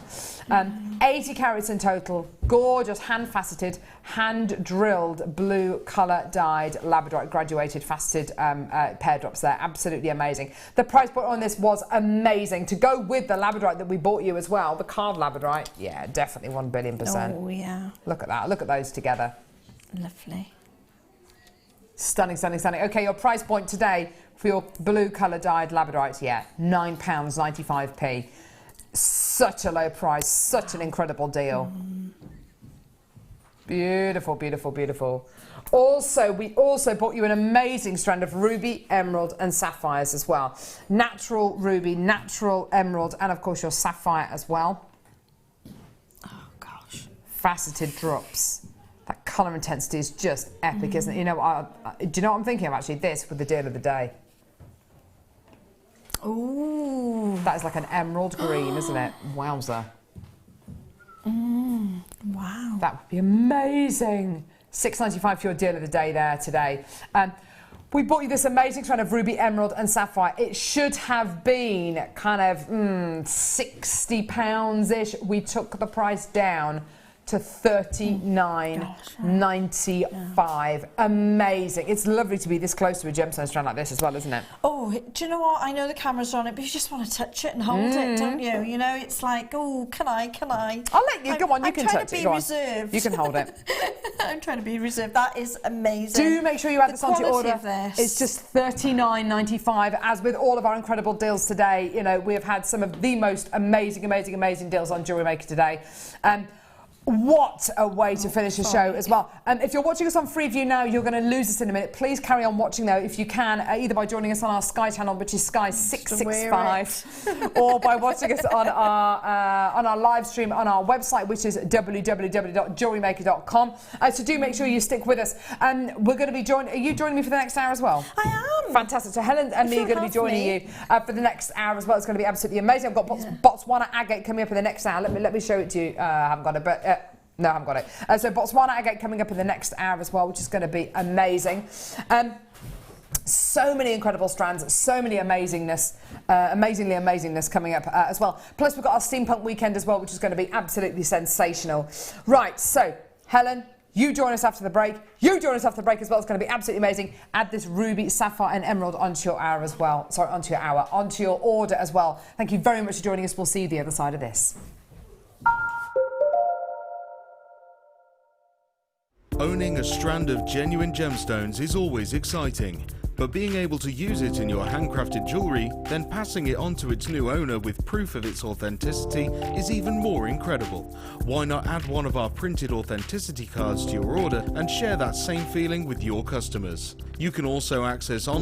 80 carats in total. Gorgeous, hand-faceted, hand-drilled blue colour dyed labradorite graduated faceted pear drops there. Absolutely amazing. The price point on this was amazing. To go with the labradorite that we bought you as well, the carved labradorite, yeah, definitely 1 billion %. Oh, yeah. Look at that. Look at those together. Lovely. Stunning, stunning, stunning. Okay, your price point today for your blue colour dyed labradorite, yeah, £9.95p. Such a low price, such an incredible deal. Beautiful, beautiful, beautiful. Also, we also bought you an amazing strand of ruby, emerald and sapphires as well. Natural ruby, natural emerald and of course your sapphire as well. Oh, gosh. Faceted drops. That colour intensity is just epic, isn't it? You know, do you know what I'm thinking of actually? This with the deal of the day. Ooh. That is like an emerald green, isn't it? Wowza. Wow. That would be amazing. £6.95 for your deal of the day there today. We bought you this amazing strand of ruby, emerald and sapphire. It should have been kind of £60-ish. We took the price down to $39.95. Amazing. It's lovely to be this close to a gemstone strand like this as well, isn't it? Oh, do you know what? I know the camera's on it, but you just want to touch it and hold it, don't you? You know, it's like, oh, can I? I'll let you. Go on, you can touch it. I'm trying to be reserved. You can hold it. I'm trying to be reserved. That is amazing. Do make sure you add this onto your quality order. of this. It's just $39.95. As with all of our incredible deals today, you know, we have had some of the most amazing, amazing, amazing deals on Jewellery Maker today. What a way to finish a show as well. If you're watching us on Freeview now, you're going to lose us in a minute. Please carry on watching though if you can, either by joining us on our Sky channel, which is Sky 665, or by watching us on our live stream on our website, which is www.jewellerymaker.com. So do make sure you stick with us. We're going to be are you joining me for the next hour as well? I am. Fantastic. So Helen and me are going to be joining you for the next hour as well. It's going to be absolutely amazing. I've got Botswana agate coming up in the next hour. Let me show it to you. I haven't got it, but no, I haven't got it. So Botswana agate coming up in the next hour as well, which is going to be amazing. So many incredible strands, so many amazingness coming up as well. Plus we've got our steampunk weekend as well, which is going to be absolutely sensational. Right, so Helen, you join us after the break. You join us after the break as well. It's going to be absolutely amazing. Add this ruby, sapphire and emerald onto your hour as well. Sorry, onto your order as well. Thank you very much for joining us. We'll see you the other side of this. Owning a strand of genuine gemstones is always exciting, but being able to use it in your handcrafted jewellery, then passing it on to its new owner with proof of its authenticity is even more incredible. Why not add one of our printed authenticity cards to your order and share that same feeling with your customers? You can also access online